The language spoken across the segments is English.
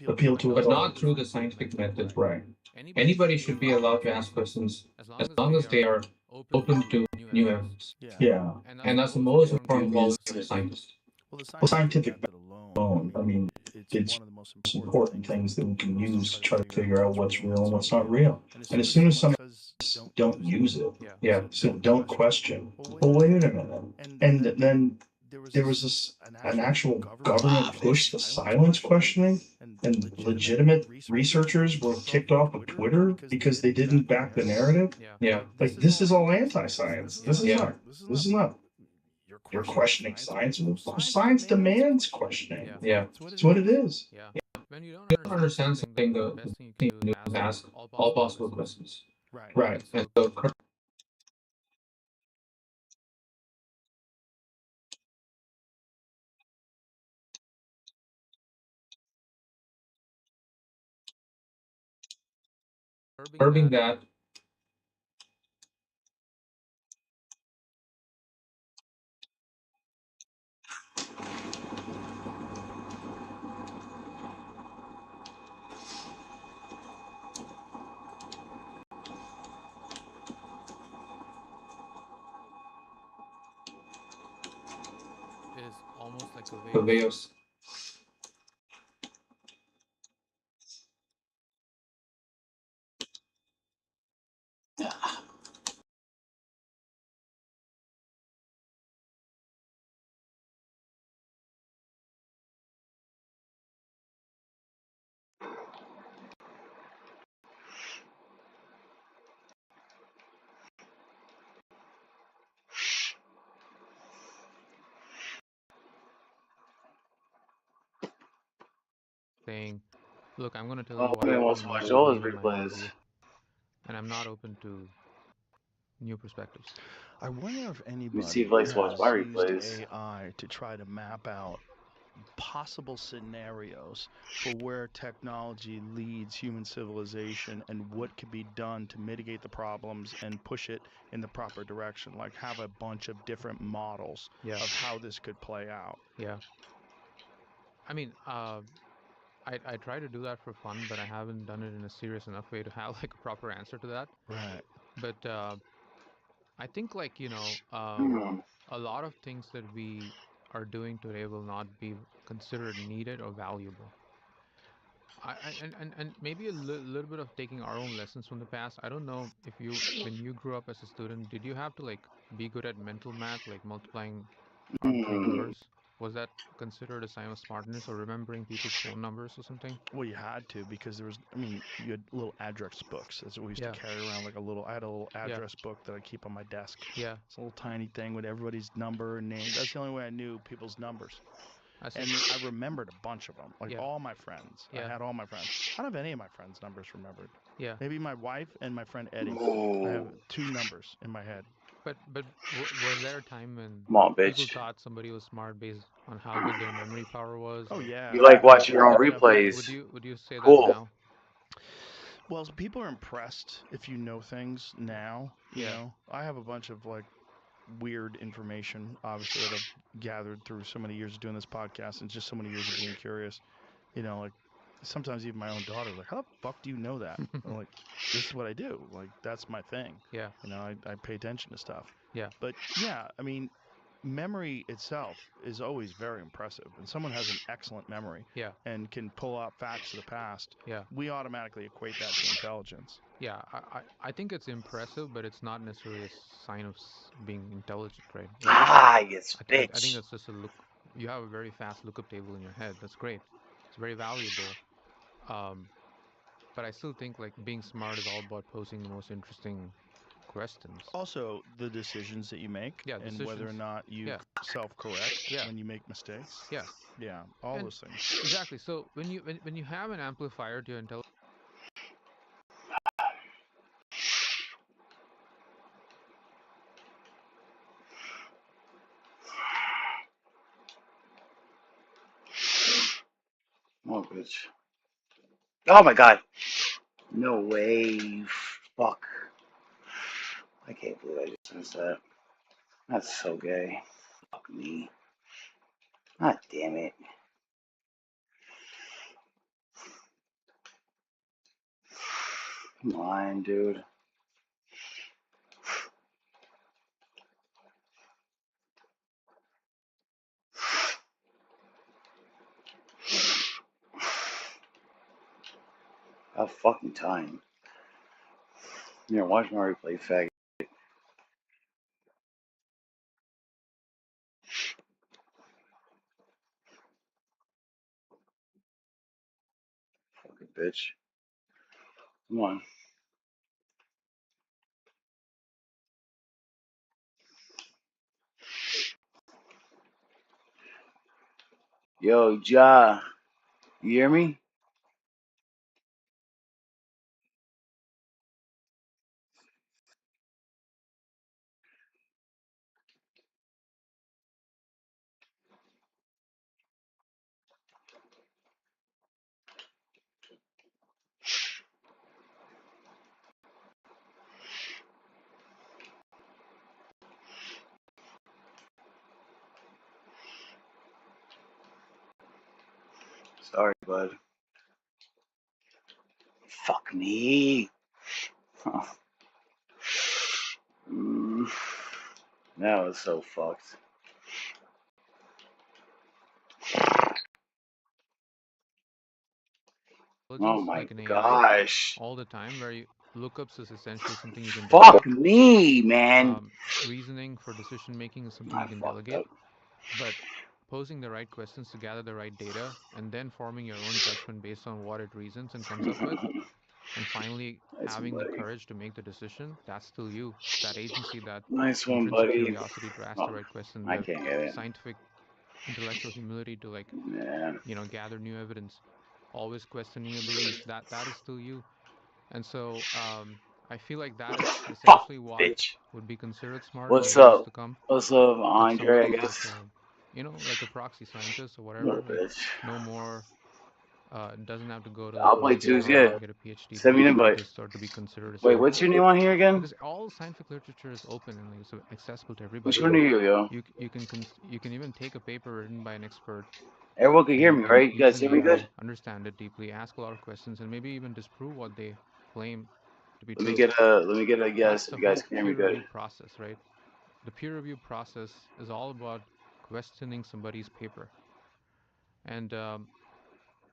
appeal to but us all. not through the scientific method. Right. Anybody should be allowed to ask questions as long as they are open to new evidence. Yeah. Yeah. And that's the most important Is quality of a scientist. Well, the well, scientific scientific method alone, alone. I mean, it's it's one of the most important important things things that that we we can can use use to to try try to to figure figure out out what's what's real and real and what's not what's not real. real. And as And soon as as soon as someone someone says don't use it, yeah, so don't don't question. question. Well, Well, wait a wait a minute. minute. And And then then there was there was this this an an actual actual government government push the push the silence silence questioning, questioning, and and legitimate legitimate researchers were researchers were kicked off kicked of off of Twitter Twitter because they because they didn't didn't back the back the narrative. narrative. Yeah. This Like, is this all is all anti-science. anti-science. This is Yeah. not. This is not. You're You're questioning questioning science. Well, science. Well, science science demands demands questioning. questioning. Yeah. That's what it That's what it is. is. When you don't understand something, the best thing you can do is ask all possible questions. Right. Right. And so curbing that the way of saying, look, I'm going to tell you Oh, what man I wants to personally watch all his believe in my own replays. view, and I'm not open to new perspectives. I wonder if Let me anybody see if he likes to watch has my used replays. AI to try to map out possible scenarios for where technology leads human civilization and what could be done to mitigate the problems and push it in the proper direction. Like, have a bunch of different models Yeah. of how this could play out. Yeah. I mean, I try to do that for fun, but I haven't done it in a serious enough way to have like a proper answer to that. Right. But I think, like, Hmm. a lot of things that we are doing today will not be considered needed or valuable. And maybe a little bit of taking our own lessons from the past. I don't know if when you grew up as a student, did you have to like be good at mental math, like multiplying arbitrary Hmm. numbers? Was that considered a sign of smartness, or remembering people's phone numbers or something? Well, you had to, because there was, I mean, you had little address books. That's what we used Yeah. to carry around, like I had a little Yeah. address book that I keep on my desk. Yeah. It's a little tiny thing with everybody's number and name. That's the only way I knew people's numbers. I see. And I remembered a bunch of them, like Yeah. all my friends. I Yeah. had all my friends. I don't have any of my friends' numbers remembered. Yeah. Maybe my wife and my friend Eddie. I have Oh, 2 numbers in my head. But was there a time when come on, people bitch. thought somebody was smart based on how good their memory power was? Oh Or yeah, You like watching your own definitely. replays? would you say that Cool. now? Well, so people are impressed if you know things now. You Yeah. know, I have a bunch of like weird information, obviously, that I've gathered through so many years of doing this podcast and just so many years of being curious. You know, like sometimes even my own daughter, like, how the fuck do you know that? I'm like, this is what I do. Like, that's my thing. Yeah. You know, I pay attention to stuff. Yeah. But yeah, I mean, memory itself is always very impressive. And someone has an excellent memory Yeah. and can pull out facts of the past. Yeah. We automatically equate that to intelligence. Yeah. I think it's impressive, but it's not necessarily a sign of being intelligent, right? Ah, yes, I think bitch. that's just a look. You have a very fast lookup table in your head. That's great. It's very valuable. But I still think like being smart is all about posing the most interesting questions. Also, the decisions that you make, Yeah, and whether or decisions. not you Yeah. self-correct Yeah. when you make mistakes. Yeah. Yeah, all And those things. exactly. So when you have an amplifier to your intelligence. Oh, bitch. Oh my god. No way. Fuck. I can't believe I just missed that. That's so gay. Fuck me. God damn it. Come on, dude. About fucking time. Here, watch my replay, faggot. Fucking bitch. Come on. Yo, Ja. You hear me? Sorry, bud. Fuck me. Huh. That was so fucked. Oh my like an AI, gosh. all the time, where lookups is essentially something you can Fuck delegate. me, man. Reasoning for decision making is something I you can fucked delegate. up. But posing the right questions to gather the right data, and then forming your own judgment based on what it reasons and comes up with, and finally Nice having one, the buddy. courage to make the decision, that's still you. That agency, that Nice one, intrinsic buddy. curiosity to ask the Oh, right question, I the can't get it. scientific intellectual humility to, like, Man. gather new evidence, always questioning your beliefs, that is still you. And so I feel like that is Fuck, essentially what bitch. would be considered smart What's in the years up? to come. What's up, If Andre, I somebody is, guess? like a proxy scientist or Little whatever, like bitch. no more, doesn't have to go to I'll like play Olympiad Tuesday. or get a PhD Send to me be an invite. scientist or to be considered a Wait, scientist. what's your name on here again? Because all scientific literature is open and like, so accessible to everybody. Which one are you, yo? You can even take a paper written by an expert. Everyone can hear me, right? You guys Use hear an me good? AI, understand it deeply, ask a lot of questions, and maybe even disprove what they claim to be Let me true. get a guess if That's the you guys whole can hear me peer review good. process, right? The peer review process is all about questioning somebody's paper, and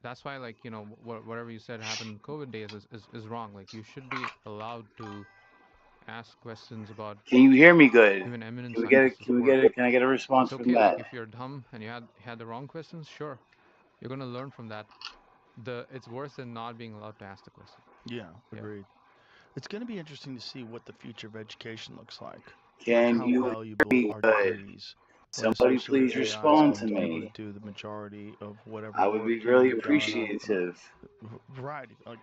that's why, like, whatever you said happened in COVID days is wrong. Like, you should be allowed to ask questions about Can you hear me good? even eminent Can we get it? scientists' Can we work. get it? Can I get a response It's from okay. Like, that? if you're dumb and you had the wrong questions, sure, you're gonna learn from that. It's worse than not being allowed to ask the question. Yeah, agreed. It's going to be interesting to see what the future of education looks like. Can How you valuable hear me are good? degrees? Somebody please respond to Be able me. to do the majority of whatever I would work be you really need done on appreciative. a variety. Like,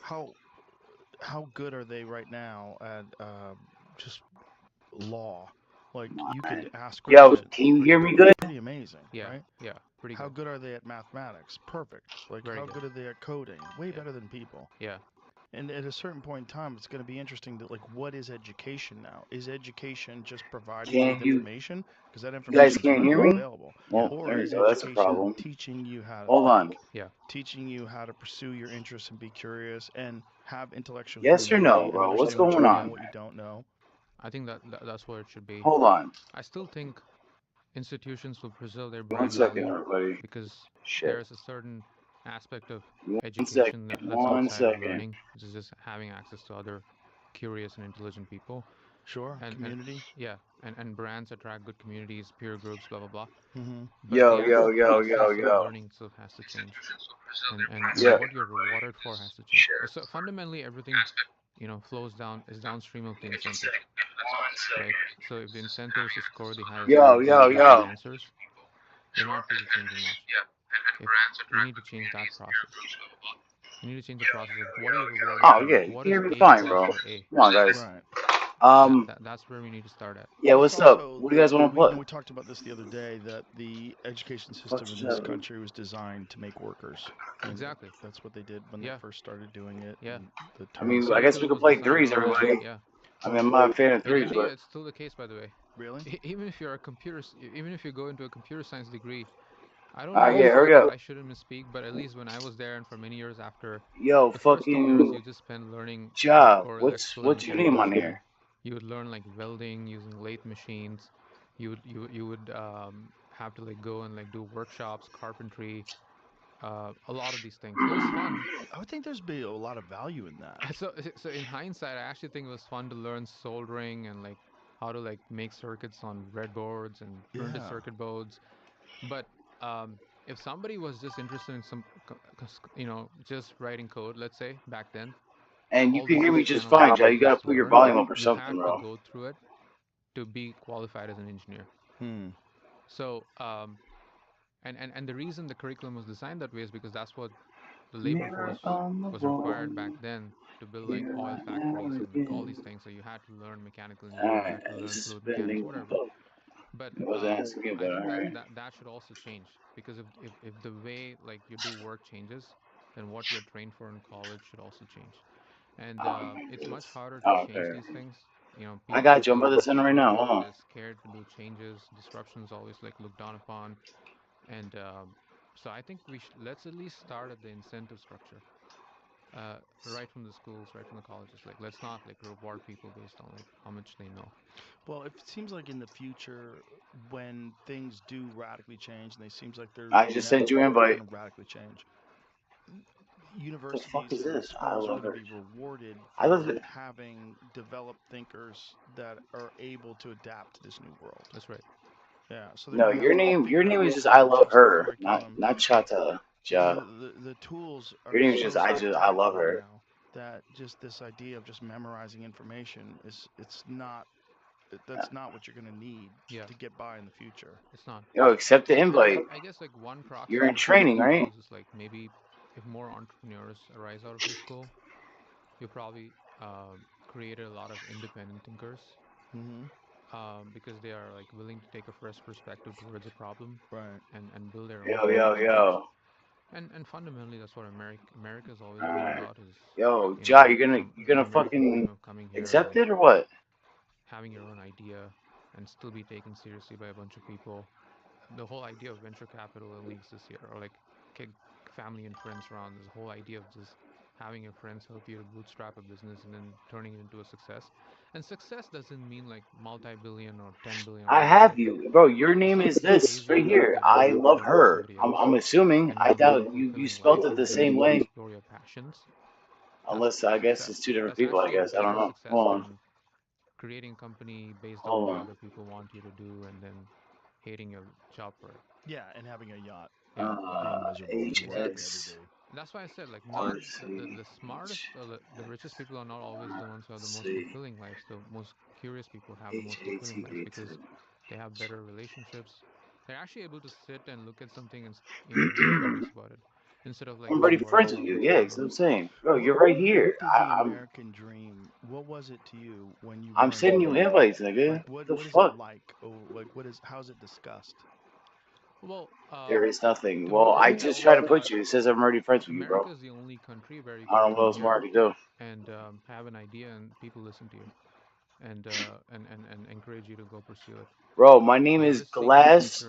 how good are they right now at just law? Like, you could ask Yo, questions. can you hear me good? Pretty amazing, Yeah, right? yeah, pretty How good. good are they at mathematics? Perfect. Like, Very how good. good are they at coding? Way Yeah. better than people. Yeah. And at a certain point in time, it's going to be interesting that, like, what is education now? Is education just providing you with information? Because that information guys can't hear me? available. Well, Or there you is go. That's a education problem. teaching you how to Hold on. think, Yeah. teaching you how to pursue your interests and be curious and have intellectual Yes or no, humility and bro? What's understand what you going know on? and what you don't know? I think that's what it should be. Hold on. I still think institutions will preserve their 1 brand second, value everybody. because Shit. there's a certain aspect of 1 education second. that's 1 outside of second. learning, which is just having access to other curious and intelligent people. Sure. And Community. Yeah, and brands attract good communities, peer groups, blah blah blah. Mm-hmm. But Yo, the yo, actual yo, process yo, of yo. learning itself has to change, and Yeah. what you're rewarded for has to change. So fundamentally, everything flows downstream of the incentive, right? So if the incentive is to score the highest grades and the best answers, you're not really changing much. We need to change that process. We need to change the process of what are you rewarded Oh, for? yeah. Like, You what can is hear me A fine, plus bro. for A? Come on, guys. Right. That's where we need to start at. Yeah, what's up? What do you guys want to play? We talked about this the other day, that the education system in this country was designed to make workers. Exactly. That's what they did when they first started doing it. Yeah. I mean, I guess we could play threes, everybody. Yeah. I mean, I'm not a fan of threes, In but India, it's still the case, by the way. Really? Even if you go into a computer science degree, I don't Alright, know yeah, if hurry up. I shouldn't misspeak, but at least when I was there and for many years after, Yo, the first 2 years you fucking just spend learning job. core What's electrical and your name mechanical on engineering. here? You would learn like welding using lathe machines. You would have to like go and like do workshops, carpentry, a lot of these things. It was fun. I would think there's be a lot of value in that. So in hindsight, I actually think it was fun to learn soldering and like how to like make circuits on breadboards and printed Yeah. circuit boards. But if somebody was just interested in some, just writing code, let's say back then, And you all can this hear is me kind just of like fine, Joe. You gotta just put your learn. volume up or You something, had to bro. go through it to be qualified as an engineer. So and the reason the curriculum was designed that way is because that's what the labor force was required back then to build like oil factories and all these things. So you had to learn mechanical engineering, you had to learn fluid mechanics, whatever. But It wasn't asking me, I but think alright. that should also change, because if the way like you do work changes, then what you're trained for in college should also change. And it's much harder to change Okay. these things. I got you. I'm People about to send it right now. Hold on. they're scared to do changes. Disruption is always like looked down upon, and so I think let's at least start at the incentive structure, right from the schools, right from the colleges. Like, let's not like reward people based on like how much they know. Well, it seems like in the future, when things do radically change, and it seems like they're I just sent you an invite. going to radically change, What the universities fuck is and this? I schools are love going to it. be rewarded I love for it. having developed thinkers that are able to adapt to this new world. That's right. Yeah. So No, your name is just I love her, not Chata. Ja. The tools are Your name is so just I love her. now that just this idea of just memorizing information that's not what you're going to need to get by in the future. It's not. Yo, accept the invite. I guess like one proxy You're in for training, schools right? is like maybe if more entrepreneurs arise out of your school, you probably created a lot of independent thinkers. Because they are like willing to take a fresh perspective towards a problem, right, and build their own. Yo. And fundamentally, that's what America's always been about. Is yo, Ja, you're gonna fucking accept it or what? Having your own idea and still be taken seriously by a bunch of people. The whole idea of venture capital only exists here, or like family and friends around. This whole idea of just having your friends help you to bootstrap a business and then turning it into a success. And success doesn't mean like multi-billion or 10 billion. I have you, bro. Your name is this right here. I love her. I'm assuming. I doubt you spelled it the same way. Explore your passions. Unless I guess it's two different people. I guess I don't know. Hold on. Creating a company based on what other people want you to do, and then hating your job for it. Yeah, and having a yacht. HX. That's why I said like not the smartest or the richest people are not always the ones who have the most fulfilling lives. The most curious people have the most fulfilling lives because they have better relationships. They're actually able to sit and look at something and be curious about it, instead of like. I'm already friends with you. Yeah, that's what I'm saying, bro. You're right here. The American dream. What was it to you when you? I'm sending you invites, nigga. Like, what is fuck? it like? Oh, like how's it discussed? Well, there is nothing. Well, I just try to put you. It says I'm already friends with you, bro. America is the only country where you I don't know what else more I can do. And have an idea and people listen to you, and encourage you to go pursue it. Bro, my name is Glass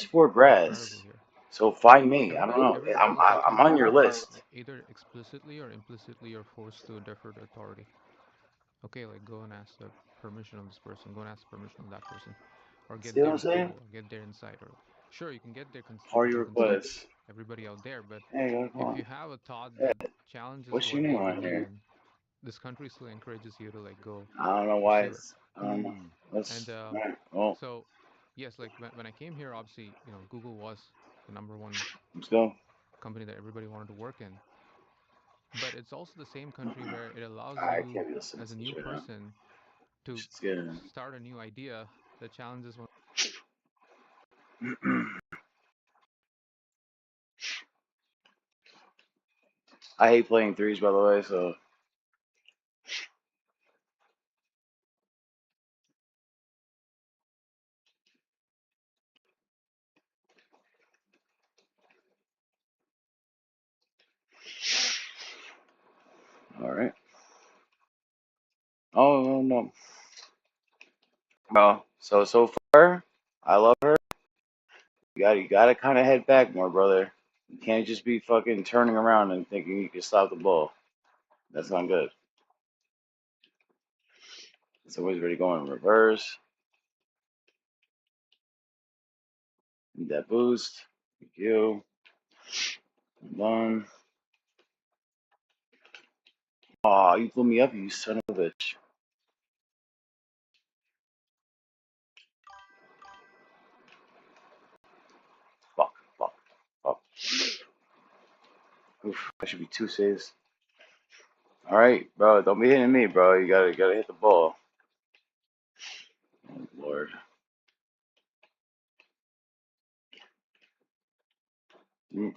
for Grass. So find me. I don't know. I'm on your list. Either explicitly or implicitly, you're forced to defer to authority. Okay, like go and ask the permission of this person. Go and ask the permission of that person, or get their approval, or get their insight, or sure, you can get their consent. Everybody out there, but if you have a thought that challenges what's your name on here? This country still encourages you to like go. I don't know why. I don't know. And so yes, like when I came here, obviously Google was the #1 company that everybody wanted to work in. But it's also the same country where it allows you as a new person to start a new idea that challenges one. I hate playing threes, by the way, so. All right. Oh, no. Well, so far, I love her. You gotta kind of head back more, brother. You can't just be fucking turning around and thinking you can stop the ball. That's not good. It's always ready going in reverse. Need that boost. Thank you. I'm done. Aw, you blew me up, you son of a bitch. Fuck, fuck, fuck. Oof, that should be 2 saves. Alright, bro, don't be hitting me, bro. You gotta hit the ball. Oh, Lord.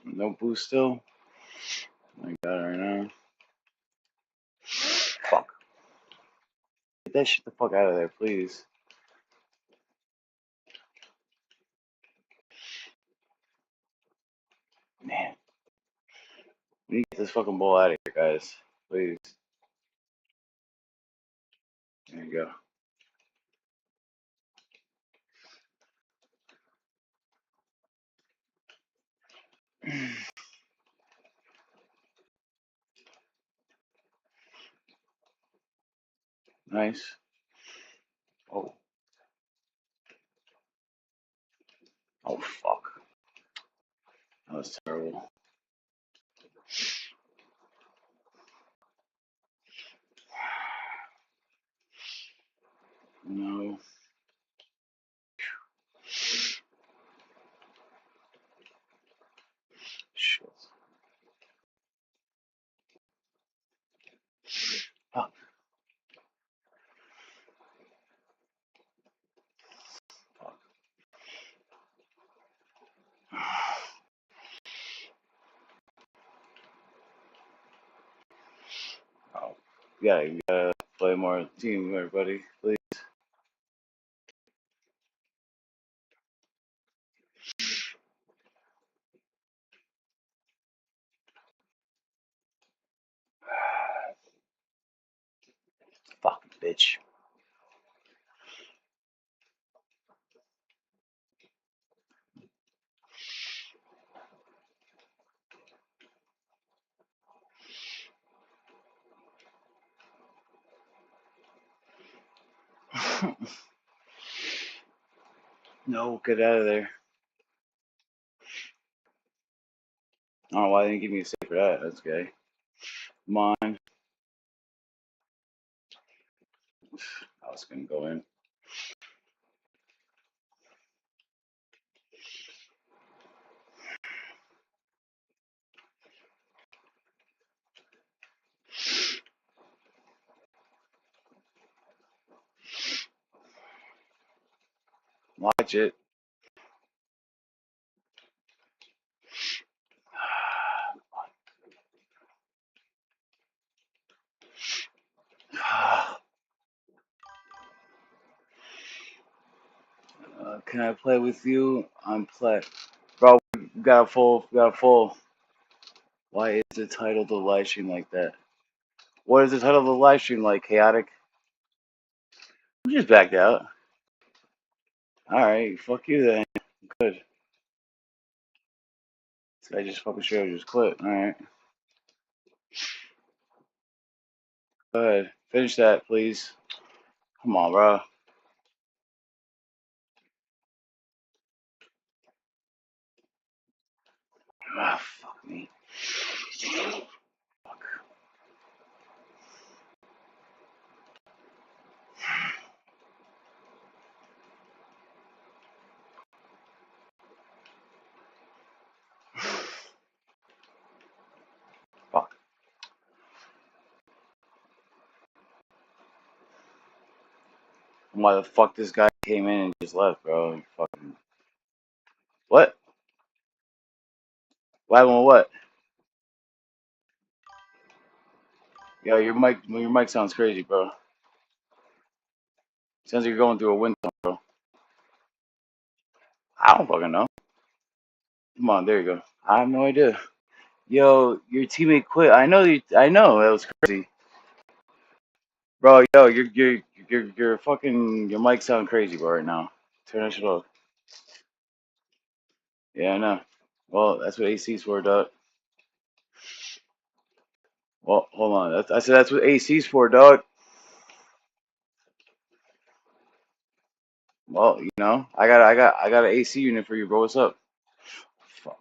No boost still? I got it right now. Fuck. Get that shit the fuck out of there, please. Man. We need to get this fucking ball out of here, guys. Please. There you go. Nice. Oh. Oh, fuck. That was terrible. No. Shit. Fuck. Fuck. Oh. Yeah, you gotta play more team, everybody. Please. Fucking bitch. No, get out of there. I don't know why they didn't give me a save for that. That's gay. Come on. I was gonna go in. Watch it. Can I play with you? I'm play. Bro, we got a full. Why is the title of the live stream like that? What is the title of the live stream like? Chaotic? We just backed out. Alright, fuck you then. Good. This guy just fucking straight up just quit. Alright. Go ahead. Finish that, please. Come on, bro. Ah, fuck me. Fuck. Fuck. Why the fuck this guy came in and just left, bro? Fucking. What? Why what? Yo, your mic sounds crazy, bro. Sounds like you're going through a windstorm, bro. I don't fucking know. Come on, there you go. I have no idea. Yo, your teammate quit. I know. I know. That was crazy, bro. Yo, you're fucking. Your mic sound crazy, bro, right now. Turn that shit off. Yeah, I know. Well, that's what AC's for, dog. Well, hold on. I said that's what AC's for, dog. Well, I got an AC unit for you, bro. What's up? Fuck.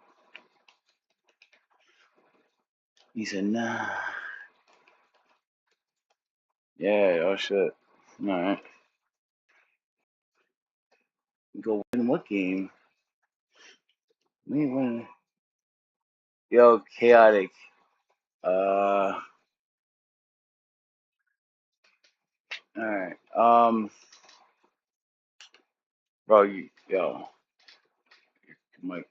He said, nah. Yeah. Oh shit. All right. Go win what game? We ain't winning. Yo, chaotic. All right. Bro, yo, Mike.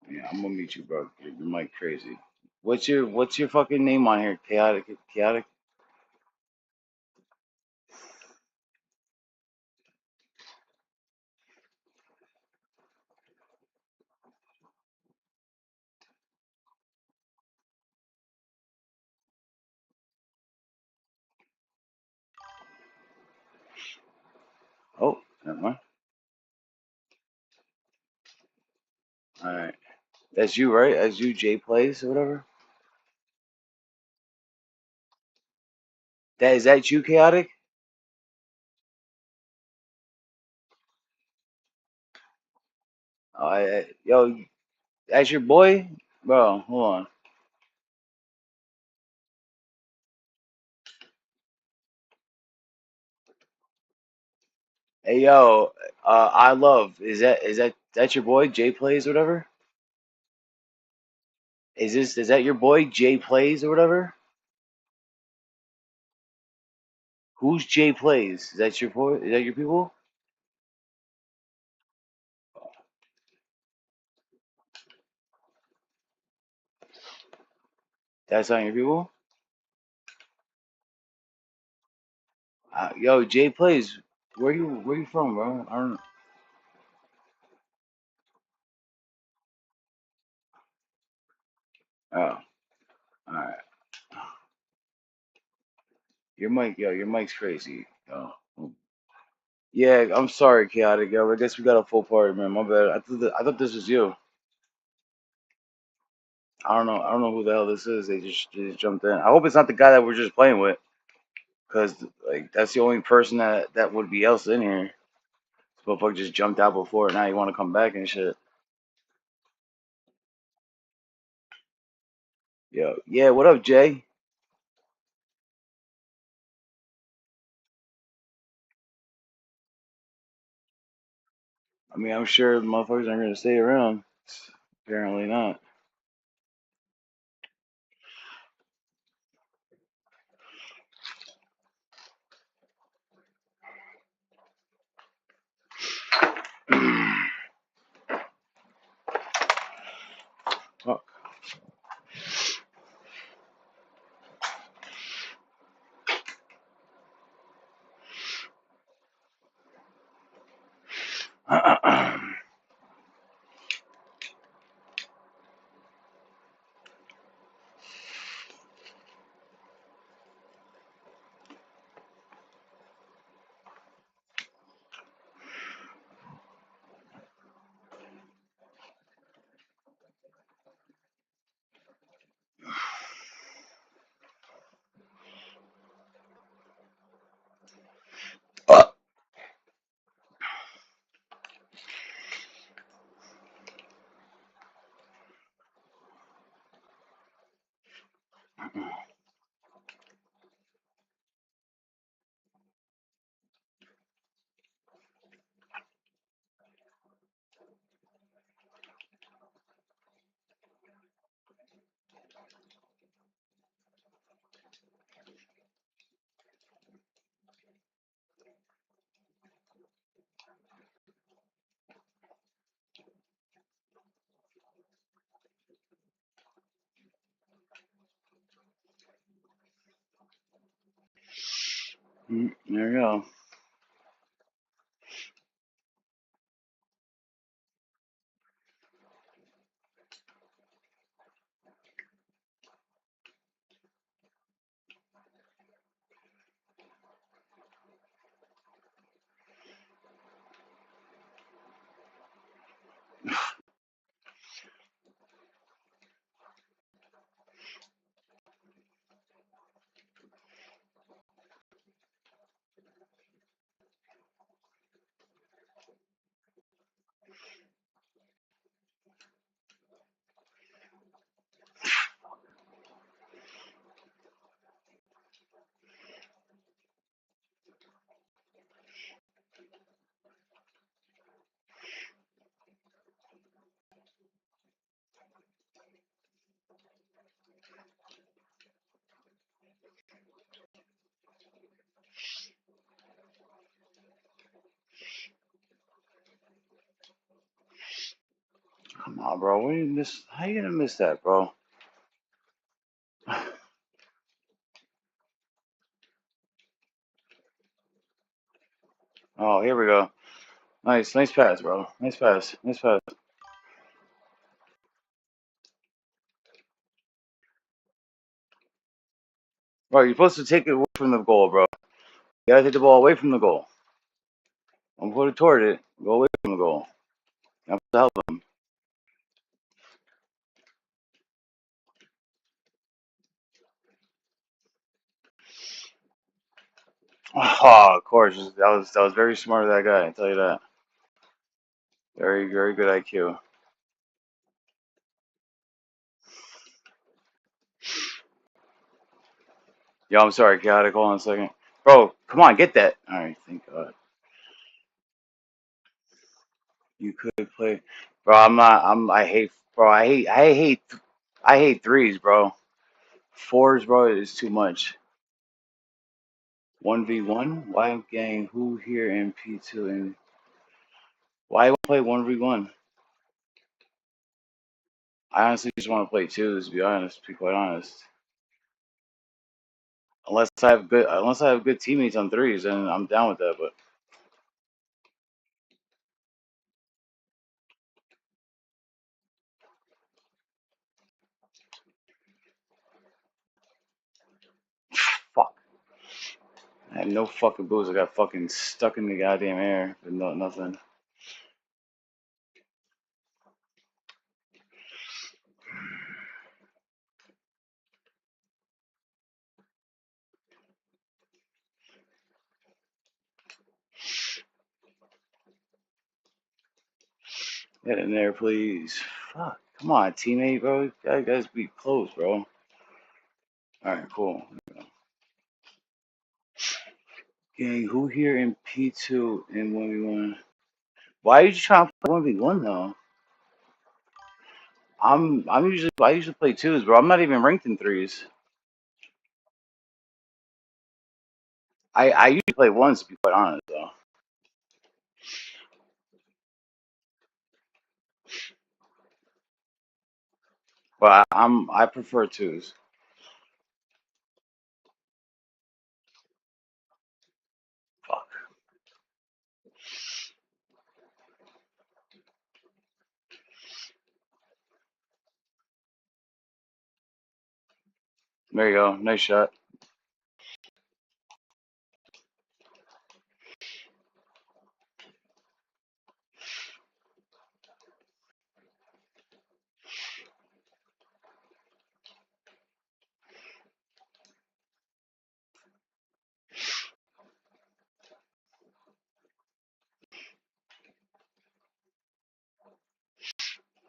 Yeah, I'm gonna meet you, bro. You're Mike crazy. What's your fucking name on here? Chaotic. Chaotic. Oh, never mind. All right. That's you, right? That's you, J Plays or whatever. That you, chaotic? Yo, that's your boy, bro. Hold on. Hey, yo, I love. Is that your boy, J Plays or whatever? Is that your boy, J Plays or whatever? Who's J Plays? Is that your boy? Is that your people? That's not your people. Yo, Jay Plays. Where you from, bro? I don't. Oh, all right. Your mic's crazy. Oh, yeah. I'm sorry, chaotic. Yo, I guess we got a full party, man. My bad. I thought this was you. I don't know who the hell this is. They just jumped in. I hope it's not the guy that we're just playing with, cause like that's the only person that would be else in here. This motherfucker just jumped out before. Now you want to come back and shit. Yo, yeah. What up, Jay? I mean, I'm sure motherfuckers aren't gonna stay around. Apparently not. Fuck. There you go. on, bro. What you miss? How you gonna miss that, bro? Oh, here we go. Nice pass, bro. Nice pass. Bro, you're supposed to take it away from the goal, bro. You gotta take the ball away from the goal. Don't put it toward it. Go away from the goal. You have to help him. Oh, of course. That was very smart of that guy. I tell you that. Very good IQ. Yo, I'm sorry, chaotic. Hold on a second, bro. Come on, get that. All right, thank God. You could play, bro. I'm not. I hate, bro. I hate threes, bro. Fours, bro, is too much. 1v1. Why gang? Who here in P2 and why play 1v1? I honestly just want to play twos. To be honest, to be quite honest. Unless I have good teammates on threes, then I'm down with that. But fuck, I had no fucking booze. I got fucking stuck in the goddamn air with nothing. Get in there, please. Fuck, come on, teammate, bro. You guys be close, bro. All right, cool. Gang, who here in P2 in 1v1? Why are you trying to play 1v1 though? I usually play twos, bro. I'm not even ranked in threes. I usually play ones, to be quite honest though. But I prefer twos. Fuck. There you go. Nice shot.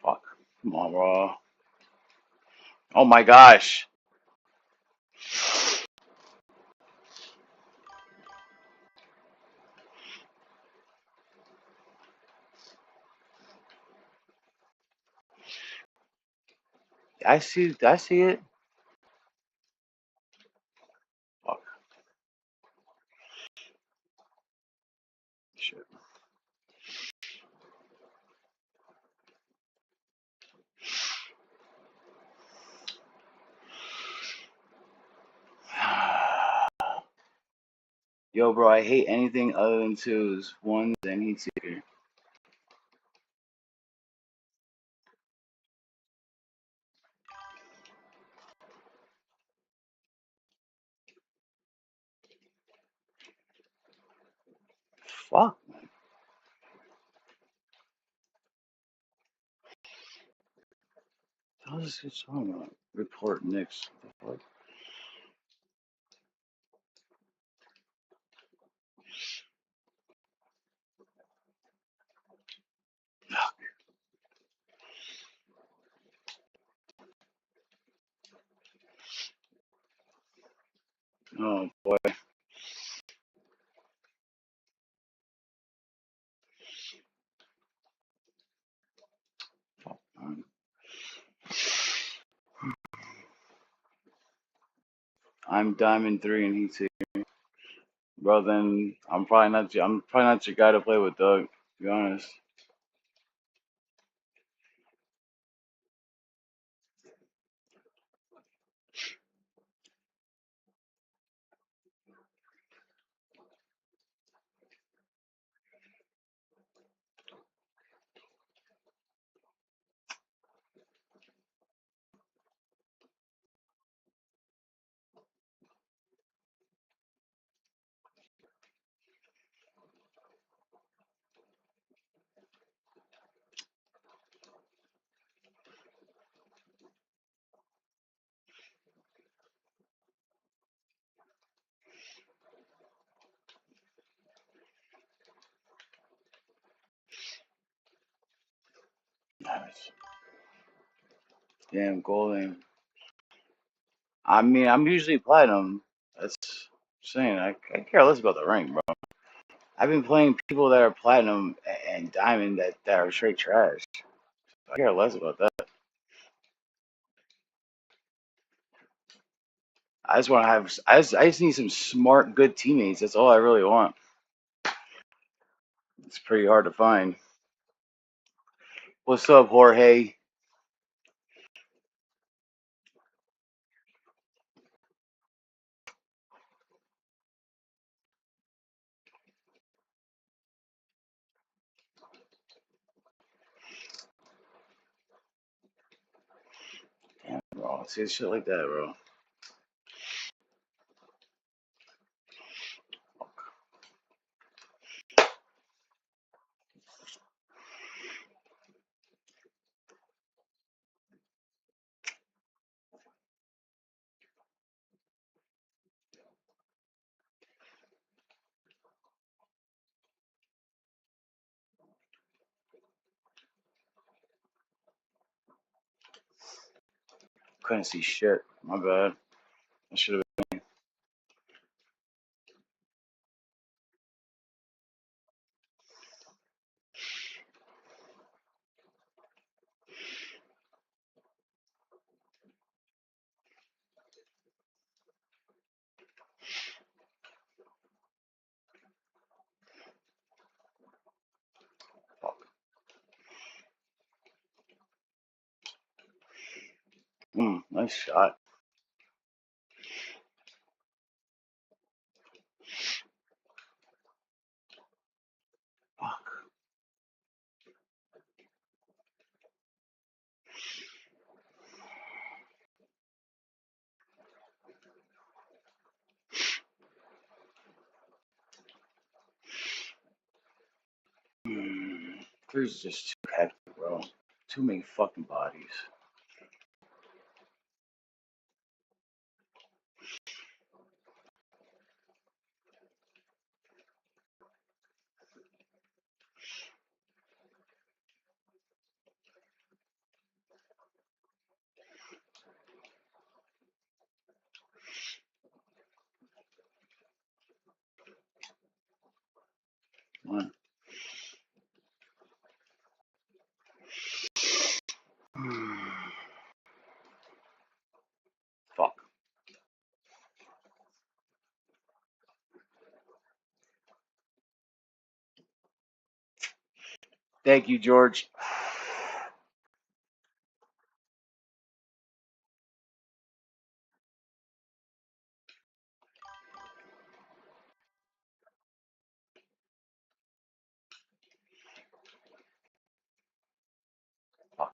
Fuck. Come on, bro. Oh my gosh. I see it. Fuck. Shit. Yo, bro, I hate anything other than twos. Ones and heat seeker. Fuck. How does this song about? Report Knicks. What the fuck? Oh boy. Fuck, man. I'm Diamond 3 and heat seeker. Bro, then I'm probably not your guy to play with, Doug. To be honest. Damn, golden. I mean, I'm usually platinum. That's saying I care less about the rank, bro. I've been playing people that are platinum and diamond that are straight trash. I care less about that. I just want to have. I just need some smart, good teammates. That's all I really want. It's pretty hard to find. What's up, Jorge? Damn, bro. See shit like that, bro. Couldn't see shit. My bad. I should have. Nice shot. Fuck. Three's just too hectic, bro. Too many fucking bodies. One. Fuck. Thank you, George. Fuck.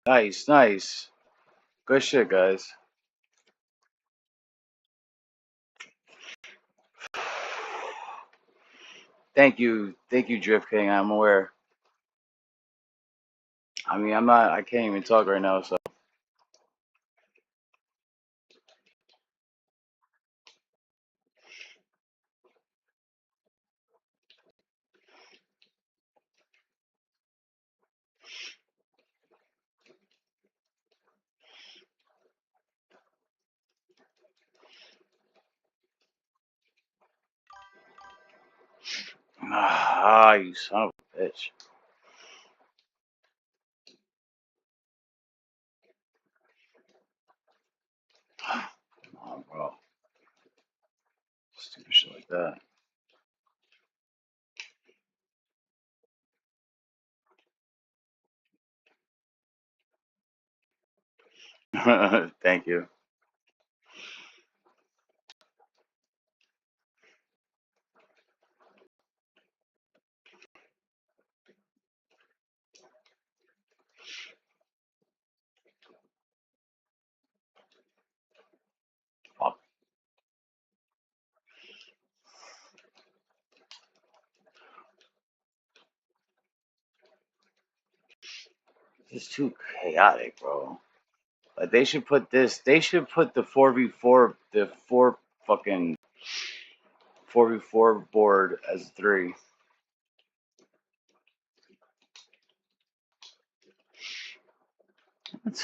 Nice, nice. Good shit, guys. Thank you, Drift King. I'm aware. I mean, I can't even talk right now, so. Ah, you son of a bitch. Come on, bro. Stupid shit like that. Thank you. Fuck. This is too chaotic, bro. Like they should put this. They should put the 4v4, the four fucking 4v4 board as 3. That's,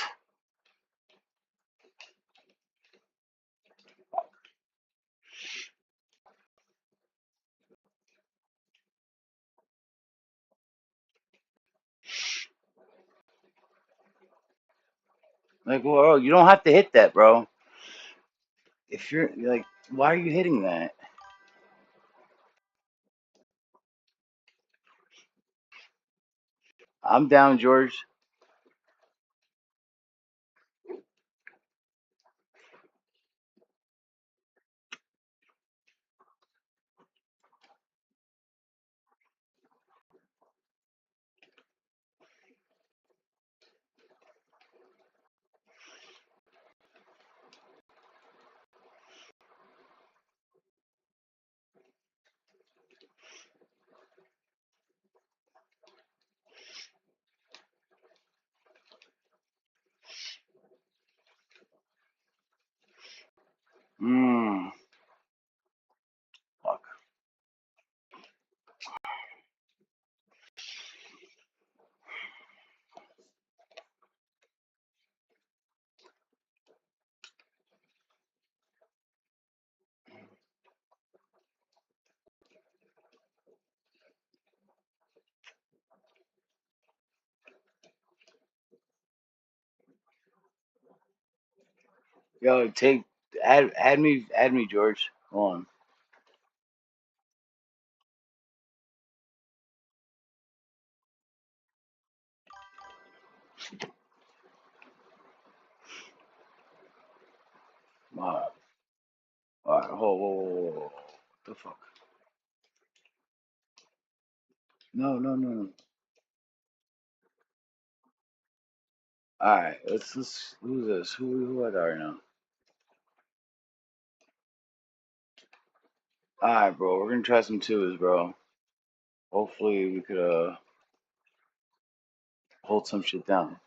like, whoa, you don't have to hit that, bro. If you're like, why are you hitting that? I'm down, George. Fuck. Yo, add me, George. Hold on. Alright, whoa. What the fuck? No. Alright, let's who's this? Who I got right now? Alright, bro, we're gonna try some twos, bro. Hopefully we could hold some shit down.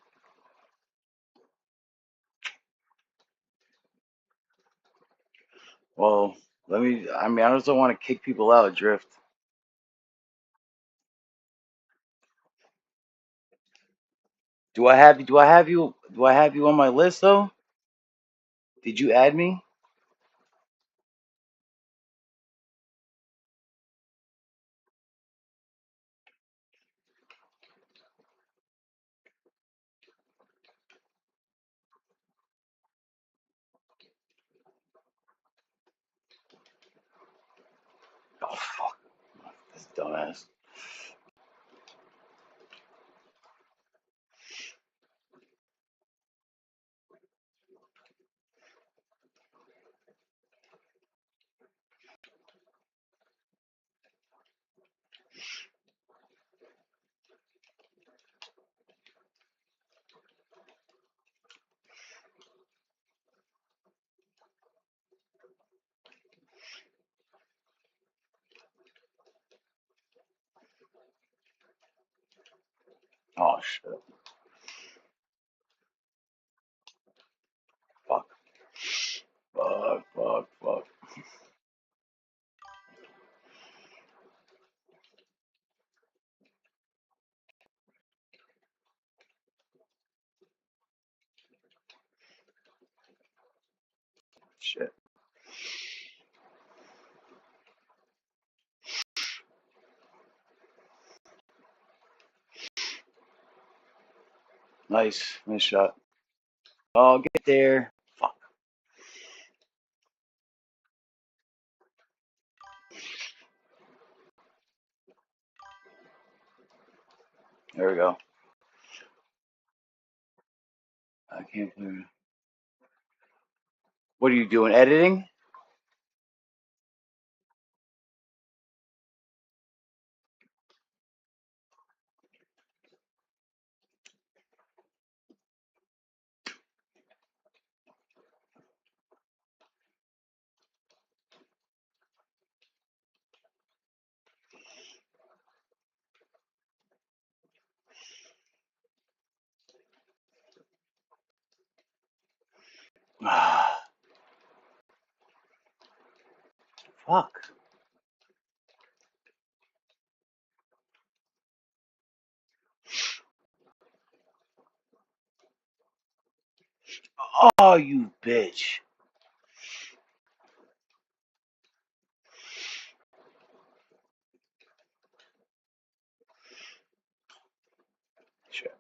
Well, I just don't want to kick people out drift. Do I have you on my list though? Did you add me? Oh fuck. This dumbass. Oh shit. Fuck. Fuck. Shit. Nice shot. Oh, get there. Fuck. There we go. I can't believe it. What are you doing? Editing? Fuck. Oh, you bitch. Shit.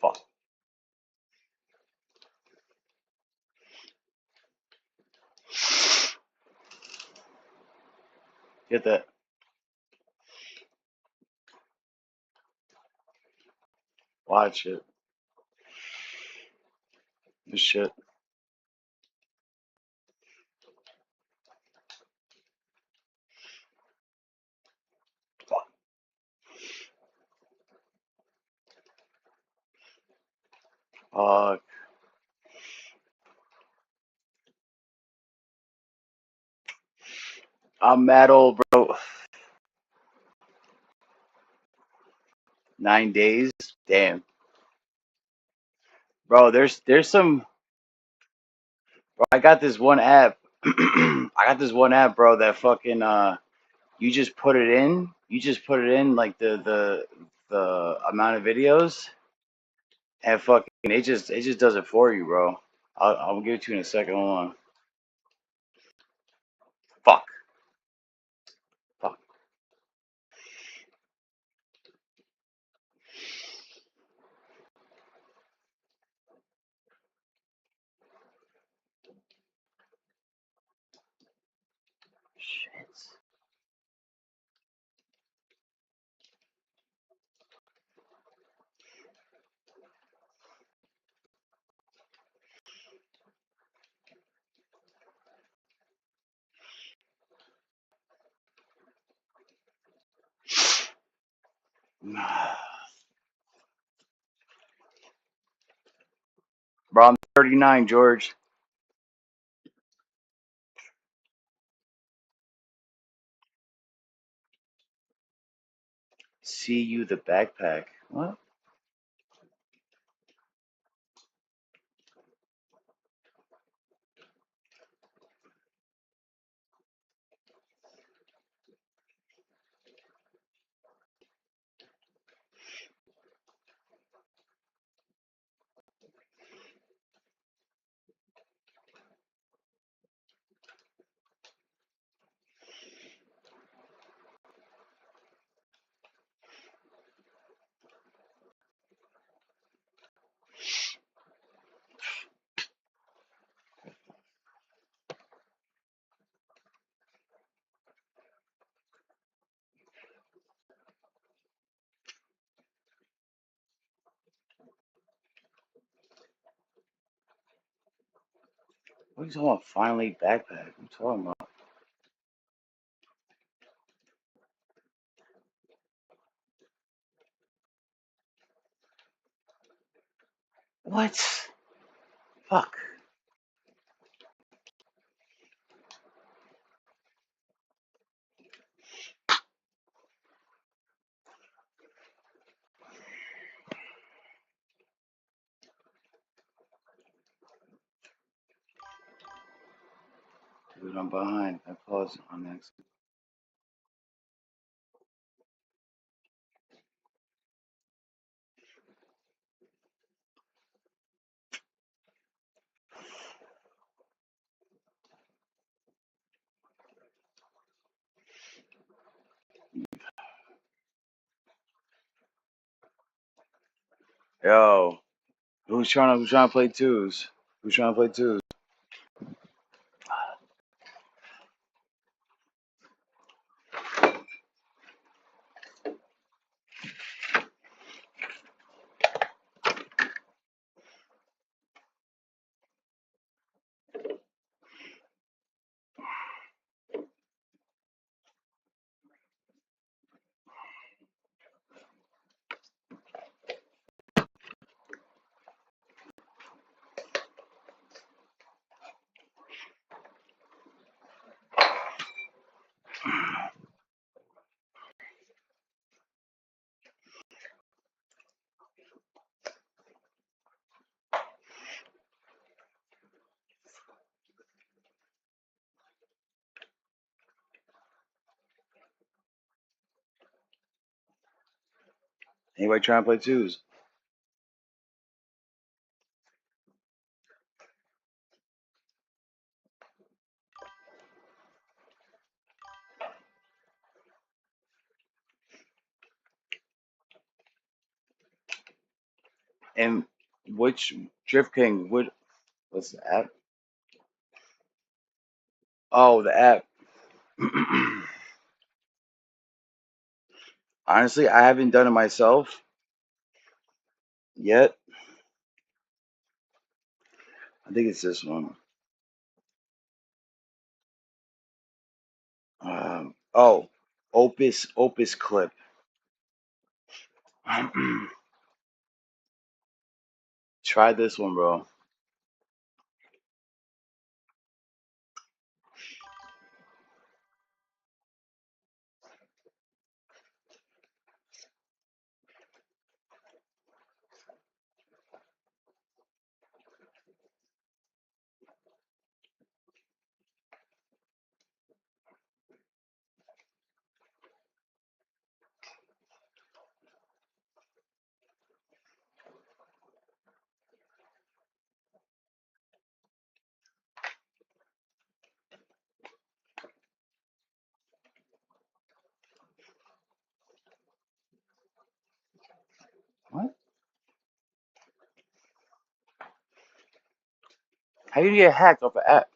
Fuck. Get that. Watch it. This shit. Fuck. Fuck. I'm mad old, bro. 9 days? Damn. Bro, there's some. Bro, I got this one app. I got this one app, bro, that fucking you just put it in. You just put it in like the amount of videos and fucking it just does it for you, bro. I'll give it to you in a second. Hold on. Fuck. Fuck. Shit. Bro, I'm 39, George. See you the backpack. What? What are you talking about? Finally backpack. What are you talking about? What? Fuck. Dude, I'm behind. I paused on accident. Yo, who's trying to play twos? Who's trying to play twos? Anybody trying to play twos? And which Drift King? What's the app? Oh, the app. Honestly, I haven't done it myself yet. I think it's this one. Oh, Opus Clip. Try this one, bro. What? How do you get hacked off an app?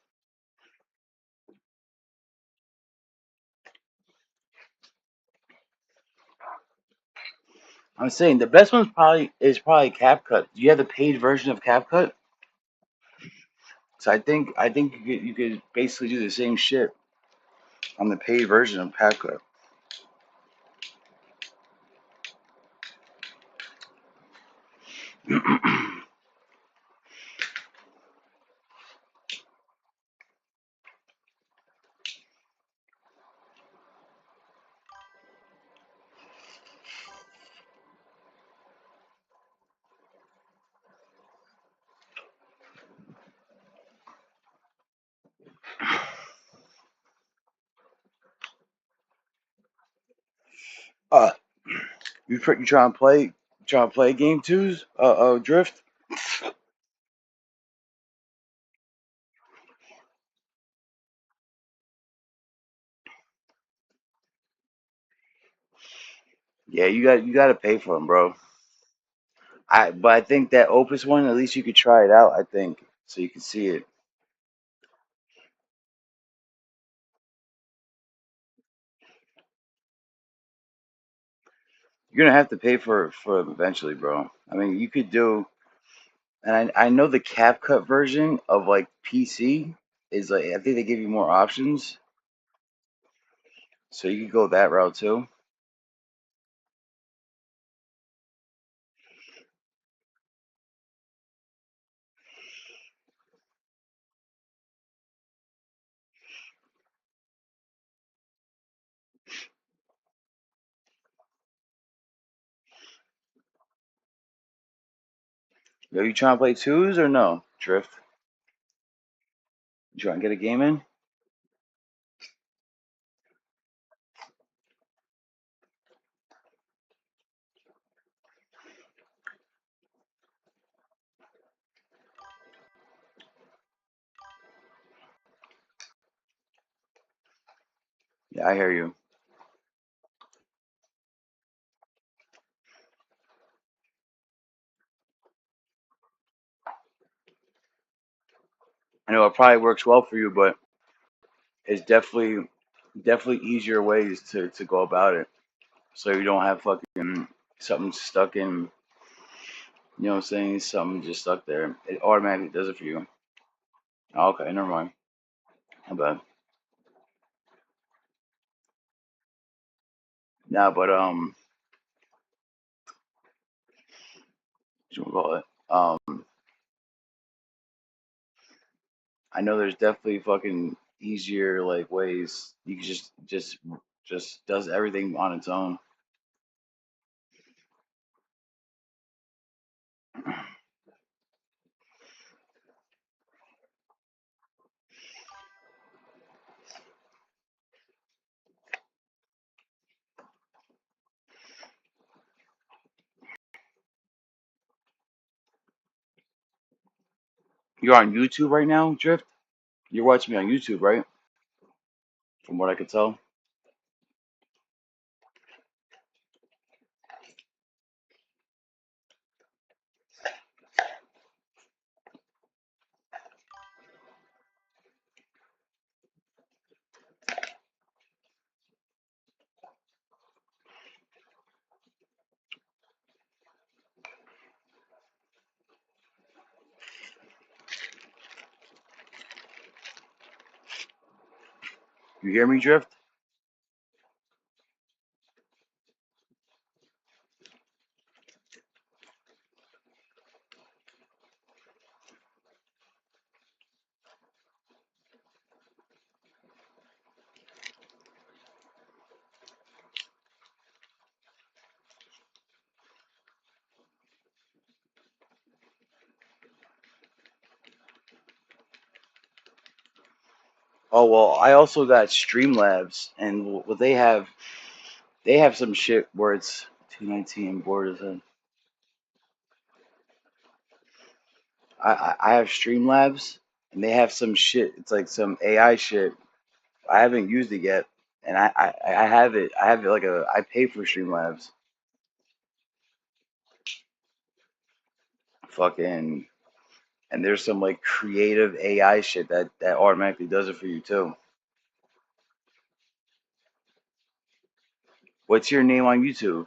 I'm saying the best one's probably CapCut. Do you have the paid version of CapCut? So I think you could basically do the same shit on the paid version of CapCut. uh, you trying to play game twos? Drift. Yeah, you got to pay for them, bro. But I think that Opus one, at least you could try it out. I think so you can see it. You're gonna have to pay for it eventually, bro. I mean, you could do, and I know the CapCut version of like PC is like I think they give you more options, so you could go that route too. Yo, you trying to play twos or no? Drift. You trying to get a game in? Yeah, I hear you. I know it probably works well for you, but it's definitely easier ways to go about it, so you don't have fucking something stuck in. You know what I'm saying? Something just stuck there. It automatically does it for you. Oh, okay, never mind. Not bad. Nah, but what you call it? I know there's definitely fucking easier like ways. You can just does everything on its own. You're on YouTube right now, Drift? You're watching me on YouTube, right? From what I could tell. You hear me, Drift? Oh well, I also got Streamlabs, and what they have some shit where it's 219 board is in. I have Streamlabs, and they have some shit. It's like some AI shit. I haven't used it yet, and I have it. I have it like I pay for Streamlabs. Fucking, and there's some like creative AI shit that automatically does it for you too. What's your name on YouTube?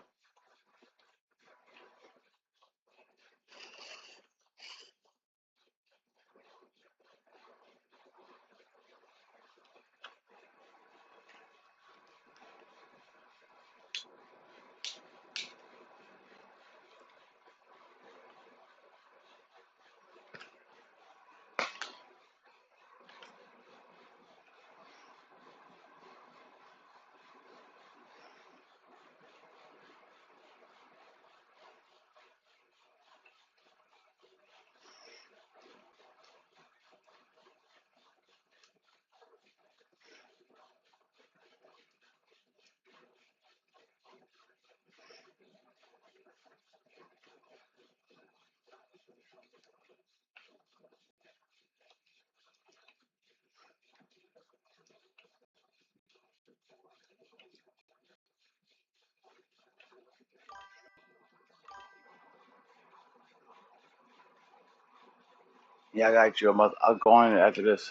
Yeah, I got you. I'll go on after this.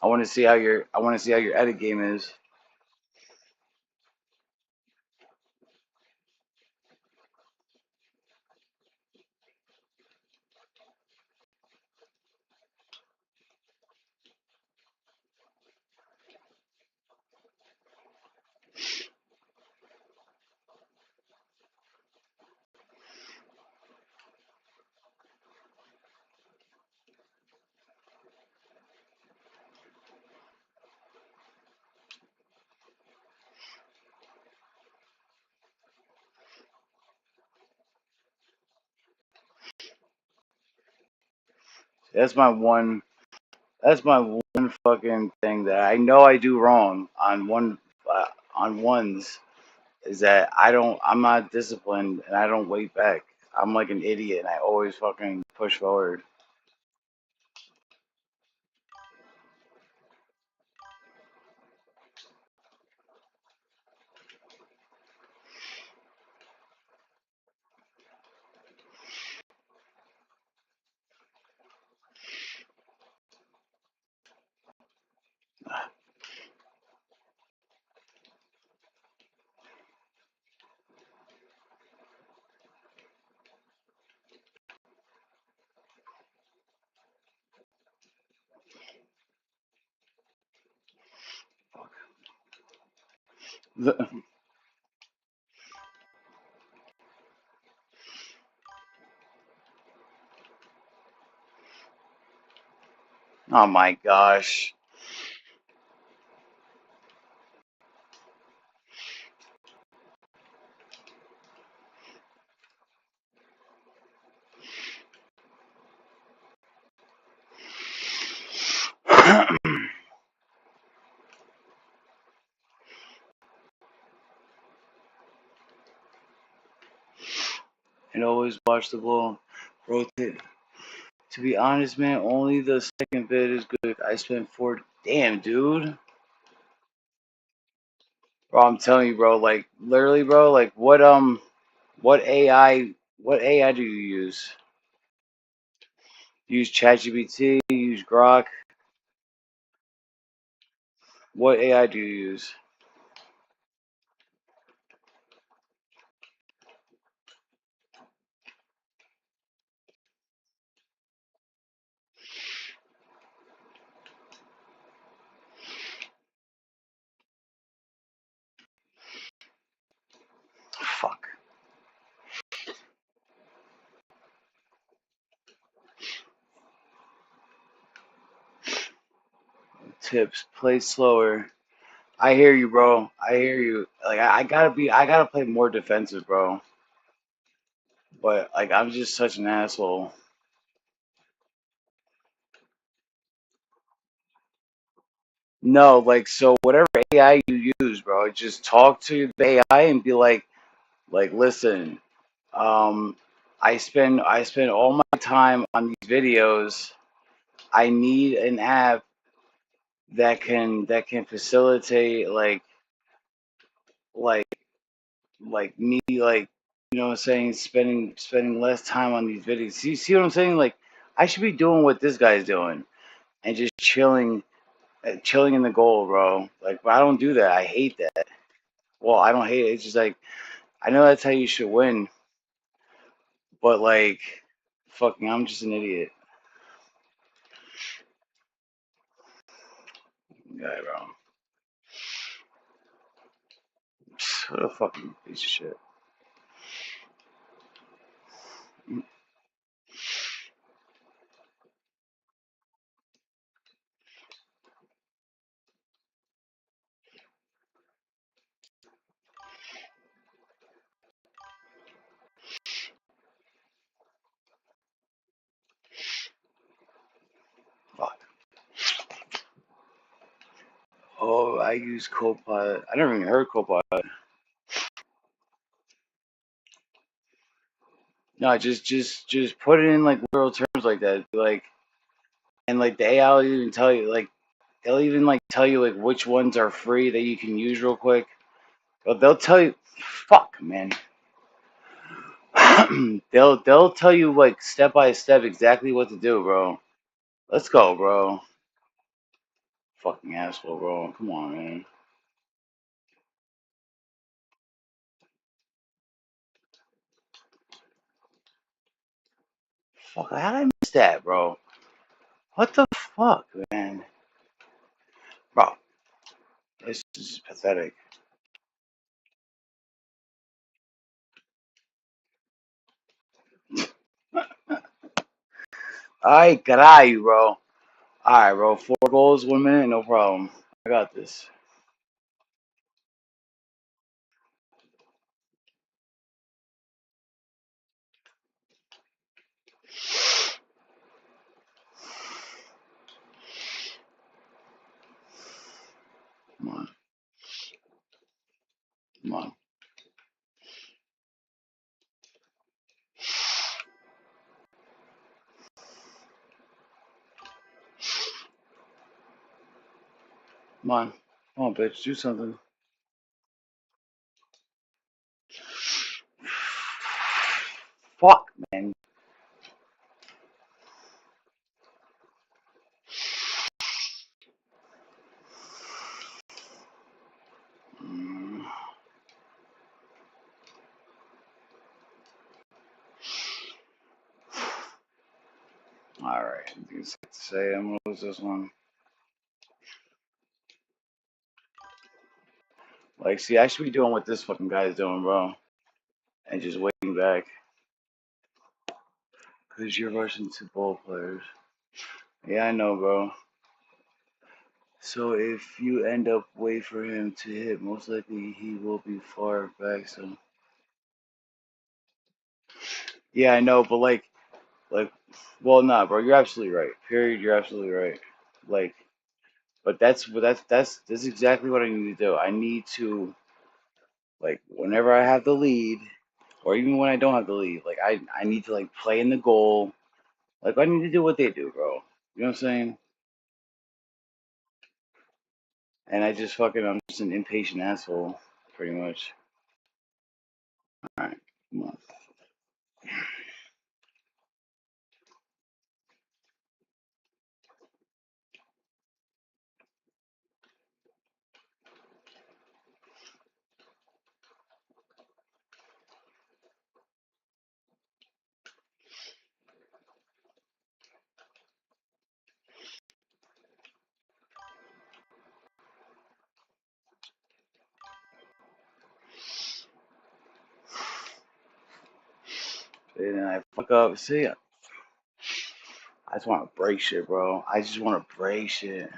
I want to see how your edit game is. That's my one. That's my one fucking thing that I know I do wrong on ones is that I'm not disciplined and I don't wait back. I'm like an idiot and I always fucking push forward. Oh my gosh. And always watch the ball rotate. To be honest, man, only the second vid is good. I spent 4. Damn, dude. Bro, I'm telling you, bro. Like literally, bro. Like what AI? What AI do you use? You use ChatGPT. You use Grok. What AI do you use? Fuck. Tips. Play slower. I hear you, bro. I hear you. Like I gotta play more defensive, bro. But like I'm just such an asshole. No, like so whatever AI you use, bro, just talk to the AI and be like listen, um, I spend all my time on these videos. I need an app that can facilitate like me you know what I'm saying, spending less time on these videos. See what I'm saying? Like I should be doing what this guy's doing and just chilling in the goal, bro. Like but I don't do that. I hate that. Well, I don't hate it. It's just like I know that's how you should win, but like fucking I'm just an idiot. Yeah, bro. What a fucking piece of shit. Fuck. Oh, I use Copilot. I never even heard Copilot. No, just put it in like literal terms like that. Like and like the AI will even tell you like they'll even like tell you like which ones are free that you can use real quick. But they'll tell you fuck man. they'll tell you like step by step exactly what to do, bro. Let's go, bro. Fucking asshole, bro. Come on, man. Fuck, how did I miss that, bro? What the fuck, man? Bro, this is pathetic. Alright, caray, bro. Alright, bro. 4 goals, 1 minute, no problem. I got this. Come on. Come on. Come on. Come on, bitch. Do something. Fuck, man. Mm. Alright. I think it's safe to say I'm gonna lose this one. Like, see, I should be doing what this fucking guy is doing, bro. And just waiting back. Because you're rushing to ball players. Yeah, I know, bro. So if you end up wait for him to hit, most likely he will be far back. So yeah, I know, but well, nah, bro. You're absolutely right. Period. You're absolutely right. Like, but that's exactly what I need to do. I need to like whenever I have the lead, or even when I don't have the lead, like I need to like play in the goal, Like, I need to do what they do, bro. You know what I'm saying? And I'm just an impatient asshole, pretty much. Alright, come on. And I fuck up. See, I just want to break shit, bro. I just want to break shit.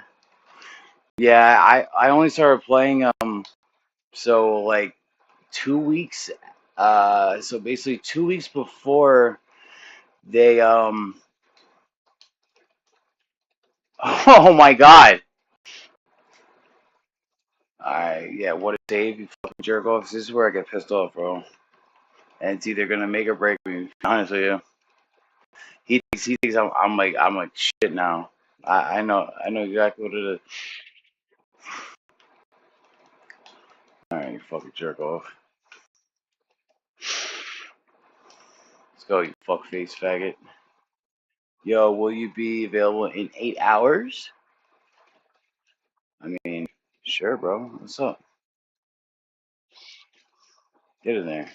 Yeah, I only started playing so like 2 weeks so basically 2 weeks before they oh my god. Yeah, what a save, you fucking jerk off. This is where I get pissed off, bro. And it's either gonna make or break me. Honestly, yeah. He thinks I'm like shit now. I know exactly what it is. Alright, you fucking jerk off. Let's go, you fuckface faggot. Yo, will you be available in 8 hours? I mean, sure, bro. What's up? Get in there.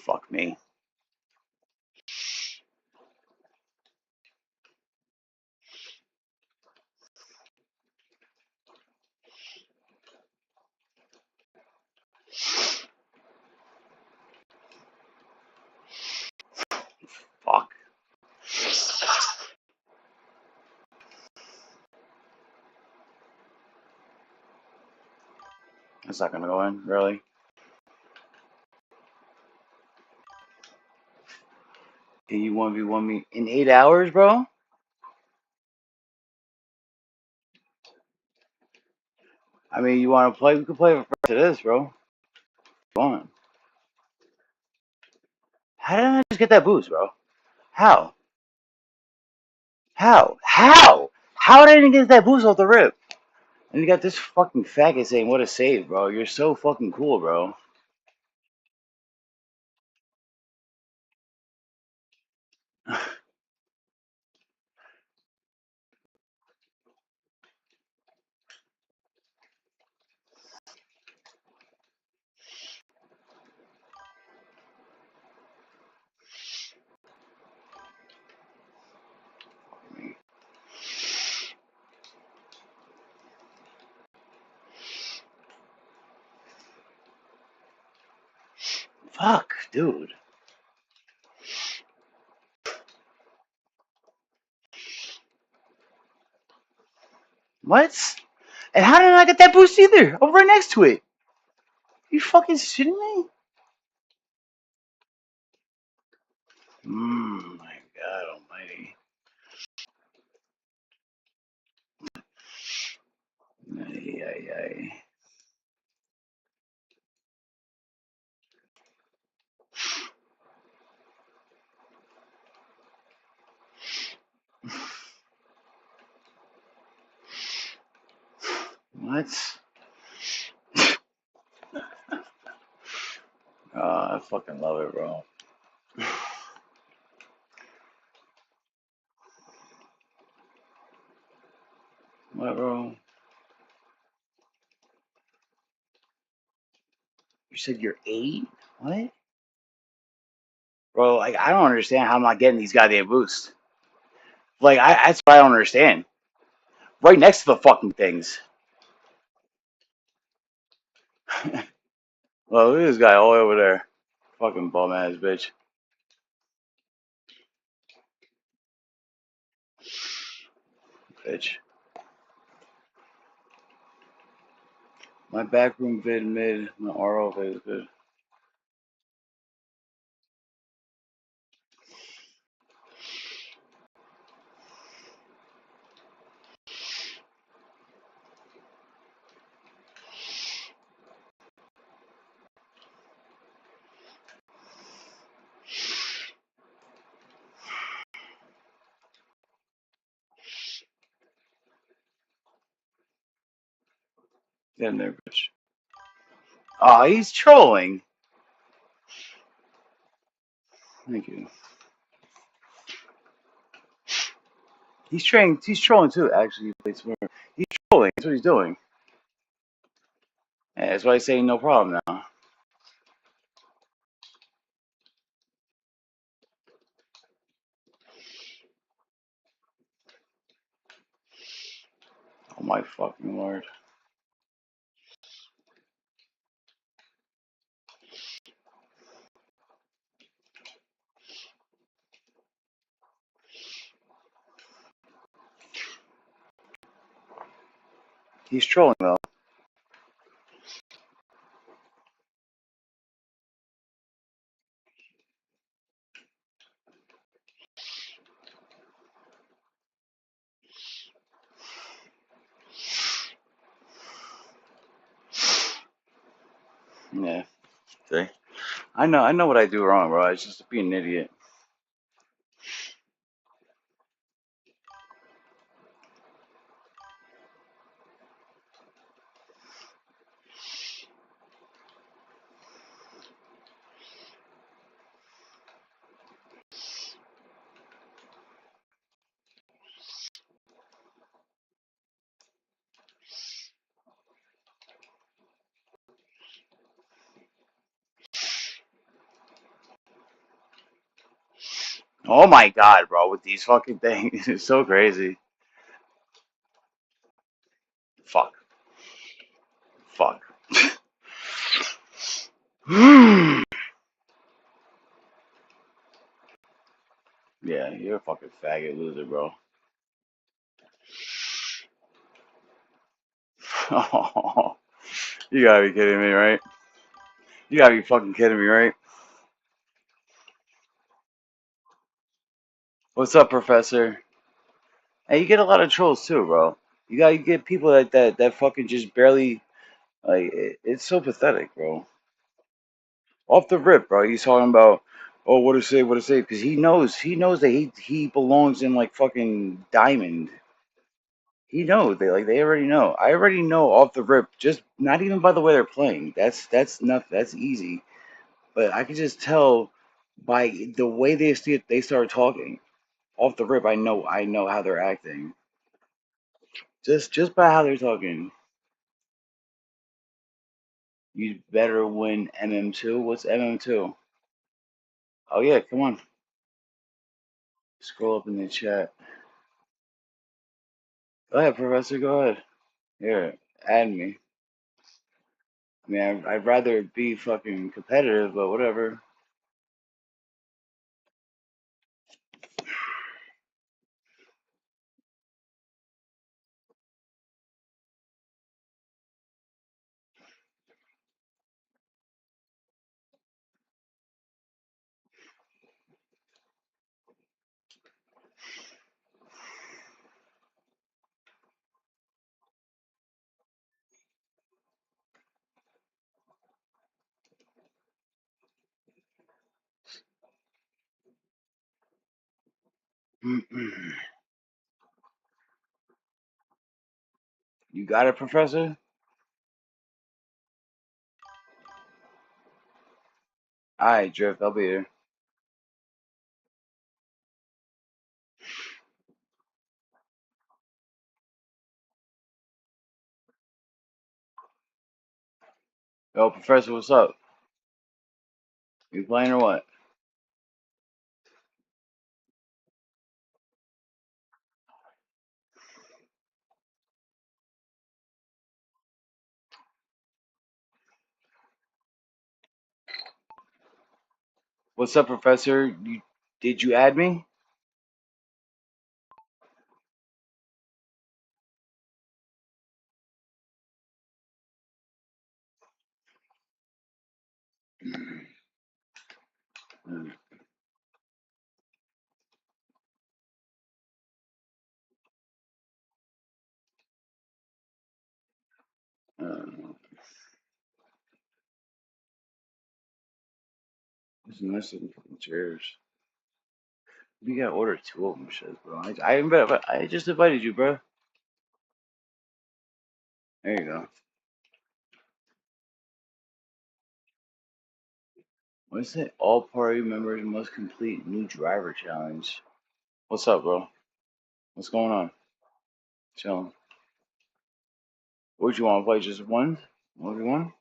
Fuck me. Fuck. That's not gonna go in, really. Can you 1v1 me in 8 hours, bro? I mean, you wanna play? We can play for the rest of this, bro. Come on. How did I just get that boost, bro? How? How did I get that boost off the rip? And you got this fucking faggot saying, what a save, bro. You're so fucking cool, bro. Fuck, dude. What? And how did I get that boost either? I'm right next to it. You fucking shitting me? My God almighty. Ay, ay, ay. What? I fucking love it, bro. What, bro? You said you're 8? What? Bro, like, I don't understand how I'm not getting these goddamn boosts. Like, that's what I don't understand. Right next to the fucking things. Well, look at this guy all the way over there. Fucking bum ass bitch. Bitch. My backroom vid mid, my RO vid is good. Get in there, bitch. Aw, he's trolling. Thank you. He's trolling too, actually. He plays smart. He's trolling. That's what he's doing. Yeah, that's why I say no problem now. Oh my fucking lord. He's trolling though. Yeah. See? I know what I do wrong, bro. It's just being an idiot. Oh my god, bro, with these fucking things. It's so crazy. Fuck. Fuck. Yeah, you're a fucking faggot loser, bro. Oh, you gotta be kidding me, right? You gotta be fucking kidding me, right? What's up, Professor? Hey, you get a lot of trolls too, bro. You get people that fucking just barely like it's so pathetic, bro. Off the rip, bro. He's talking about, oh, what to say, because he knows that he belongs in like fucking Diamond. He knows they already know. I already know off the rip, just not even by the way they're playing. That's not that's easy. But I can just tell by the way they start talking off the rip. I know how they're acting. Just by how they're talking. You better win MM2. What's MM2? Oh yeah, come on. Scroll up in the chat. Go ahead, Professor. Go ahead. Here, add me. I mean, I'd rather be fucking competitive, but whatever. You got it, Professor? Alright, Drift, I'll be here. Yo, Professor, what's up? You playing or what? What's up, Professor? Did you add me? There's missing fucking chairs. We gotta order 2 of them, shit, bro. I just invited you, bro. There you go. What's it? All party members must complete new driver challenge. What's up, bro? What's going on? Chilling. What you want to play? Just one? 1v1?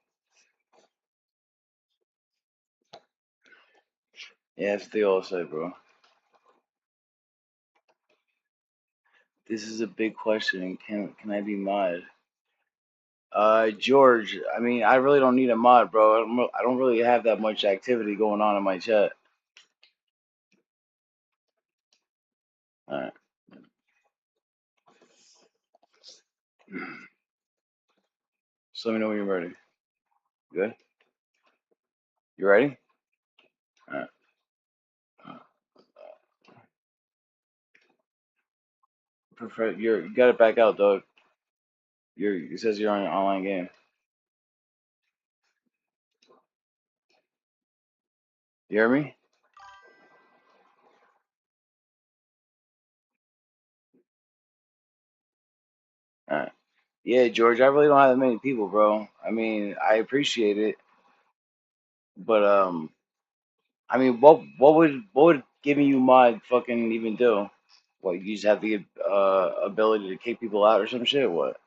Yeah, that's what they all say, bro. This is a big question. Can I be mod? George. I mean, I really don't need a mod, bro. I don't really have that much activity going on in my chat. All right. So let me know when you're ready. Good. You ready? All right. Prefer you got it back out, dog. It says you're on an online game. You hear me? All right. Yeah, George. I really don't have that many people, bro. I mean, I appreciate it, but I mean, what would giving you mod fucking even do? What, you just have the ability to kick people out or some shit? What?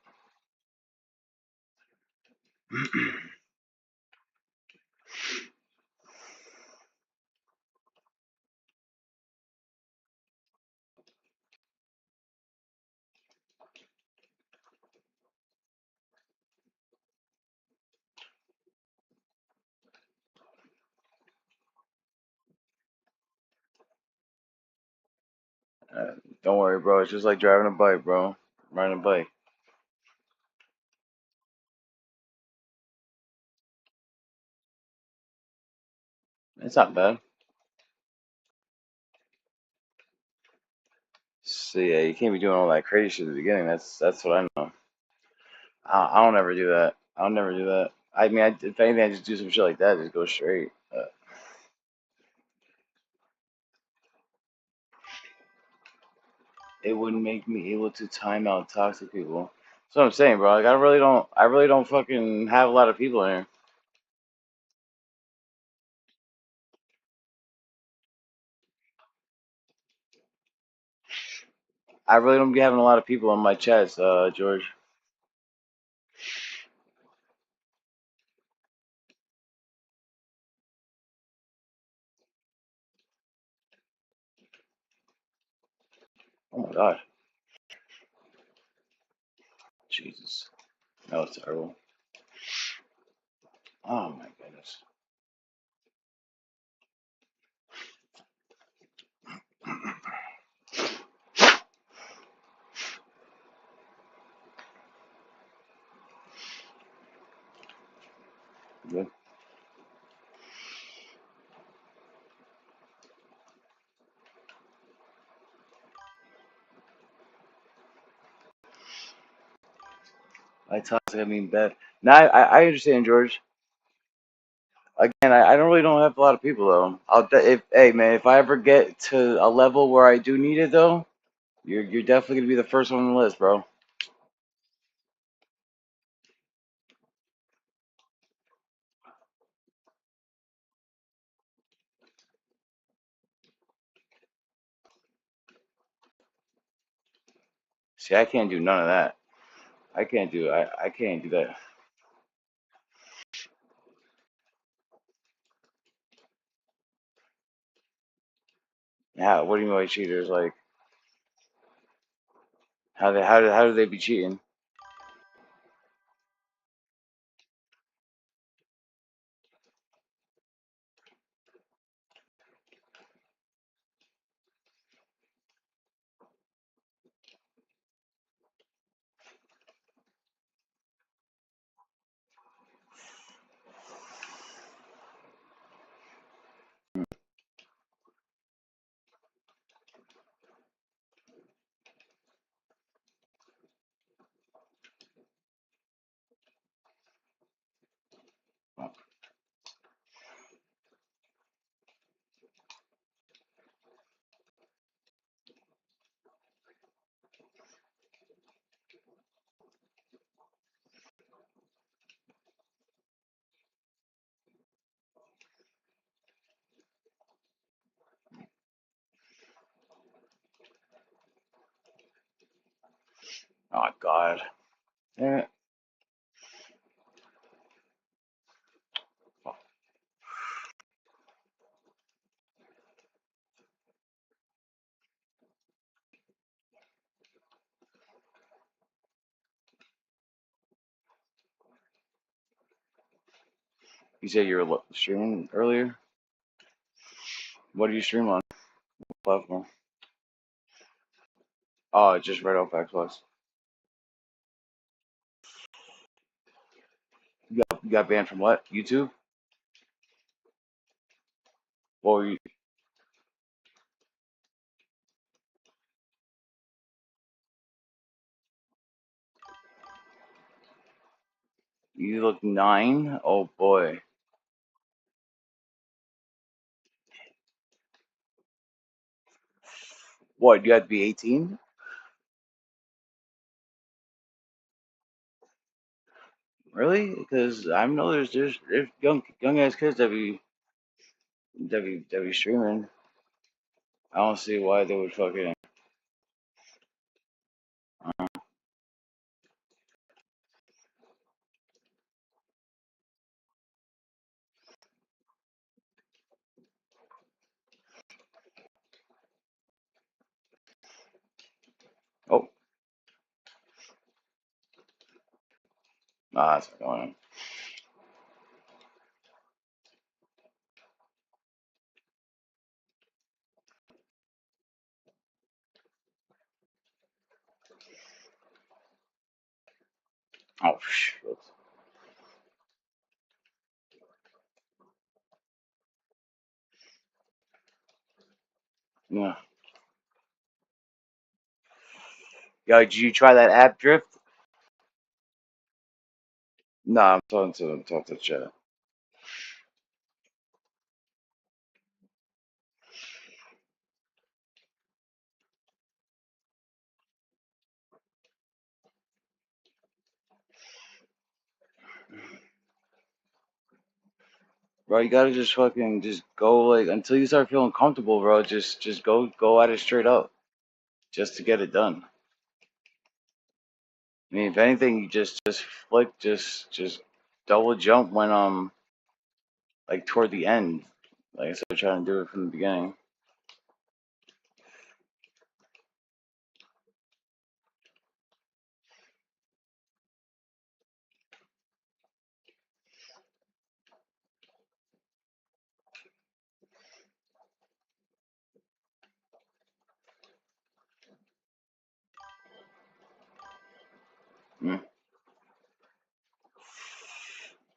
Uh, don't worry, bro. It's just like driving a bike, bro. Riding a bike. It's not bad. So yeah, you can't be doing all that crazy shit at the beginning. That's what I know. I don't ever do that. I'll never do that. I mean, if anything, I just do some shit like that. Just go straight. It wouldn't make me able to time out toxic people. That's what I'm saying, bro. Like, I really don't fucking have a lot of people in here. I really don't be having a lot of people on my chats, George. Oh my god. Jesus. That was terrible. Oh my goodness. Good. By toxic, I mean bad. Now I understand, George. Again, I don't have a lot of people though. If hey man, if I ever get to a level where I do need it though, you're definitely gonna be the first one on the list, bro. See, I can't do none of that. I can't do that. Yeah, what do you mean by cheaters? Like how do they be cheating? Oh God. Damn it. You said you were streaming earlier. What do you stream on? What platform? Oh, just right off Xbox. You got banned from what? YouTube? Or you look 9? Oh boy. What? You have to be 18? Really? Because I know there's young ass kids that be streaming. I don't see why they would fucking. Uh, oh, nah, that's not going on. Oh shit. Yeah. Yo, did you try that app Drift? Nah, I'm talking to the chat. Bro, you gotta just fucking just go like until you start feeling comfortable, bro. Just go at it straight up, just to get it done. I mean, if anything, you just flick, just double jump when like toward the end, like instead of trying to do it from the beginning. Mm.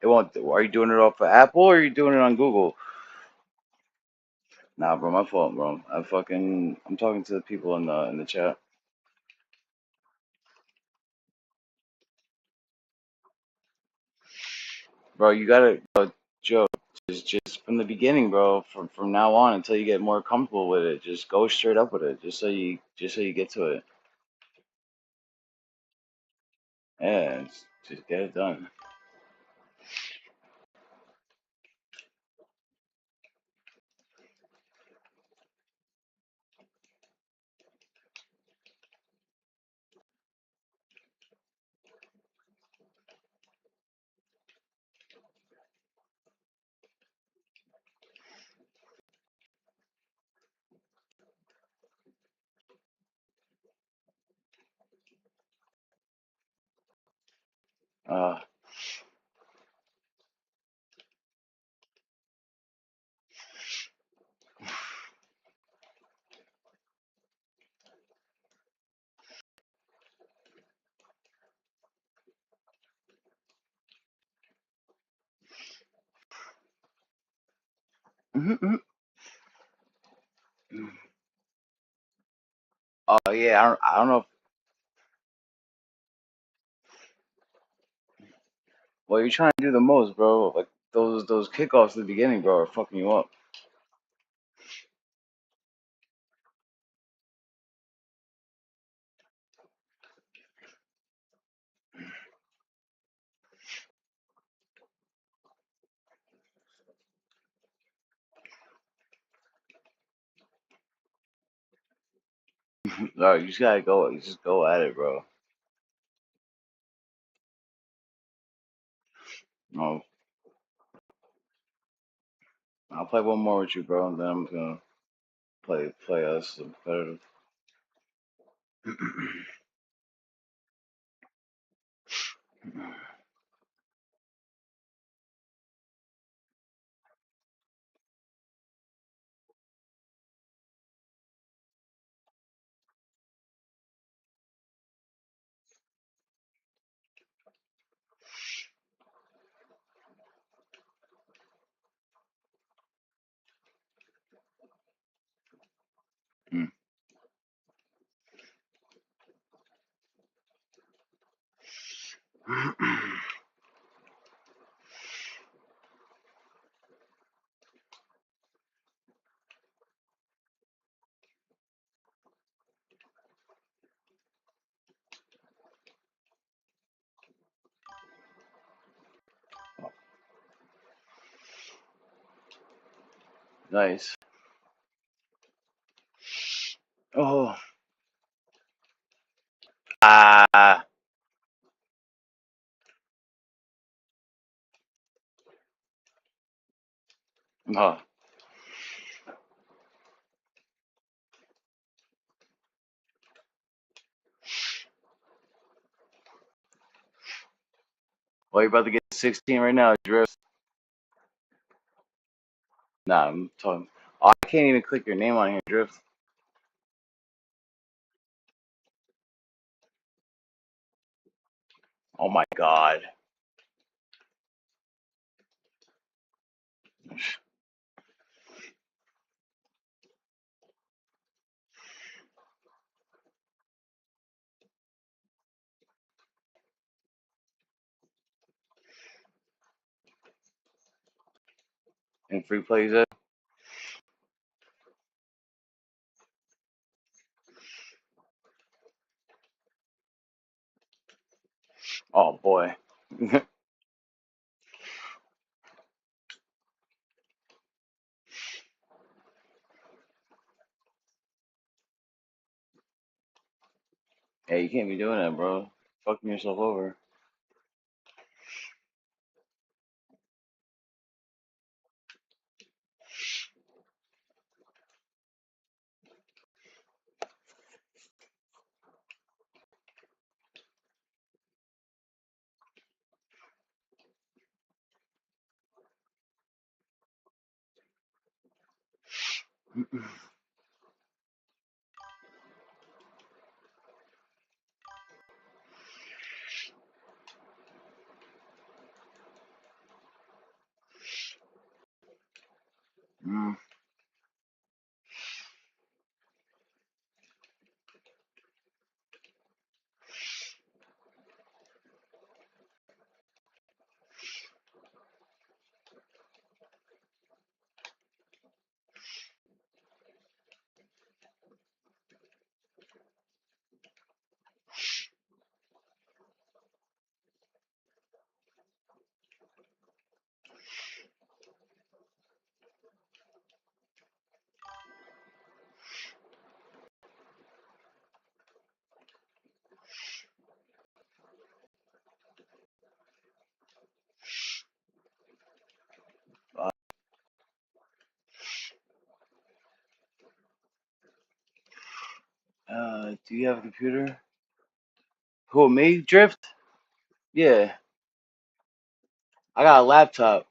It won't. Are you doing it off of Apple or are you doing it on Google? Nah, bro, my fault, bro. I'm talking to the people in the chat. Bro, you gotta, bro, Joe, just from the beginning, bro. From now on until you get more comfortable with it, just go straight up with it, just so you get to it. Yeah, just get it done. Uh, mhm, mhm. Oh yeah, I don't know. Well, you're trying to do the most, bro. Like those kickoffs at the beginning, bro, are fucking you up. No, you just gotta go. You just go at it, bro. Oh, I'll play one more with you, bro, and then I'm gonna play us competitive. Nice. Oh. Ah. Oh. Well, you're about to get 16 right now, Drift. Nah, I'm talking. Oh, I can't even click your name on here, Drift. Oh my God. And free plays it. Oh boy. Hey, you can't be doing that, bro. Fucking yourself over. Mm. Do you have a computer? Who, me? Drift? Yeah. I got a laptop.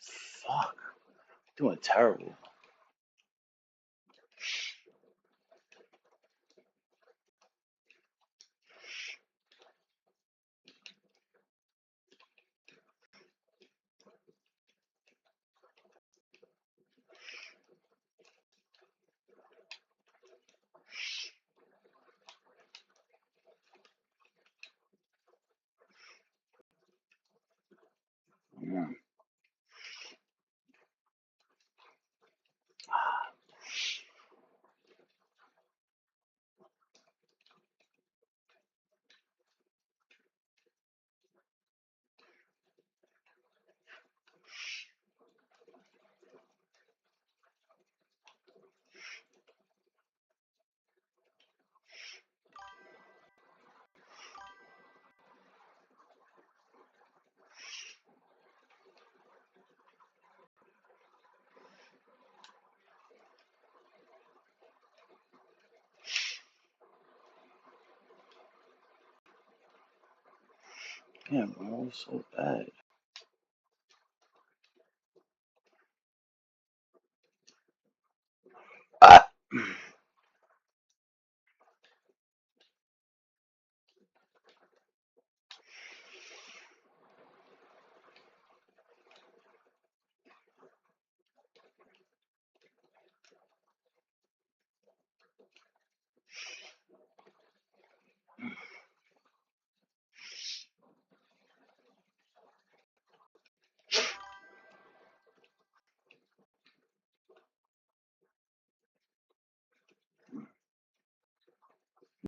Fuck. Doing terrible. Mm. Damn, bro, it's so bad. Ah.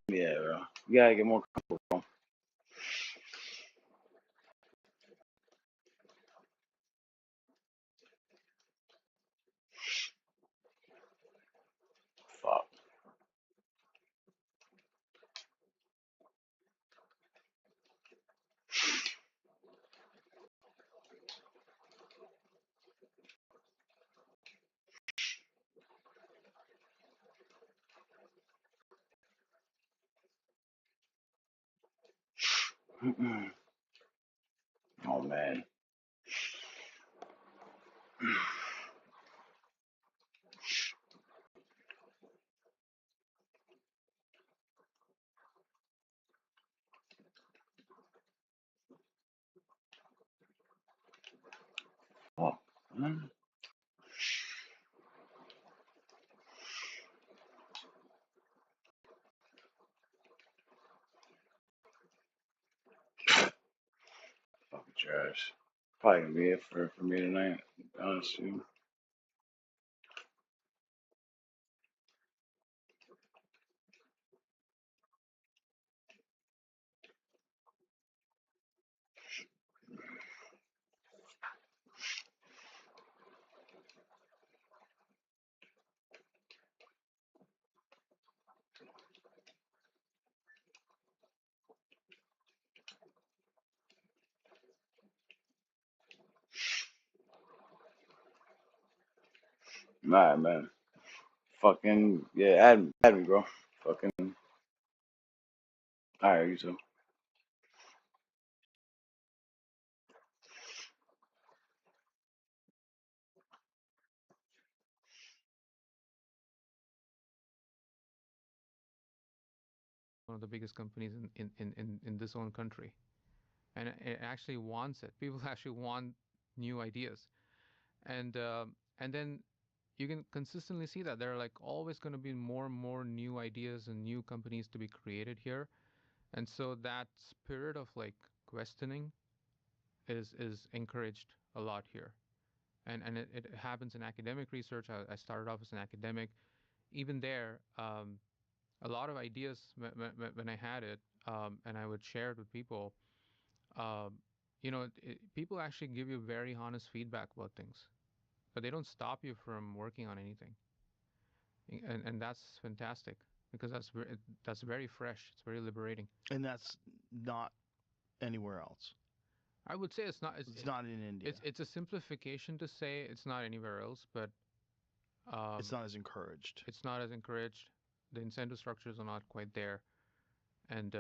Yeah, bro. You gotta get more comfortable, bro. Fuck. Oh man. Fuck, man. Fucking trash. Probably gonna be it for me tonight. Honestly. Nah, man. Fucking yeah, add me, bro. Fucking. Alright, you too. One of the biggest companies in this own country, and it actually wants it. People actually want new ideas, and then you can consistently see that there are like always going to be more and more new ideas and new companies to be created here, and so that spirit of like questioning is encouraged a lot here, and it happens in academic research. I started off as an academic. Even there, a lot of ideas when I had it, and I would share it with people. Um, People actually give you very honest feedback about things, but they don't stop you from working on anything, and that's fantastic because that's very fresh. It's very liberating. And that's not anywhere else. I would say it's not. It's not in India. It's a simplification to say it's not anywhere else, but It's not as encouraged. it's not as encouraged. The incentive structures are not quite there, and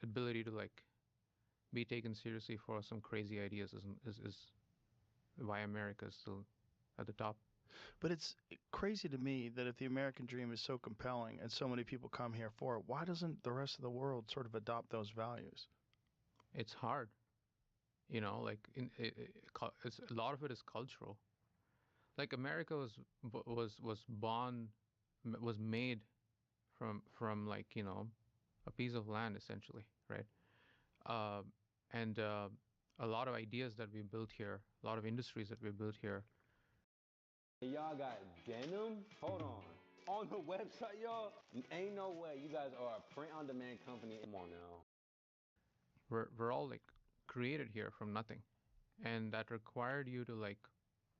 ability to like be taken seriously for some crazy ideas is why America is still at the top. But it's crazy to me that if the American dream is so compelling and so many people come here for it, why doesn't the rest of the world sort of adopt those values? It's hard, like it's a lot of it is cultural. Like America was born, was made from like a piece of land essentially, right? Uh, and a lot of ideas that we built here, a lot of industries that we built here. Y'all got denim? Hold on. On the website, y'all? Ain't no way you guys are a print-on-demand company. Come on now. We're all like created here from nothing, and that required you to like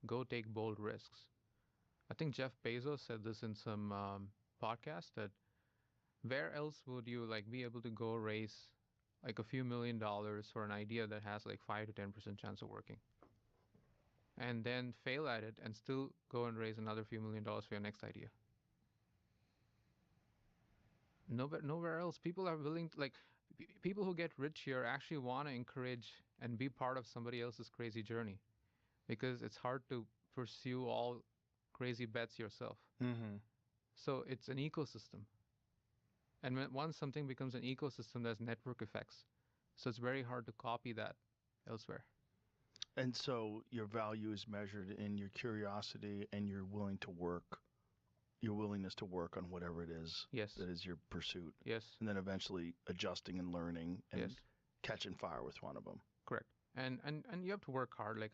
go take bold risks. I think Jeff Bezos said this in some podcast that where else would you like be able to go raise like a few $1 million for an idea that has like 5 to 10% chance of working, and then fail at it and still go and raise another few $1 million for your next idea? Nowhere else. People are willing to like people who get rich here actually want to encourage and be part of somebody else's crazy journey, because it's hard to pursue all crazy bets yourself. Mm-hmm. So it's an ecosystem. And once something becomes an ecosystem, there's network effects. So it's very hard to copy that elsewhere. And so your value is measured in your curiosity and your willingness to work on whatever it is Yes. that is your pursuit. Yes. And then eventually adjusting and learning and Yes. catching fire with one of them. Correct. And you have to work hard. Like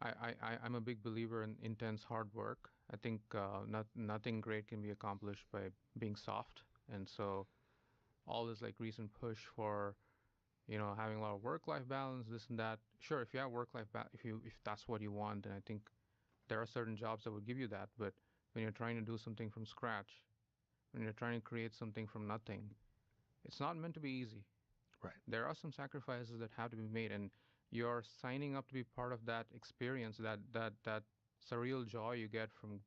I'm a big believer in intense hard work. I think nothing great can be accomplished by being soft. And so all this like recent push for, having a lot of work-life balance, this and that. Sure, if you have work-life balance, if that's what you want, then I think there are certain jobs that would give you that. But when you're trying to do something from scratch, when you're trying to create something from nothing, it's not meant to be easy. Right. There are some sacrifices that have to be made, and you're signing up to be part of that experience, that surreal joy you get from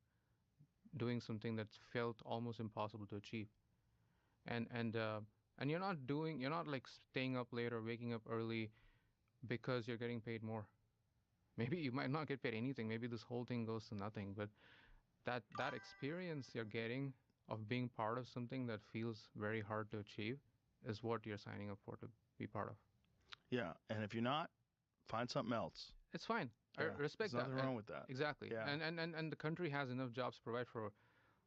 doing something that's felt almost impossible to achieve. And you're not like staying up late or waking up early because you're getting paid more. Maybe you might not get paid anything. Maybe this whole thing goes to nothing. But that experience you're getting of being part of something that feels very hard to achieve is what you're signing up for to be part of. Yeah, and if you're not, find something else. It's fine. I Yeah, respect there's that. nothing wrong with that. Exactly. Yeah. And the country has enough jobs to provide for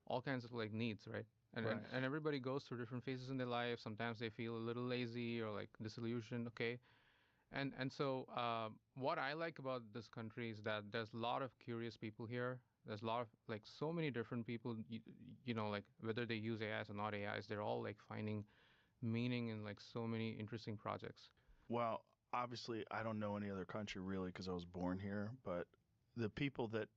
all kinds of like needs, right? Right. And everybody goes through different phases in their life. Sometimes they feel a little lazy or like disillusioned. Okay. And so what I like about this country is that there's a lot of curious people here. There's a lot of like so many different people, like whether they use AIs or not AIs, they're all like finding meaning in like so many interesting projects. Well, obviously, I don't know any other country really because I was born here, but the people that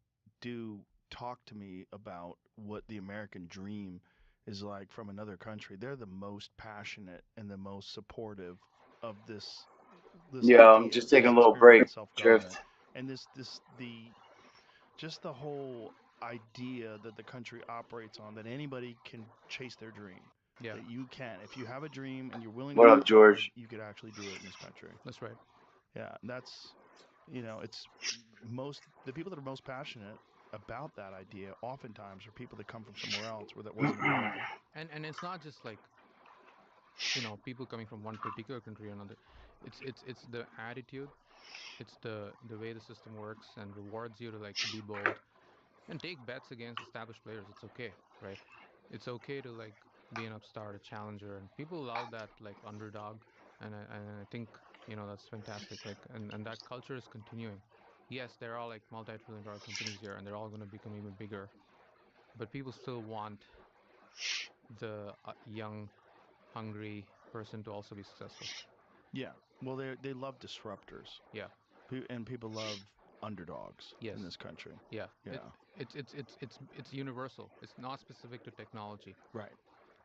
do talk to me about what the American dream is like from another country, they're the most passionate and the most supportive of this Yeah, I'm idea, just taking this a little experience break. of self-government. Drift. And just the whole idea that the country operates on, that anybody can chase their dream. Yeah, That you can. If you have a dream and you're willing What to up, work hard, George? you could actually do it in this country. that's right. Yeah, and that's, it's the people that are most passionate about that idea oftentimes are people that come from somewhere else where that wasn't available. And it's not just like people coming from one particular country or another. It's the attitude. It's the way the system works and rewards you to like be bold and take bets against established players. It's okay, right? It's okay to like be an upstart, a challenger, and people love that like underdog. And I think that's fantastic. Like and that culture is continuing. Yes, there are like multi-trillion-dollar companies here, and they're all going to become even bigger. But people still want the young, hungry person to also be successful. Yeah. Well, they love disruptors. Yeah. And people love underdogs Yes. in this country. Yeah. Yeah. It's universal. It's not specific to technology. Right.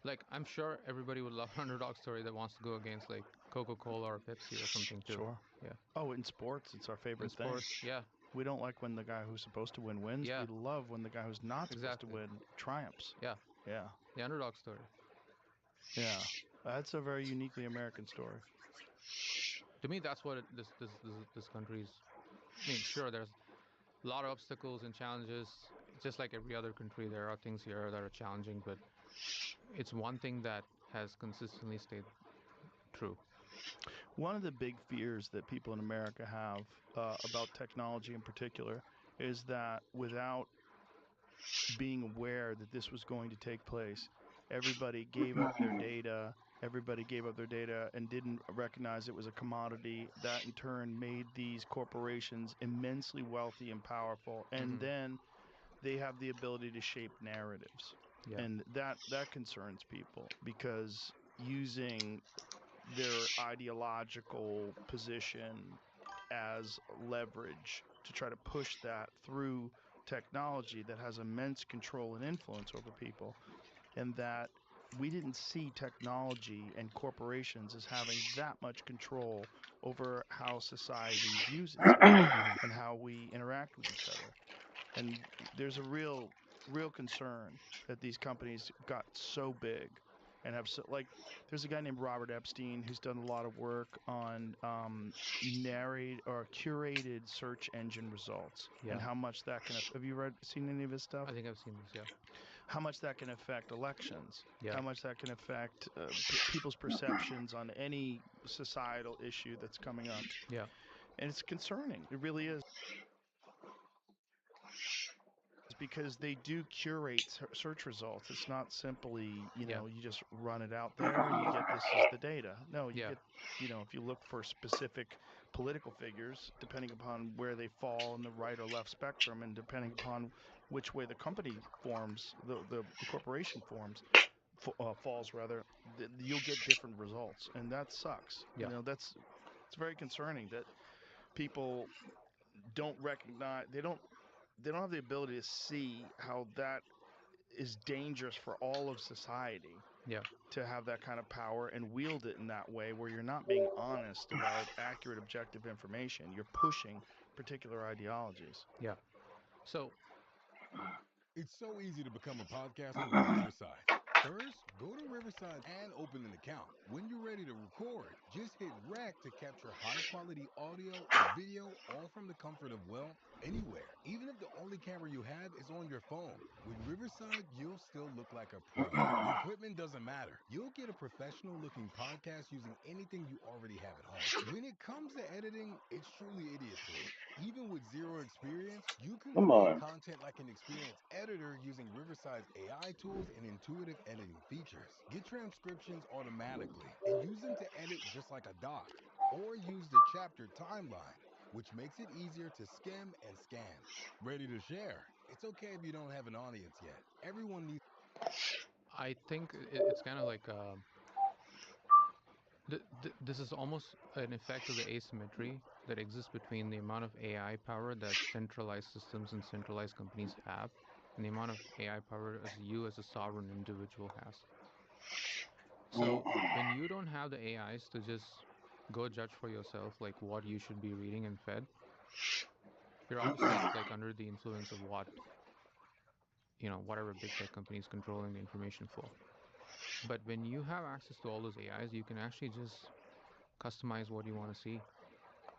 Like I'm sure everybody would love an underdog story that wants to go against like Coca-Cola or Pepsi or something too. Sure. Yeah. Oh, in sports, it's our favorite In sports, thing. yeah. We don't like when the guy who's supposed to win wins. Yeah. We love when the guy who's not supposed Exactly. to win triumphs. Yeah. Yeah. The underdog story. Yeah. That's a very uniquely American story. To me, that's what this country's. I mean, sure, there's a lot of obstacles and challenges. Just like every other country, there are things here that are challenging, but it's one thing that has consistently stayed true. One of the big fears that people in America have about technology in particular is that without being aware that this was going to take place, everybody gave up their data. Everybody gave up their data and didn't recognize it was a commodity that in turn made these corporations immensely wealthy and powerful. And then they have the ability to shape narratives. Yeah. And that concerns people because using their ideological position as leverage to try to push that through technology that has immense control and influence over people, and that we didn't see technology and corporations as having that much control over how society views itself and how we interact with each other. And there's a real concern that these companies got so big and have like there's a guy named Robert Epstein who's done a lot of work on narrate or curated search engine results and how much that can have you seen any of his stuff? I think I've seen this. Yeah. How much that can affect elections, Yeah. how much that can affect people's perceptions on any societal issue that's coming up. Yeah. And it's concerning. It really is. Because they do curate search results. It's not simply, you know, you just run it out there and you get this is the data. No, you get, you know, if you look for specific political figures, depending upon where they fall in the right or left spectrum, and depending upon which way the company forms, the corporation falls rather, you'll get different results, and that sucks. You know, it's very concerning that people don't recognize, they don't have the ability to see how that is dangerous for all of society. Yeah. To have that kind of power and wield it in that way where you're not being honest about accurate, objective information. You're pushing particular ideologies. Yeah. So it's so easy to become a podcaster with Riverside. First, go to Riverside and open an account. When you're ready to record, just hit rec to capture high-quality audio and video, all from the comfort of, well, anywhere. Even if the only camera you have is on your phone. With Riverside, you'll still look like a pro. The equipment doesn't matter. You'll get a professional-looking podcast using anything you already have at home. When it comes to editing, it's truly idiot-proof. Even with zero experience, you can create content like an experienced editor using Riverside's AI tools and intuitive editing features. Get transcriptions automatically and use them to edit just like a doc. Or use the chapter timeline, which makes it easier to skim and scan. Ready to share? It's okay if you don't have an audience yet. Everyone needs... I think it's kind of like... this is almost an effect of the asymmetry that exists between the amount of AI power that centralized systems and centralized companies have and the amount of AI power as you as a sovereign individual has. So when you don't have the AIs to just go judge for yourself like what you should be reading and fed, you're obviously like under the influence of what, you know, whatever big tech company is controlling the information flow. But when you have access to all those AIs, you can actually just customize what you want to see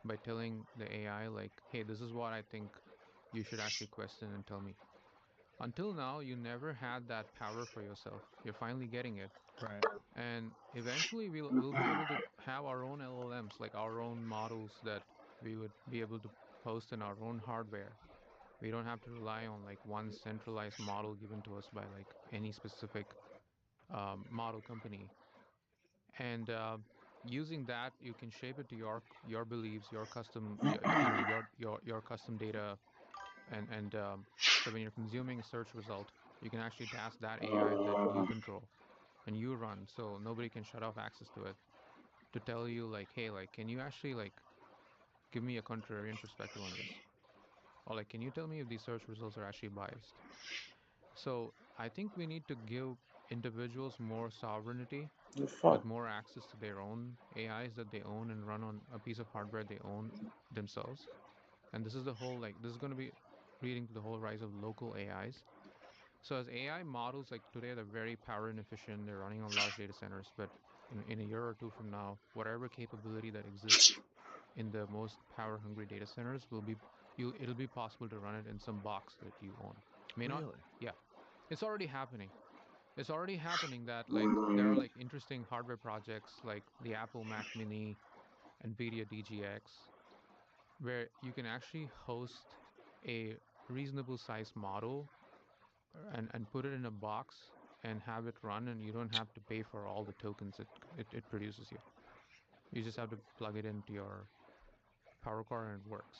by telling the AI like, hey, this is what I think you should actually question and tell me. Until now, you never had that power for yourself. You're finally getting it. Right. And eventually we'll be able to have our own LLMs, like our own models that we would be able to host in our own hardware. We don't have to rely on like one centralized model given to us by like any specific model company. And using that, you can shape it to your beliefs, your custom, your custom data, and so when you're consuming a search result, you can actually task that AI that you control and you run, so nobody can shut off access to it, to tell you like, hey, like, can you actually like give me a contrarian perspective on this, or like, can you tell me if these search results are actually biased? So I think we need to give individuals more sovereignty, with more access to their own AIs that they own and run on a piece of hardware they own themselves. And this is the whole, like, this is going to be leading to the whole rise of local AIs. So as AI models, like today, they're very power inefficient, they're running on large data centers, but in a year or two from now, whatever capability that exists in the most power hungry data centers it'll be possible to run it in some box that you own. May not. Yeah. It's already happening. It's already happening that like there are like interesting hardware projects like the Apple Mac Mini, NVIDIA DGX, where you can actually host a reasonable sized model and put it in a box and have it run, and you don't have to pay for all the tokens it produces you. You just have to plug it into your power core and it works.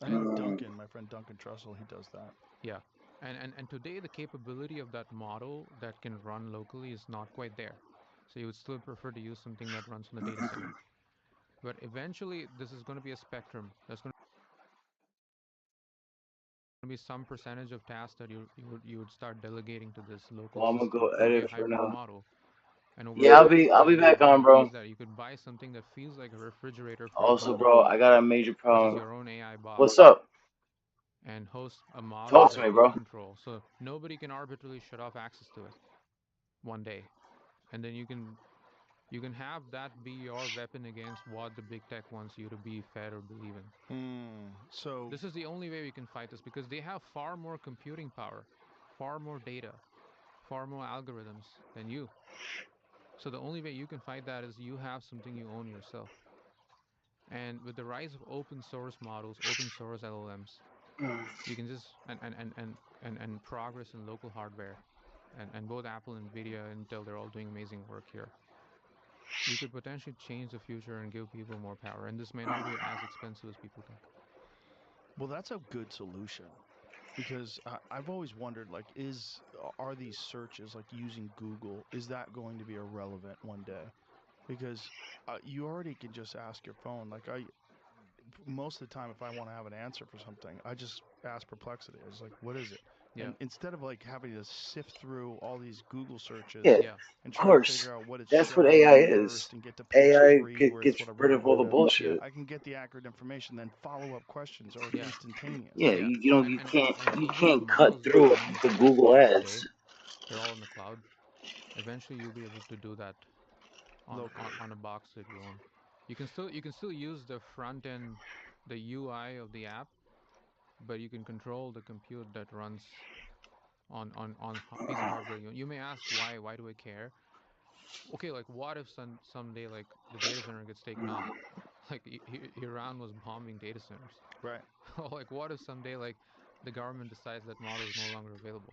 I think Duncan, my friend Duncan Trussell, he does that. Yeah. And today the capability of that model that can run locally is not quite there. So you would still prefer to use something that runs on the data center. But eventually this is going to be a spectrum. There's going to be some percentage of tasks that you would start delegating to this local I'm gonna go edit for now. model. And yeah, I'll be back on, bro. That you could buy something that feels like a refrigerator. Also, bro, I got a major problem. Your own AI bot. What's up? And host a model Talk to me, bro. Control, so nobody can arbitrarily shut off access to it one day. and then you can have that be your weapon against what the big tech wants you to be, fed, or believe in. So This is the only way we can fight this because they have far more computing power, far more data, far more algorithms than you. So the only way you can fight that is you have something you own yourself. And with the rise of open source models, open source LLMs, you can just and progress in local hardware, and both Apple, Nvidia, Intel, they're all doing amazing work here. You could potentially change the future and give people more power, and this may not be as expensive as people think. Well, that's a good solution, because I've always wondered, like, are these searches, like using Google, is that going to be irrelevant one day? Because you already can just ask your phone. Like, most of the time, if I want to have an answer for something, I just ask Perplexity. I was like, what is it? Yeah. And instead of like having to sift through all these Google searches Yeah, and of try to course. figure out what it's That's what showing AI first is. and get to page AI 3 where it's gets what I rid really of all the want. bullshit. I can get the accurate information, then follow-up questions are Yeah. instantaneous. Yeah, Yeah. you know, And you and can't and you even the can't cut models through that run the Perplexity Google today, ads. they're all in the cloud. Eventually, you'll be able to do that on a box that you own. You can still use the front end, the UI of the app, but you can control the compute that runs on piece of hardware. You may ask why? Why do I care? Okay, like what if someday like the data center gets taken off? Like Iran was bombing data centers. Right. Like what if someday like the government decides that model is no longer available?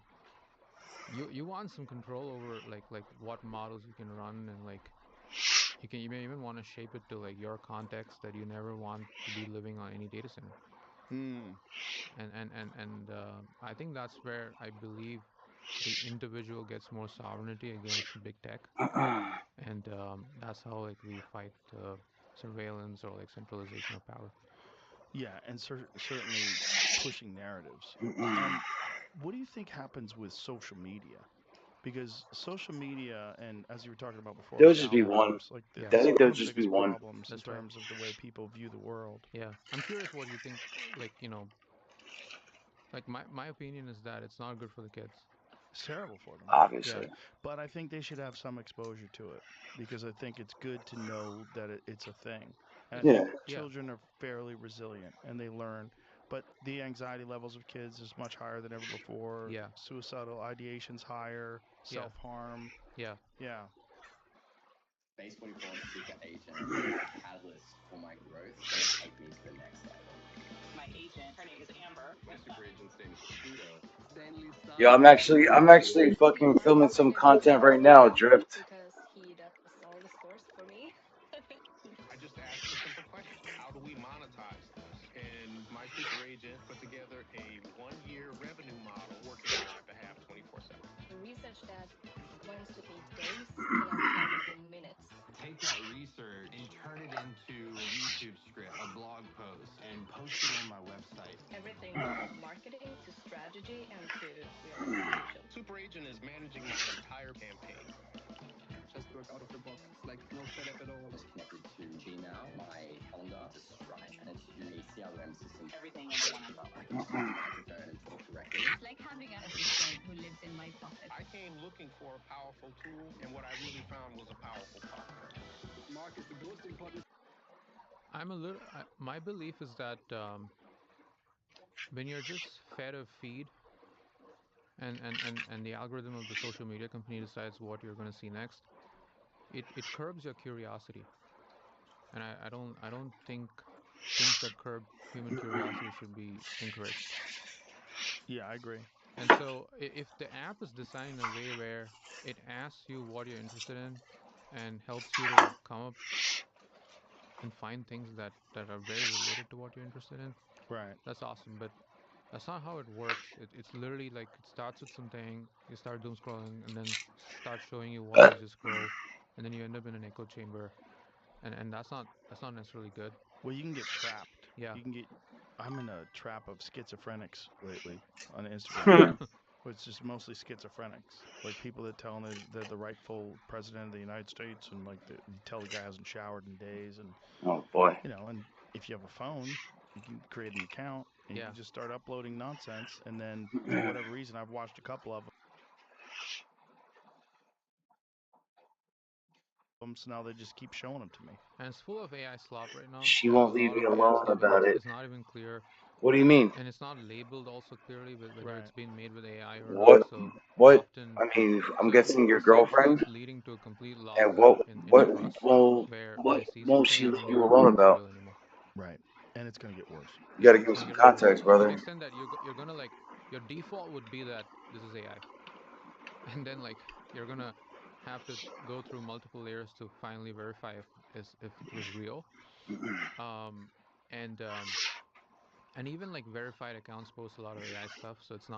You want some control over like what models you can run, and like you may even want to shape it to like your context that you never want to be living on any data center. And I think that's where I believe the individual gets more sovereignty against big tech, and that's how like we fight surveillance or like centralization of power. Yeah, and certainly pushing narratives. What do you think happens with social media? Because social media, and as you were talking about before, There'll with just be one. algorithms, like Yeah. I it's think one there'll of the just be biggest one. problems in That's right. terms of the way people view the world. Yeah, I'm curious what you think. Like like my opinion is that it's not good for the kids. It's terrible for them. Obviously. But I think they should have some exposure to it, because I think it's good to know that it's a thing. And I Yeah. think children are fairly resilient and they learn. But the anxiety levels of kids is much higher than ever before. Yeah. Suicidal ideation's higher. Yeah. Self-harm. Yeah. Yeah. Base 44 Super Agent is a catalyst for my growth and take me to the next level. My agent, her name is Amber. My super agent's name is Pluto. Yo, I'm actually fucking filming some content right now, Drift. Because he does all the scores for me. I just asked a simple question. How do we monetize this? And my super agent put together a 1-year revenue model working on my behalf 24/7. The research that wants to take days can now be done within minutes. Take that research and turn it into a YouTube script, a blog post, and post it on my website. Everything from marketing to strategy and to real execution. Super agent is managing my entire campaign. Just work out of the box, like no setup at all. It's connected to Gmail, my calendar, to Stripe, and to a CRM system. Everything under one umbrella. I can just use the microphone and talk directly. It's like having an assistant who lives in my pocket. I came looking for a powerful tool, and what I really found was a powerful partner. Mark is the most important. My belief is that when you're just fed a feed, and the algorithm of the social media company decides what you're going to see next, it curbs your curiosity, and I don't think things that curb human curiosity should be encouraged. Yeah, I agree. And so if the app is designed in a way where it asks you what you're interested in and helps you to come up and find things that are very related to what you're interested in, right, that's awesome. But that's not how it works. It's literally like it starts with something, you start doom scrolling, and then start showing you what you just scroll, and then you end up in an echo chamber, and that's not necessarily good. Well, you can get trapped. Yeah. I'm in a trap of schizophrenics lately on Instagram. It's just mostly schizophrenics, like people that tell them they're the rightful president of the United States, and like you tell the guy hasn't showered in days, and oh boy, and if you have a phone, you can create an account and you can just start uploading nonsense, and then for whatever reason, I've watched a couple of them. them, so now they just keep showing them to me. And it's full of AI slop right now. She There's won't a leave lot me of AI alone slop, and about it. it's not even clear. What do you mean? And it's not labeled also clearly, but whether it's been made with AI or What? not. So What? often, I mean, I'm so guessing your essentially girlfriend. it's leading to a complete loss And what? in What? trust, Well, where what I see won't something she I leave don't you even know alone if it's about? real anymore. Right. And it's gonna get worse. You gotta It's give gonna some get worse context, to the brother. extent that you're gonna like your default would be that this is AI, and then like you're gonna have to go through multiple layers to finally verify if it was real. Um, and even like verified accounts post a lot of AI stuff, so it's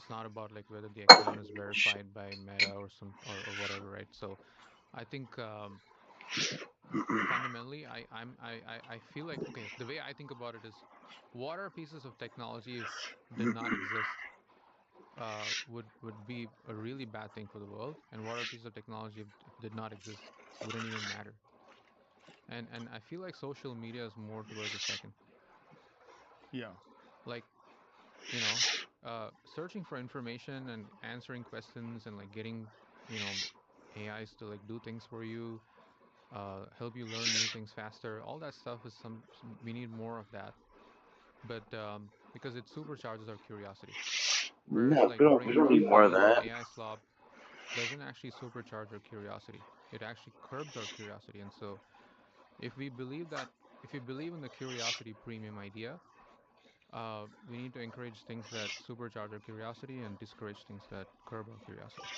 not about like whether the account is verified by Meta or or whatever, right? So I think fundamentally I feel like, okay, the way I think about it is, what are pieces of technology if did not exist would be a really bad thing for the world, and what are pieces of technology if did not exist wouldn't even matter. And I feel like social media is more towards the second. Yeah. Like, you know, searching for information and answering questions and like getting, AIs to like do things for you, help you learn new things faster. All that stuff is we need more of that. But because it supercharges our curiosity, whereas No, like we don't need more of brain-rot that. AI slop doesn't actually supercharge our curiosity. It actually curbs our curiosity. And so if we believe in the curiosity premium idea, we need to encourage things that supercharge our curiosity and discourage things that curb our curiosity.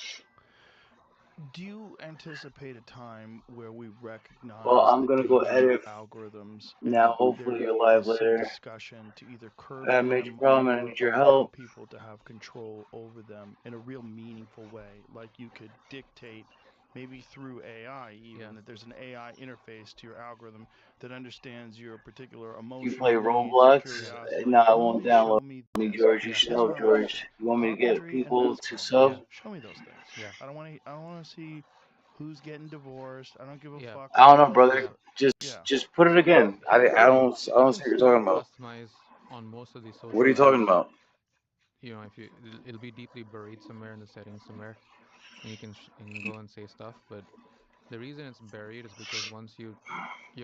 Do you anticipate a time where we recognize Well, I'm the gonna go danger edit of algorithms now. and Hopefully, there you're live is some later. discussion to either curb I made your them problem and I or need your allow help. people to have control over them in a real meaningful way? Like you could dictate, maybe through AI even, that there's an AI interface to your algorithm that understands your particular emotional You play needs, your Roblox? curiosity. No, Like, I won't download show me me, this. George. You This should is help, what I want to George. see. You want me to get Puppetry and people to basketball. sub? Show me those things. Yeah. I don't want to see who's getting divorced. I don't give a fuck. I don't know, brother. Yeah. Just put it again. I don't see what you're talking about. Customize on most of these social What are you talking apps. about? You know, if it'll be deeply buried somewhere in the settings somewhere, and you can go and say stuff. But the reason it's buried is because once you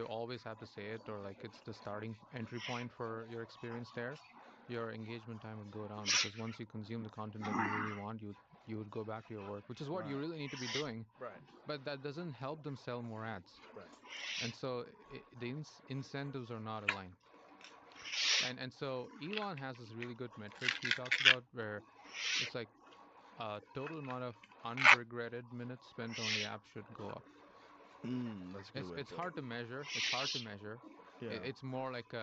always have to say it, or like it's the starting entry point for your experience there, your engagement time would go down, because once you consume the content that you really want, you would go back to your work, which is what you really need to be doing. Right. But that doesn't help them sell more ads. Right. And so the incentives are not aligned. And so Elon has this really good metric he talks about, where it's like total amount of unregretted minutes spent on the app should go up. That's a good way It's to hard to measure. It's hard to measure. Yeah. It's more like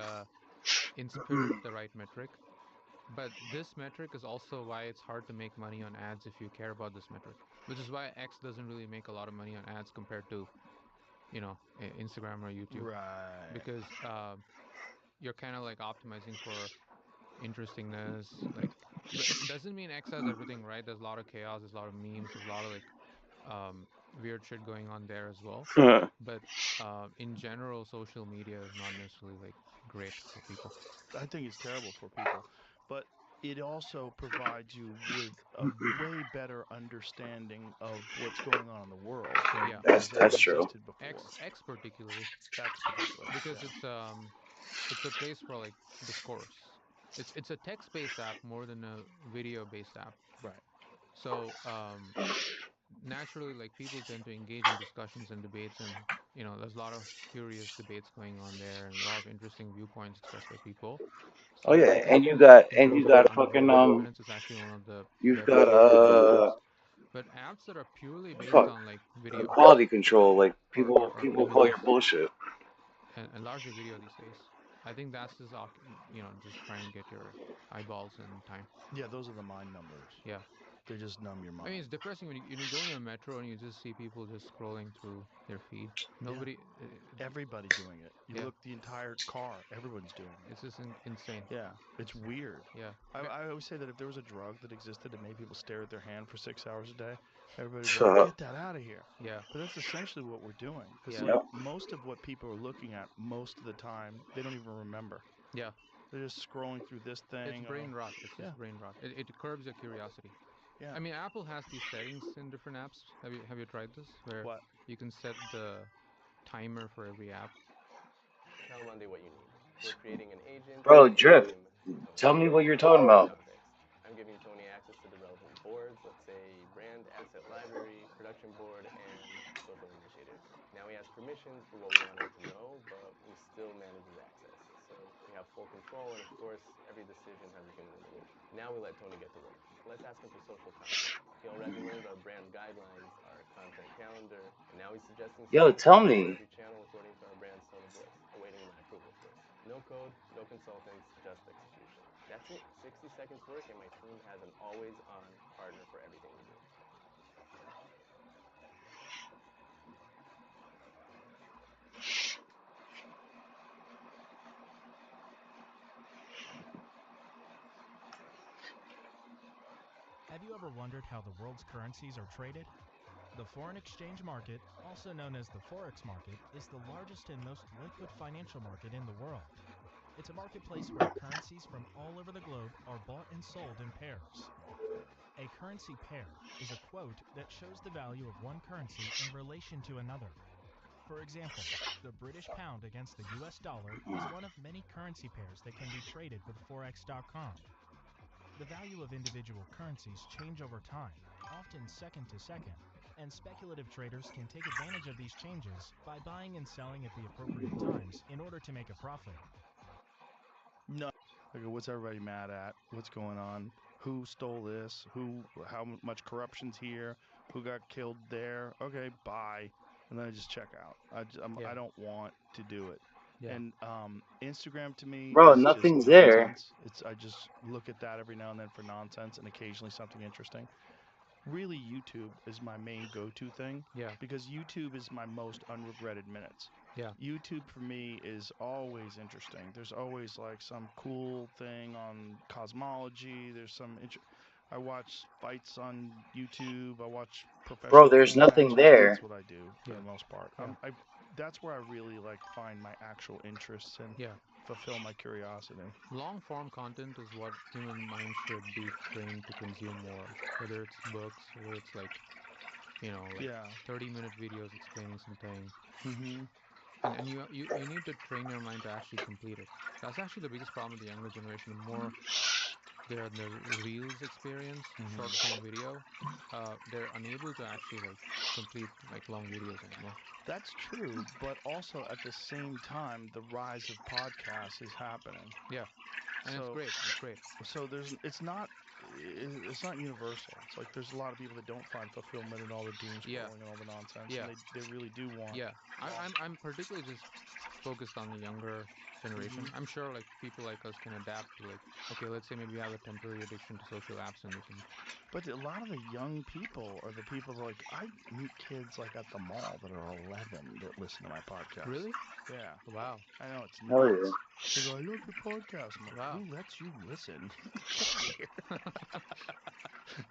in spirit the right metric. But this metric is also why it's hard to make money on ads if you care about this metric. Which is why X doesn't really make a lot of money on ads compared to, Instagram or YouTube. Right. Because you're kind of like optimizing for interestingness. Like, it doesn't mean X has everything right. There's a lot of chaos. There's a lot of memes. There's a lot of like weird shit going on there as well. But in general, social media is not necessarily like great for people. I think it's terrible for people, but it also provides you with a way better understanding of what's going on in the world than Yeah, has ever that's true. existed before. X particularly, X particularly, because yeah. it's a place for like discourse. It's a text-based app more than a video-based app. Right. So naturally, like, people tend to engage in discussions and debates, and there's a lot of curious debates going on there, and a lot of interesting viewpoints expressed by people. So Oh yeah, I think and you got under fucking 45 minutes is actually one of the you've better got apps. But apps that are purely based on like video, quality control. Like people or call your images, bullshit. and largely video these days. I think that's just just trying to get your eyeballs and time. Yeah, those are the mind numbers. Yeah. They just numb your mind. I mean, it's depressing when you go in a metro and you just see people just scrolling through their feed. Nobody, everybody doing it. You look the entire car, everyone's doing it. It's just insane. Yeah, it's weird. Yeah. I always say that if there was a drug that existed that made people stare at their hand for 6 hours a day, everybody would be like, get that out of here. Yeah. But that's essentially what we're doing. Because most of what people are looking at most of the time, they don't even remember. Yeah. They're just scrolling through this thing. It's brain rot. It's just brain rot. It curbs your curiosity. Yeah. I mean, Apple has these settings in different apps. Have you tried this? Where What? you can set the timer for every app. Tell Monday what you need. We're creating an agent. Bro, and Drip, name Tony. tell me what you're talking about. I'm giving Tony access to the relevant boards, let's say brand, asset library, production board, and social initiatives. Now he has permissions for what we want him to know, but we still manage his access. So we have full control, and of course, every decision has a human in the loop. Now we let Tony get to work. Let's ask him for social content. He already learned our brand guidelines, our content calendar, and now he's suggesting Yo, tell for me. every channel according to our brand's tone of voice, awaiting my approval, of course. No code, no consultants, just execution. That's it. 60 seconds work, and my team has an always-on partner for everything we do. Have you ever wondered how the world's currencies are traded? The foreign exchange market, also known as the Forex market, is the largest and most liquid financial market in the world. It's a marketplace where currencies from all over the globe are bought and sold in pairs. A currency pair is a quote that shows the value of one currency in relation to another. For example, the British pound against the US dollar is one of many currency pairs that can be traded with Forex.com. The value of individual currencies change over time, often second to second, and speculative traders can take advantage of these changes by buying and selling at the appropriate times in order to make a profit. No. Okay, what's everybody mad at? What's going on? Who stole this? How much corruption's here? Who got killed there? Okay, bye. And then I just check out. I don't want to do it. Yeah. And Instagram to me Bro, is nothing's just there. nonsense. I just look at that every now and then for nonsense and occasionally something interesting. Really, YouTube is my main go-to thing. Yeah. Because YouTube is my most unregretted minutes. Yeah. YouTube for me is always interesting. There's always like some cool thing on cosmology. There's some I watch fights on YouTube. I watch professional. Bro, there's pool nothing matches. there. That's what I do for the most part. Yeah. That's where I really like find my actual interests and fulfill my curiosity. Long form content is what human minds should be trained to consume more. Whether it's books, whether it's like, 30-minute videos explaining something. Mm-hmm. And you need to train your mind to actually complete it. That's actually the biggest problem with the younger generation. The more they're in the Reels experience, short form video, they're unable to actually like complete like long videos anymore. That's true, but also at the same time, the rise of podcasts is happening. Yeah, and it's great. It's great. So it's not universal. It's like there's a lot of people that don't find fulfillment in all the doom scrolling and all the nonsense. Yeah. And they really do want. Yeah, I'm particularly just focused on the younger generation. I'm sure like people like us can adapt to like, okay, let's say maybe we have a temporary addiction to social apps and we can. But a lot of the young people are the people that like, I meet kids like at the mall that are 11 that listen to my podcast. Really? Yeah. Wow. I know it's Hell nuts. yeah. They go, I love your podcast. I'm like, wow. Who lets you listen?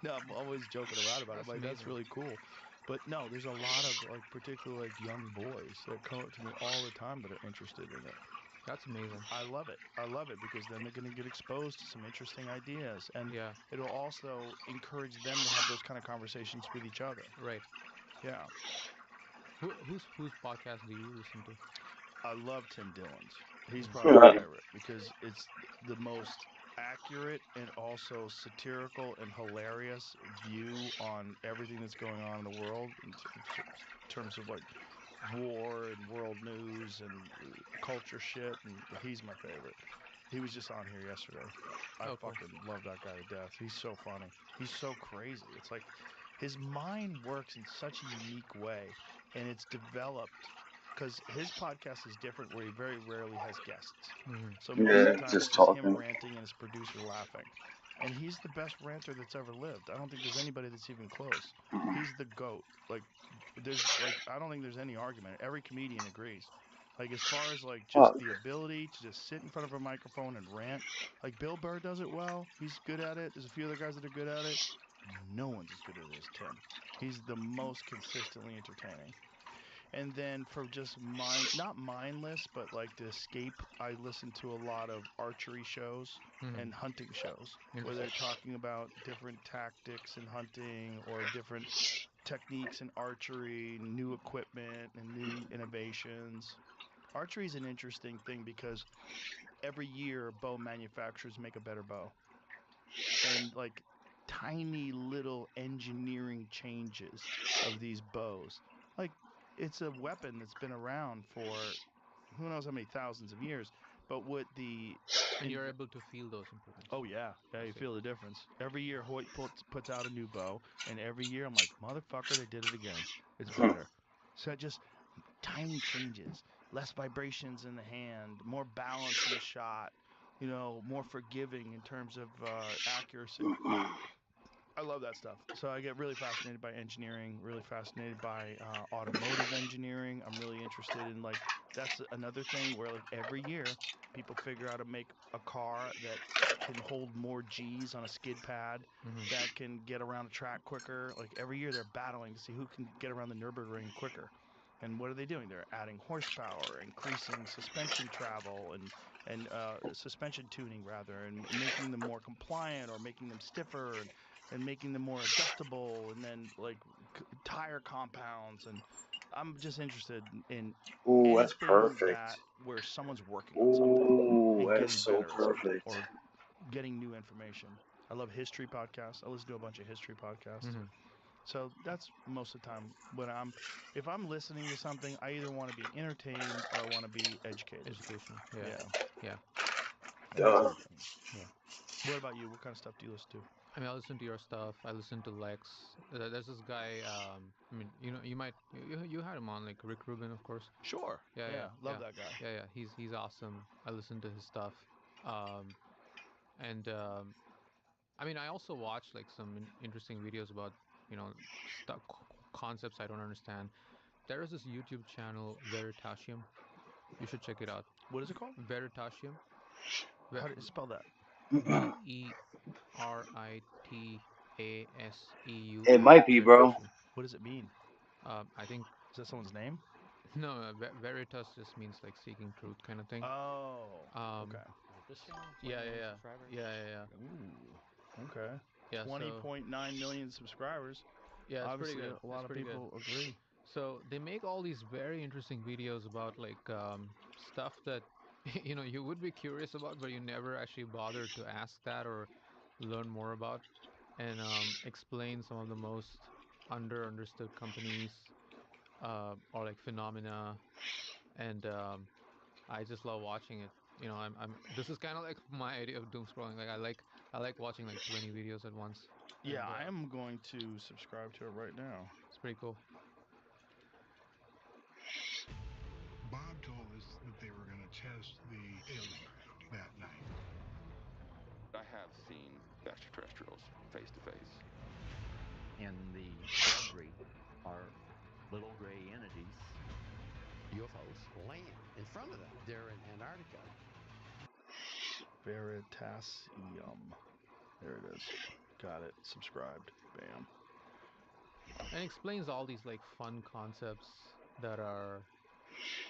No, I'm always joking around about it. I'm like, that's really cool. But no, there's a lot of like particularly like young boys that come up to me all the time that are interested in it. That's amazing. I love it. I love it because then they're going to get exposed to some interesting ideas, and it'll also encourage them to have those kind of conversations with each other. Right. Yeah. Whose podcast do you listen to? I love Tim Dillon's. He's probably my favorite because it's the most accurate and also satirical and hilarious view on everything that's going on in the world in terms of like war and world news and culture shit, and he's my favorite. He was just on here yesterday. I fucking love that guy to death. He's so funny. He's so crazy. It's like his mind works in such a unique way, and it's developed because his podcast is different where he very rarely has guests. So most of the time just it's talking. him ranting and his producer laughing. And he's the best ranter that's ever lived. I don't think there's anybody that's even close. He's the GOAT. Like, I don't think there's any argument. Every comedian agrees. Like, as far as, like, just the ability to just sit in front of a microphone and rant, like, Bill Burr does it well. He's good at it. There's a few other guys that are good at it. No one's as good at it as Tim. He's the most consistently entertaining. And then for just not mindless, but like to escape, I listen to a lot of archery shows and hunting shows where they're talking about different tactics in hunting or different techniques in archery, new equipment, and new innovations. Archery is an interesting thing because every year bow manufacturers make a better bow. And like tiny little engineering changes of these bows. Like it's a weapon that's been around for who knows how many thousands of years. But with the And you're able to feel those improvements. oh yeah, you feel the difference. Every year Hoyt puts out a new bow, and every year I'm like, motherfucker, they did it again. It's better. So just tiny changes, less vibrations in the hand, more balance in the shot, you know, more forgiving in terms of accuracy. I love that stuff. So I get really fascinated by engineering, really fascinated by automotive engineering. I'm really interested in like that's another thing where like every year people figure out how to make a car that can hold more G's on a skid pad, that can get around a track quicker. Like every year they're battling to see who can get around the Nürburgring quicker. And what are they doing? They're adding horsepower, increasing suspension travel, and suspension tuning rather, and making them more compliant or making them stiffer and making them more adjustable, and then like tire compounds. And I'm just interested in Ooh, that's perfect. that where someone's working on something and that's so perfect. or getting new information. I love history podcasts. I listen to a bunch of history podcasts. So that's most of the time when if I'm listening to something, I either want to be entertained or I want to be educated. Educational. Yeah. Yeah. What about you? What kind of stuff do you listen to? I mean, I listen to your stuff. I listen to Lex. There's this guy. I mean, you know, you had him on, like Rick Rubin, of course. Sure. Yeah. Love that guy. Yeah. He's awesome. I listen to his stuff. I mean, I also watch like some interesting videos about, you know, stuff, concepts I don't understand. There is this YouTube channel, Veritasium. You should check it out. What is it called? Veritasium. How do you spell that? Veritasium. It might be, bro. What does it mean? I think. Is that someone's name? No, Veritas just means like seeking truth kind of thing. Oh. Okay. Yeah. Ooh. Okay. Yeah. 20.9 million subscribers. Yeah, it's obviously pretty good. A lot of people agree. So they make all these very interesting videos about like stuff that you know you would be curious about, but you never actually bother to ask that or learn more about, and explain some of the most understood companies or like phenomena, and I just love watching it. You know, I'm this is kind of like my idea of doom scrolling. Like I like watching like 20 videos at once. Yeah, I am going to subscribe to it right now. It's pretty cool. Bob told us that they were going to test the alien that night. I have seen extraterrestrials face to face. And the debris are little gray entities. UFOs land in front of them. They're in Antarctica. Veritasium. There it is. Got it. Subscribed. Bam. And explains all these like fun concepts that are,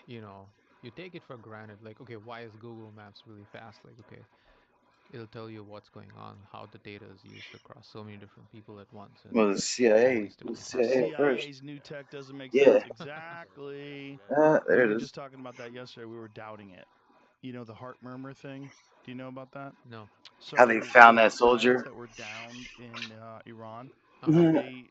you know, you take it for granted. Like, okay, why is Google Maps really fast? Like, okay, it'll tell you what's going on, how the data is used across so many different people at once. And well, the CIA. CIA's new tech doesn't make sense. Exactly. There we it were is. just talking about that yesterday. We were doubting it. You know the heart murmur thing? Do you know about that? No. So How they found that soldier? That were downed in Iran.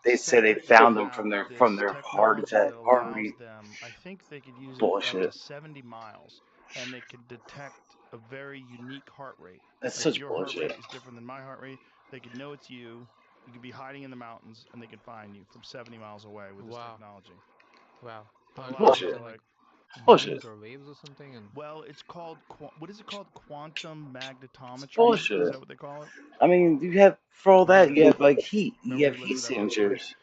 They said they found them from their heart attack, heart rate. I think they could use Bullshit. it up to 70 miles, and they could detect a very unique heart rate. That's like such your bullshit. Heart rate is different than my heart rate. They could know it's you. You could be hiding in the mountains, and they could find you from 70 miles away with this technology. Wow. Bullshit. Like bullshit. Or waves or something. And well, it's called what is it called? Quantum magnetometry. Bullshit. Is that what they call it? I mean, you have for all that you have like heat. You have heat signatures.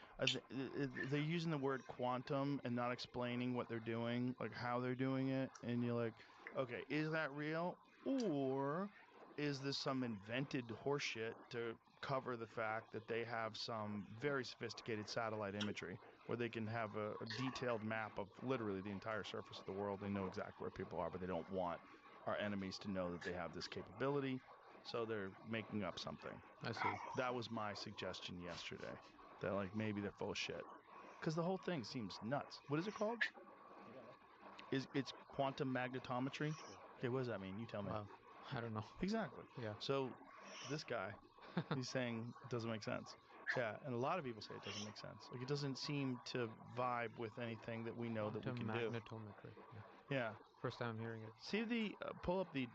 They're using the word quantum and not explaining what they're doing, like how they're doing it, and you're like, okay, is that real, or is this some invented horseshit to cover the fact that they have some very sophisticated satellite imagery where they can have a detailed map of literally the entire surface of the world. They know exactly where people are, but they don't want our enemies to know that they have this capability, so they're making up something. I see. That was my suggestion yesterday, that like maybe they're full of shit, because the whole thing seems nuts. What is it called? It's quantum magnetometry? Okay, what does that mean? You tell me. I don't know. Exactly. Yeah. So this guy, he's saying it doesn't make sense. Yeah, and a lot of people say it doesn't make sense. Like, it doesn't seem to vibe with anything that we know that we can do. Magnetometry. Yeah. First time hearing it. See the pull up the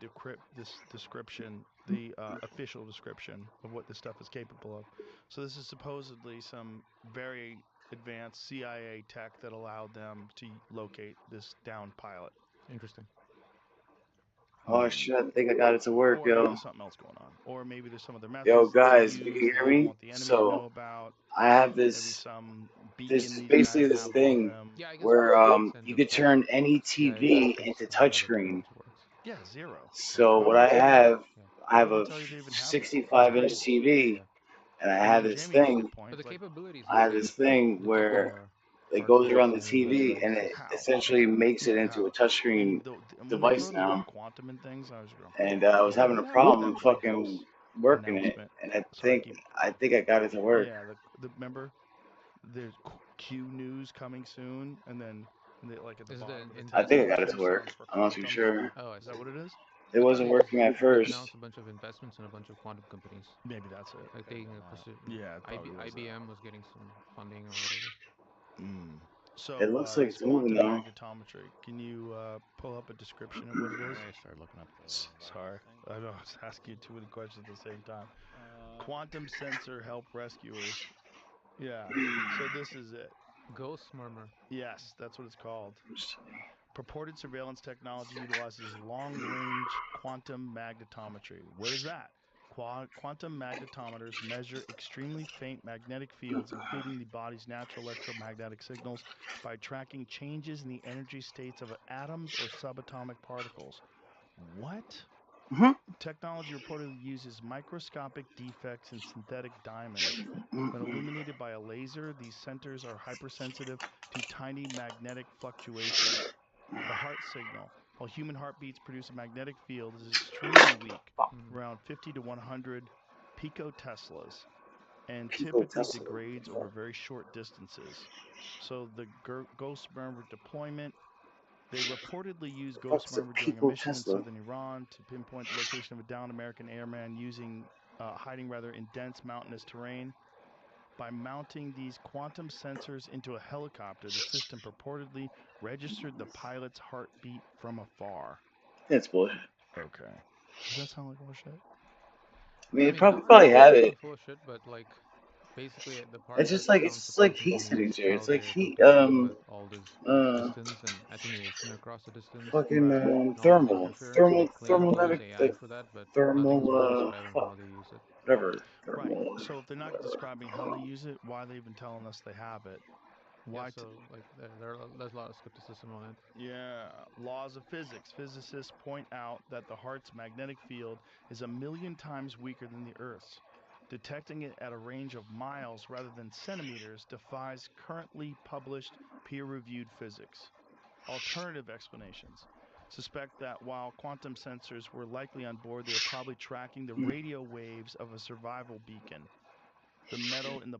this description, the official description of what this stuff is capable of. So this is supposedly some very advanced CIA tech that allowed them to locate this downed pilot. Interesting. Oh shit, I think I got it to work, Or yo. there's something else going on. Or maybe there's some other methods. Yo, that they guys, use you can that hear they me? want the enemy to know So, about. I have Maybe this, some beacon this these basically guys this have on thing them. Yeah, I guess where we can you send could the turn full any TV guide into post on how the touchscreen. technology works. Yeah, zero. So How what do I they have, I have They a don't tell you they even have it. 65-inch It's crazy. TV, and I I have mean, this Jamie makes thing. the point. But the It's like, capabilities I have within this thing the where techno it hard goes around the codes and TV, whatnot and is it how? essentially makes it Yeah, into a how? touchscreen And when they device throw the word now. quantum and things, I was going, And I was having a problem that White fucking House working it, announcement. and Sorry, I think I got it to work. yeah, remember, there's Q News coming soon, and then like at the Is bottom the of the I text, think I it got it to stands work. for I'm not too quantum. sure. Oh, I Is see. that what it is? It wasn't working at They've first. announced a bunch of investments in a bunch of quantum companies. Maybe that's it. Like taking a Yeah, it probably was that. IBM was getting some funding or whatever. So It looks like this it's moving quantum though. magnetometry. Can you pull up a description of what it is? I started looking up. Sorry, I know I was asking you too many questions at the same time. Quantum sensor help rescuers. Yeah. So this is it. Ghost Murmur. Yes, that's what it's called. Purported surveillance technology utilizes long-range quantum magnetometry. What is that? Quantum magnetometers measure extremely faint magnetic fields, including the body's natural electromagnetic signals, by tracking changes in the energy states of atoms or subatomic particles. What? Technology reportedly uses microscopic defects in synthetic diamonds. When illuminated by a laser, these centers are hypersensitive to tiny magnetic fluctuations. The heart signal. While human heartbeats produce a magnetic field, is extremely weak, around 50 to 100 picoteslas, and typically degrades over very short distances. So the Ghost Murmur deployment. They reportedly used Ghost Murmur during a mission in southern Iran to pinpoint the location of a downed American airman hiding in dense mountainous terrain. By mounting these quantum sensors into a helicopter, the system purportedly registered the pilot's heartbeat from afar. That's bullshit. Okay. Does that sound like bullshit? I mean, it probably have it. Bullshit, but like basically the part It's just like heat signature. It's like heat all this distance and attenuation across the distance. fucking thermal AI for that, but thermal how they use it. whatever. Right. So if they're not describing how they use it, why are they even telling us they have it? Why? Yeah, so like there's a lot of skepticism on it. Yeah, laws of physics. Physicists point out that the heart's magnetic field is 1,000,000 times weaker than the Earth's. Detecting it at a range of miles rather than centimeters defies currently published peer-reviewed physics. Alternative explanations suspect that while quantum sensors were likely on board, they were probably tracking the radio waves of a survival beacon, the metal in the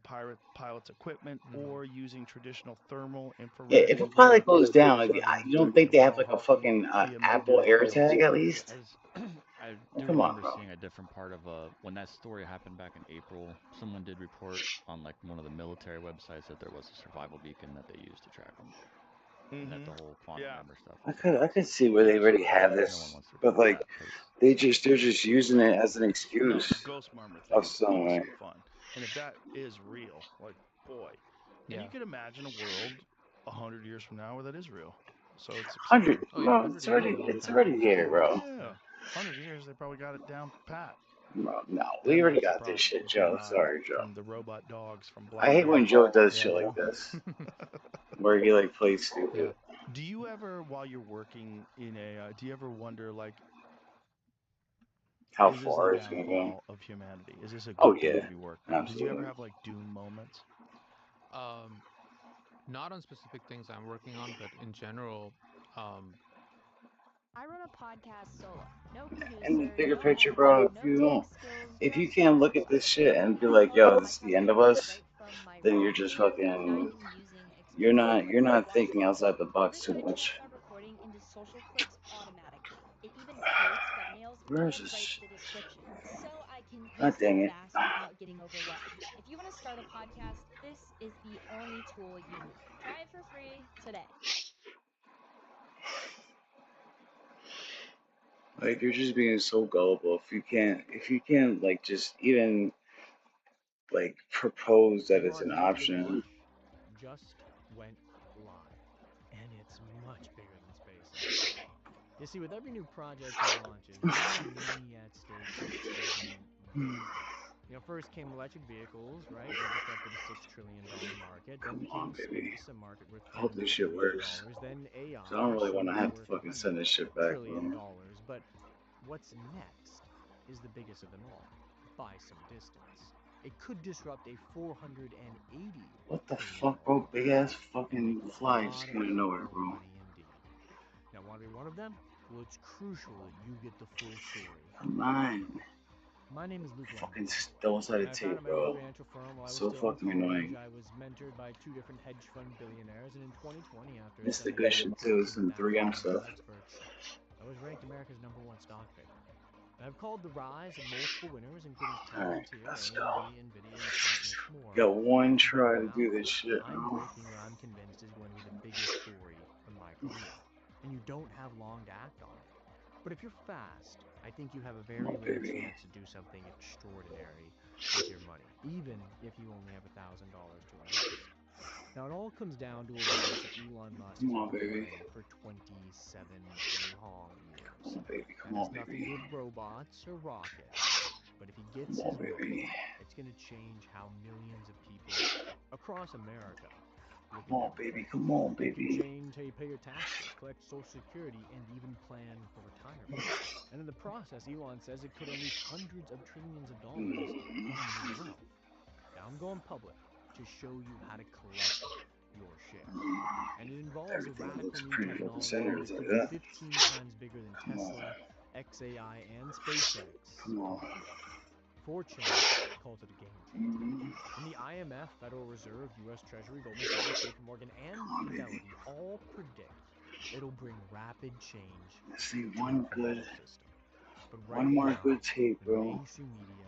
pilot's equipment, or using traditional thermal infrared. Yeah, if a pilot goes down, like, you don't think they have like a fucking Apple AirTag at least? I do Come on, remember bro. seeing a different part of when that story happened back in April. Someone did report on like one of the military websites that there was a survival beacon that they used to track them. And that the whole quantum number stuff. I could see where they already have this, but like they're just using it as an excuse Ghost Murmur of thing some way. is fun. And if that is real, like boy, and you could imagine a world 100 years from now where that is real. So it's 100. No, it's already here, bro. Yeah, 100 years they probably got it down pat. No, we already got this shit, Joe. Sorry, Joe. The robot dogs from Black I hate when Joe does shit Mirror. like this, where he like plays stupid. Do you ever, while you're working in a, do you ever wonder like, how Is this far the it's gonna go. downfall of humanity? Is this a Oh good thing yeah, to be working on? Did you ever absolutely. have like doom moments? Not on specific things I'm working on, but in general, I run a podcast solo. No In the producer, bigger no picture, editor, bro, no if you tech don't, skills, if you just can't look at this shit and be like, yo, this is the end of us, then you're just fucking, you're not thinking outside the box too much. start recording into social clips automatically. It even creates thumbnails Where and is this? writes the description, so I can God post dang it it. fast without getting overwhelmed. If you want to start a podcast, this is the only tool you need. Try it for free today. Like you're just being so gullible. If you can't like just even like propose that it's an Elon's Big option. Fish just went live, and it's much bigger than SpaceX. You see, with every new project he launches, there's a mini at stake to achievement big. You know, first came electric vehicles, right? They disrupted a $6 trillion market. Then Come on, came baby. space, a market worth I hope this shit $10 works. billion. Then AI, 'Cause I don't really want to something have to worth fucking send this shit $100 back, trillion. bro. But what's next is the biggest of them all, by some distance. It could disrupt a $480 What the trillion fuck, bro? market Big ass and fucking make a fly lot just of came out of nowhere, bro. money indeed. Now, want to be one of them? Well, it's crucial that you get the full story. Come on. My name is Luke Fucking Longblow. double-sided I founded tape, my own bro. financial firm while I was So still in fucking college. annoying. I was mentored by 2 different hedge fund billionaires, and in 2020, after It's the studying good shit too. It's some 3M financial stuff. experts, I was ranked America's #1 stock picker. And I've called the rise of multiple winners, including Alright, Palantir, let's go. AMD, NVIDIA, and countless more. Got one But try to now, do this shit, I'm bro. breaking what I'm convinced is going to be the biggest story of my career. And you don't have long to act on it. But if you're fast, I think you have a very rare chance to do something extraordinary with your money, even if you only have $1,000 to invest. Now, it all comes down to a race that Elon Musk Come on, has been baby. running for 27 long years. Come on, baby. Come And on, it's nothing baby. with robots or rockets. But if he gets Come on, his baby. way, it's going to change how millions of people across America look Come on, at their baby. money. Come on, It can baby. change how you pay your taxes, collect Social Security, and even plan for retirement. And in the process, Elon says it could unleash hundreds of trillions of dollars in new wealth. Now I'm going public to show you how to collect your share. And it involves a Everything radical looks new pretty fucking technology centered that like could that. be 15 times bigger than Come on. Tesla, XAI, and SpaceX. Come on. Fortune calls it a game changer. And the IMF, Federal Reserve, U.S. Treasury, Goldman Sachs, JP Morgan, and Fidelity all predict it'll bring rapid change See to one the good, financial system. But right one more now, good tape, the bro. mainstream media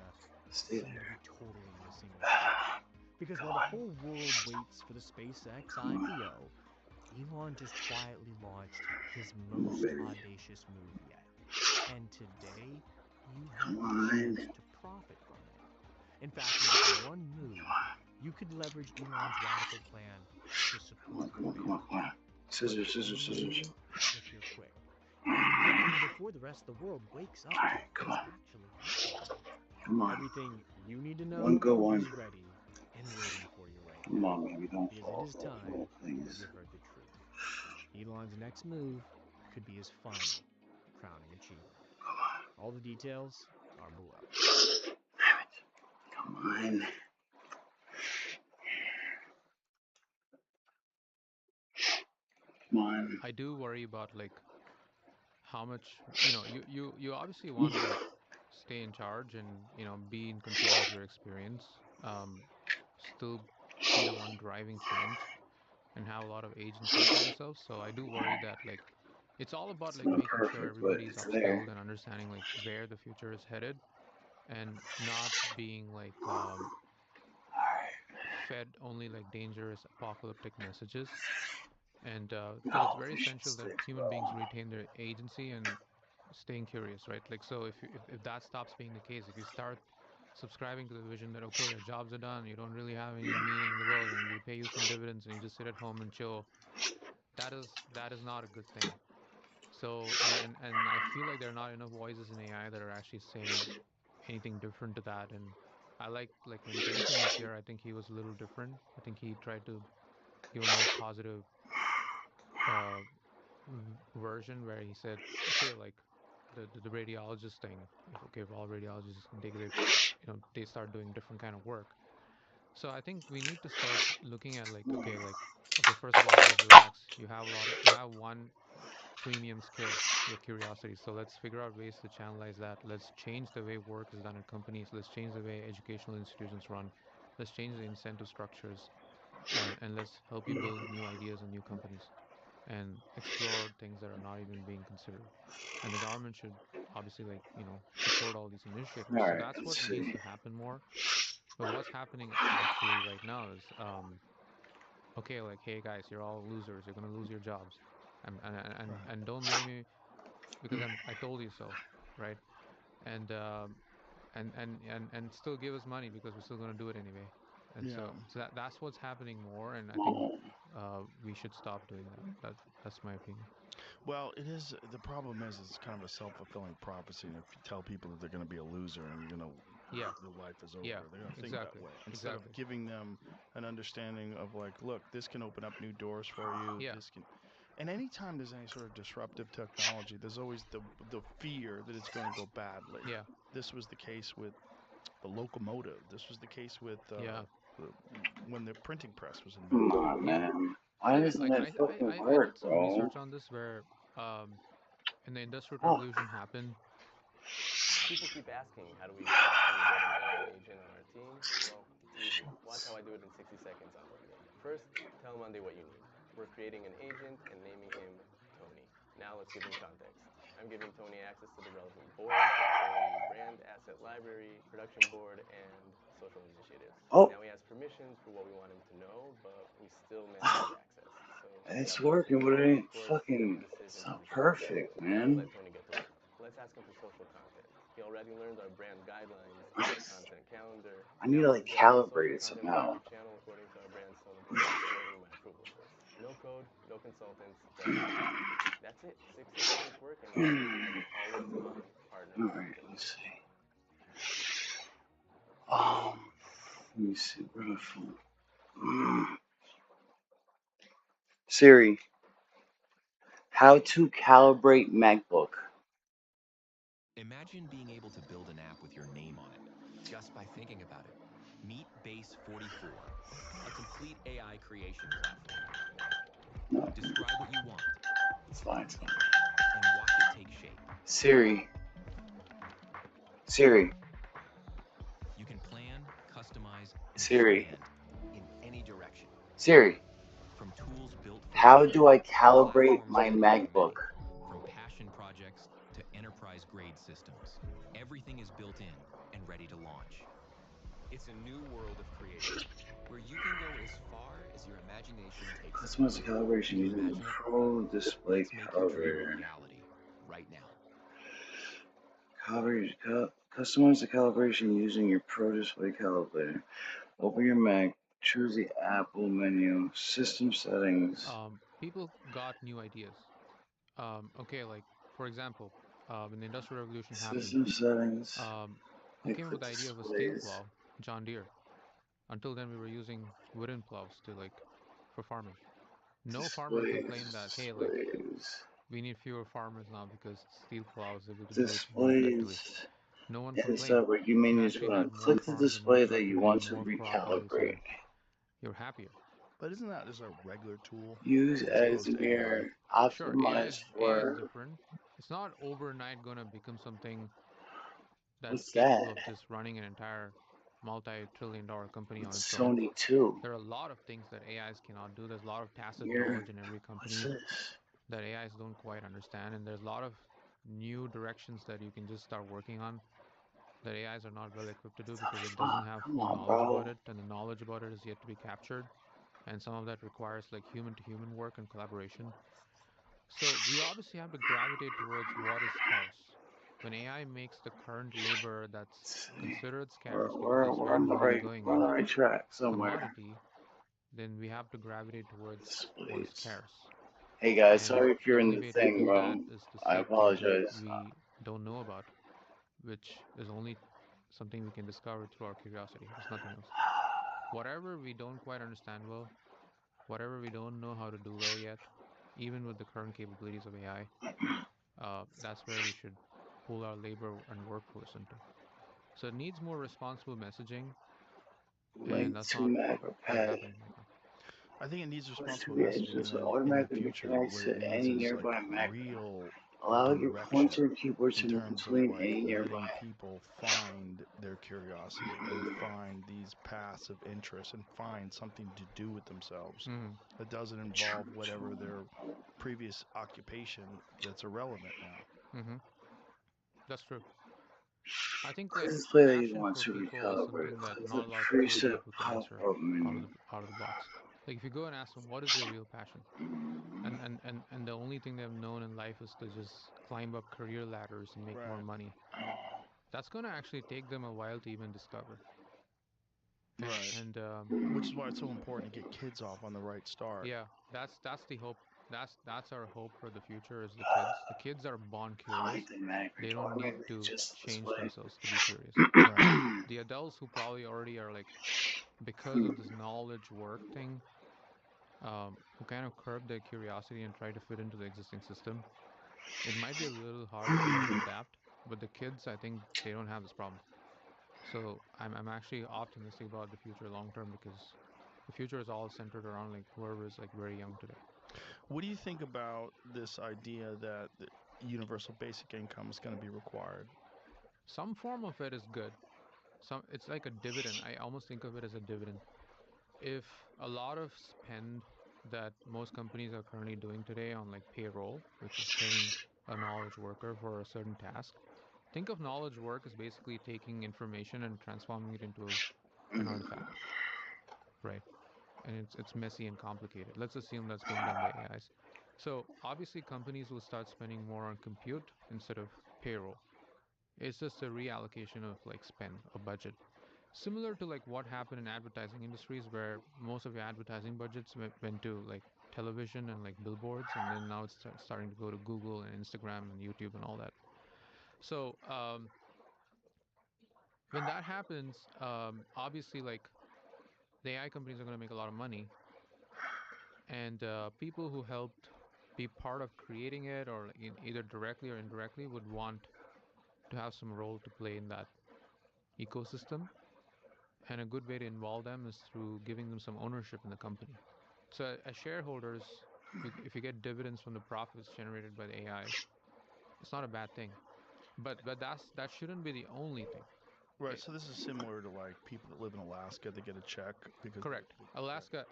Stay seem to there. be totally missing the point. Because while the whole world waits for the SpaceX IPO, Elon just quietly launched his most audacious move yet. And today, you have the chance to profit from it. In fact, with one move, you could leverage Elon's radical plan to support your family. Come on. Scissors, scissors, scissors. If you're quick. And before the rest of the world wakes up to Come on. what's actually happening. Come on. Everything you need to know One good one. is ready and waiting for you right Come now. on, baby. Don't Because fall. it is time Fall, you please. heard the truth. Elon's next move could be his final crowning achievement. All the details are below. Come on. Come on. I do worry about like how much, you obviously want to like stay in charge and be in control of your experience, still be the one driving change and have a lot of agency for yourself. So I do worry that like it's all about like not making sure perfect, but everybody's it's there. upskilled and understanding like where the future is headed, and not being like fed only like dangerous apocalyptic messages. And because it's very essential that human beings retain their agency and staying curious, right? Like, so if that stops being the case, if you start subscribing to the vision that okay, your jobs are done, you don't really have any meaning in the world, and we pay you some dividends, and you just sit at home and chill, that is not a good thing. So and I feel like there are not enough voices in AI that are actually saying anything different to that. And I like when Jensen was here, I think he was a little different. I think he tried to give a more positive version where he said, okay, like the radiologist thing. If all radiologists can take it, they start doing different kind of work. So I think we need to start looking at okay, first of all, guys, relax. You have one premium skill, your curiosity. So let's figure out ways to channelize that. Let's change the way work is done in companies. Let's change the way educational institutions run. Let's change the incentive structures, and let's help you build new ideas and new companies, and explore things that are not even being considered. And the government should obviously support all these initiatives. All So right, that's what let's needs see. to happen more. But what's happening actually right now is okay, hey guys, you're all losers. You're gonna lose your jobs, and don't blame me because I told you so, right? And and still give us money because we're still gonna do it anyway. And so that's what's happening more, and I think we should stop doing that. That's my opinion. Well, it is. The problem is, it's kind of a self-fulfilling prophecy. And if you tell people that they're going to be a loser and you're going to, Yeah. their life is over, Yeah, they're going to think exactly, that way. Instead of giving them an understanding of look, this can open up new doors for you. Yeah. This can, and anytime there's any sort of disruptive technology, there's always the fear that it's going to go badly. Yeah. This was the case with the locomotive. This was the case with when the printing press was invented. Come on, man. Why doesn't it fucking I work, did some bro? research on this where when the Industrial Revolution happened. People keep asking, how do we get an AI agent on our team? Well, it's easy. Watch how I do it in 60 seconds on Monday. First, tell Monday what you need. We're creating an agent and naming him Tony. Now let's give him context. I'm giving Tony access to the relevant boards, say brand asset library, production board, and social initiatives. Oh. Now he has permissions for what we want him to know, but we still manage his access. So It's working, but it ain't fucking. It's not perfect, man. let Tony get to work. Let's ask him for social content. He already learned our brand guidelines, our content calendar. I need to calibrate it somehow. Channel according to our brand my approval first. No code, no consultants. That's it. 60 seconds work and always to my partner. Alright, let's see. Let me see. Where my phone? Siri, how to calibrate MacBook. Imagine being able to build an app with your name on it, just by thinking about it. Meet Base 44, a complete AI creation platform. Describe what you want. It's fine. And watch it take shape. Siri. You can plan, customize, and Siri. expand in any direction. Siri. From tools built for How do I calibrate my MacBook? From passion projects to enterprise-grade systems, everything is built in and ready to launch. It's a new world of creation, where you can go as far as your imagination takes you. Customize the calibration using the Pro Display Calibrator. Reality right now. Customize the calibration using your Pro Display Calibrator. Open your Mac, choose the Apple menu, system settings. People got new ideas. Okay, for example, when the Industrial Revolution happened, System settings. Who came up with the idea of a steel plow? John Deere. Until then, we were using wooden plows for farming. No farmer complained that we need fewer farmers now because steel plows are able to do it more effectively. No one complained. You may need to click the display that you want to recalibrate. You're happier. But isn't that just a regular tool? Use as mirror, optimize AI is different. It's not overnight gonna become something that's What's capable that? of just running an entire multi-trillion-dollar company on its Sony own. too. There are a lot of things that AIs cannot do. There's a lot of tacit Here. knowledge in every company What's this? that AIs don't quite understand, and there's a lot of new directions that you can just start working on that AIs are not well equipped to do because it doesn't have full knowledge about it, and the knowledge about it is yet to be captured, and some of that requires human-to-human work and collaboration. So we obviously have to gravitate towards what is scarce. When AI makes the current labor that's considered scarce because We're on the right track somewhere. commodity, then we have to gravitate towards what is scarce. Hey guys, And sorry if you're in only the way to thing do that wrong. is to I seek things apologize. that we don't know about, which is only something we can discover through our curiosity. There's nothing else. Whatever we don't quite understand well, whatever we don't know how to do well yet, even with the current capabilities of AI, that's where we should pull our labor and workforce into. So it needs more responsible messaging, and Link that's to not MacroPad. happening right now. I think it needs Push responsible the messaging edges in automatically the future reconnects what to it any needs is nearby like Mac. real Allow your direction pointer and keyboard to in move terms of between like any letting nearby. people find their curiosity and find these paths of interest and find something to do with themselves that doesn't involve whatever their previous occupation that's irrelevant now. That's true. I think like Chris Lilly passion wants for to people is recalibrate. something that Click not the a lot of people are preset able to answer pop-up menu. out of the box. Like if you go and ask them what is your real passion, and the only thing they've known in life is to just climb up career ladders and make more money. That's gonna actually take them a while to even discover. Right. And which is why it's so important to get kids off on the right start. yeah, that's the hope. That's our hope for the future is the kids. The kids are born curious. They don't need to change themselves to be curious. The adults who probably already are like, because of this knowledge work thing, who kind of curb their curiosity and try to fit into the existing system, it might be a little harder for them to adapt. But the kids, I think they don't have this problem. So I'm actually optimistic about the future long term because the future is all centered around like whoever is like very young today. What do you think about this idea that the universal basic income is going to be required? Some form of it is good. It's like a dividend. I almost think of it as a dividend. If a lot of spend that most companies are currently doing today on like payroll, which is paying a knowledge worker for a certain task, think of knowledge work as basically taking information and transforming it into an artifact, right? And it's messy and complicated. Let's assume that's being done by AIs. So obviously companies will start spending more on compute instead of payroll. It's just a reallocation of like spend or budget. Similar to like what happened in advertising industries where most of your advertising budgets went to like television and like billboards, and then now it's starting to go to Google and Instagram and YouTube and all that. So when that happens, obviously like the AI companies are going to make a lot of money, and people who helped be part of creating it or either directly or indirectly would want to have some role to play in that ecosystem. And a good way to involve them is through giving them some ownership in the company. So as shareholders, if you get dividends from the profits generated by the AI, it's not a bad thing. But that shouldn't be the only thing. Right. So this is similar to like people that live in Alaska that get a check because correct. Alaska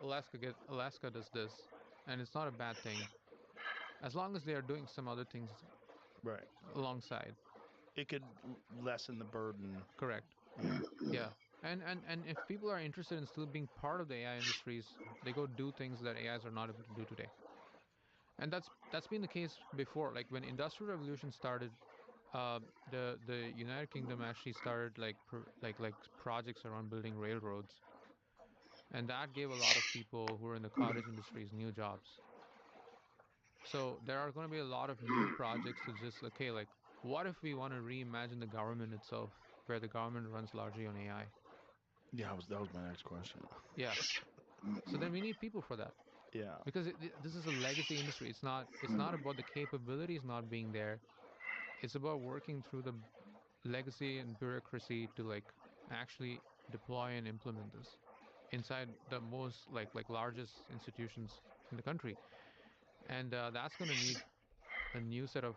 does this, and it's not a bad thing, as long as they are doing some other things, right, alongside. It could lessen the burden. Correct. Yeah. And if people are interested in still being part of the AI industries, they go do things that AIs are not able to do today. And that's been the case before. Like when Industrial Revolution started, the United Kingdom actually started like projects around building railroads, and that gave a lot of people who are in the cottage industries new jobs. So there are going to be a lot of new projects to just okay, like what if we want to reimagine the government itself, where the government runs largely on AI? Yeah, that was my next question. Yeah. So then we need people for that. Yeah. Because this is a legacy industry. It's not about the capabilities not being there. It's about working through the legacy and bureaucracy to like actually deploy and implement this inside the most like largest institutions in the country. And that's going to need a new set of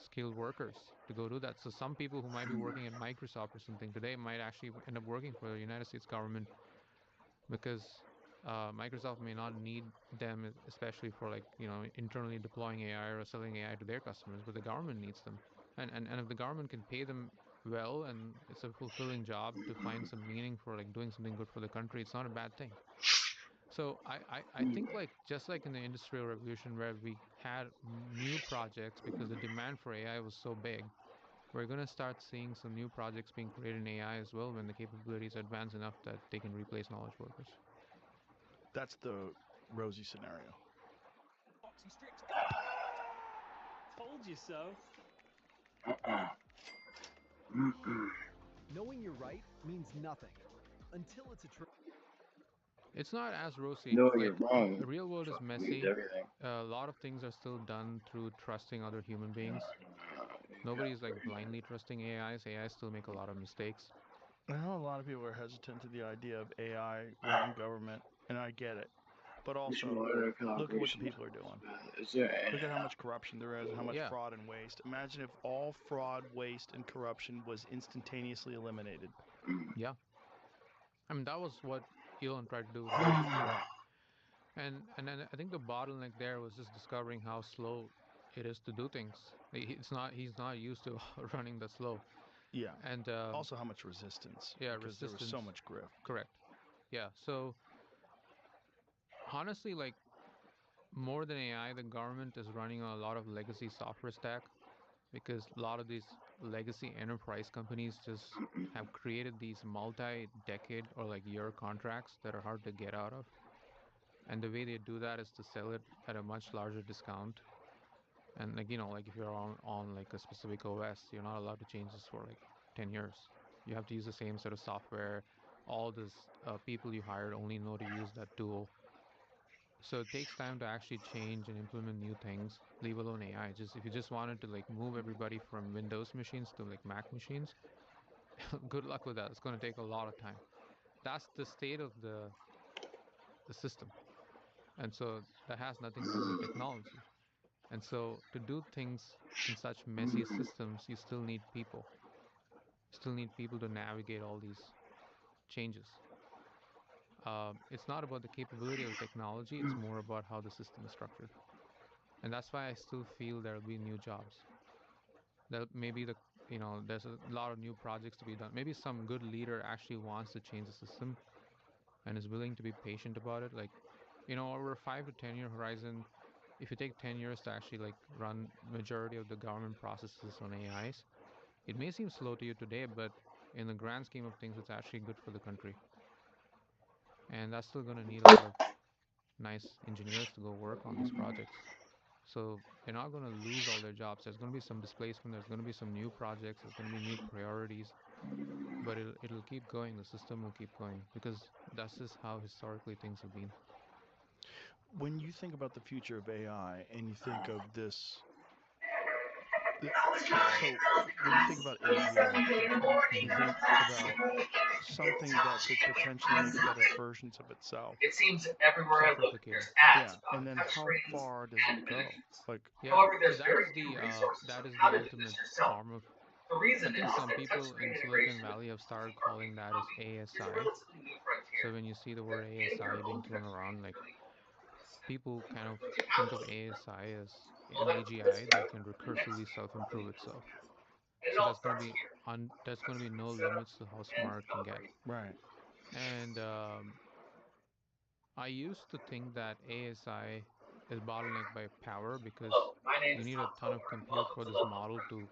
skilled workers to go do that. So some people who might be working at Microsoft or something today might actually end up working for the United States government, because Microsoft may not need them, especially for like internally deploying AI or selling AI to their customers, but the government needs them. And if the government can pay them well and it's a fulfilling job to find some meaning for like doing something good for the country, it's not a bad thing. So I think like just like in the Industrial Revolution where we had new projects because the demand for AI was so big, we're going to start seeing some new projects being created in AI as well when the capabilities advance enough that they can replace knowledge workers. That's the rosy scenario. Told you so. Knowing you're right means nothing until it's a truth. It's not as rosy. No, like, you're wrong. The real world is messy. Everything. A lot of things are still done through trusting other human beings. Nobody's like blindly trusting AIs. AIs still make a lot of mistakes. Well, a lot of people are hesitant to the idea of AI running government, and I get it. But also, look at what the people are doing. Look at how much corruption there is, how much Yeah. fraud and waste. Imagine if all fraud, waste, and corruption was instantaneously eliminated. Yeah. I mean, that was what Elon tried to do with Dogecoin. Right. And then I think the bottleneck there was just discovering how slow it is to do things. He's not used to running that slow. Yeah. And Also, how much resistance. yeah, because there was so much grift. Correct. Yeah. So honestly, like more than AI, the government is running on a lot of legacy software stack because a lot of these legacy enterprise companies just have created these multi-decade or like year contracts that are hard to get out of. And the way they do that is to sell it at a much larger discount. And like like if you're on like a specific OS, you're not allowed to change this for like 10 years. You have to use the same set of software. All these people you hired only know to use that tool. So it takes time to actually change and implement new things, leave alone AI. Just if you just wanted to like move everybody from Windows machines to like Mac machines, good luck with that. It's going to take a lot of time. That's the state of the system. And so that has nothing to do with technology. And so to do things in such messy systems, you still need people. Still need people to navigate all these changes. It's not about the capability of the technology, it's more about how the system is structured. And that's why I still feel there'll be new jobs. That maybe there's a lot of new projects to be done. Maybe some good leader actually wants to change the system and is willing to be patient about it. Like, over a 5 to 10 year horizon, if you take 10 years to actually like run majority of the government processes on AIs, it may seem slow to you today, but in the grand scheme of things, it's actually good for the country. And that's still going to need a lot of nice engineers to go work on these projects. So they're not going to lose all their jobs. There's going to be some displacement. There's going to be some new projects. There's going to be new priorities. But it'll keep going. The system will keep going because that's just how historically things have been. When you think about the future of AI and you think of this, so when you think about AGI, you think about something that could potentially make better versions of itself. It seems everywhere I look, there's ads. Yeah, and then how far does it go? Like, however, there's that very is the few resources that is on how the to do ultimate this yourself. form of. The reason I think is some that people touchscreen in Silicon integration Valley have started is calling that as ASI. a relatively new frontier. So when you see the word In ASI your being own thrown around, like people kind of you think have of to ASI as well, an that's AGI this that guy can the recursively next self-improve itself. and it So all there's going to starts be here. there's going to be no Set up limits to how smart it can get. Right. And I used to think that ASI is bottlenecked by power because Hello, my name you is need a Tom ton of Silver. compute Welcome for to this Love model Online. to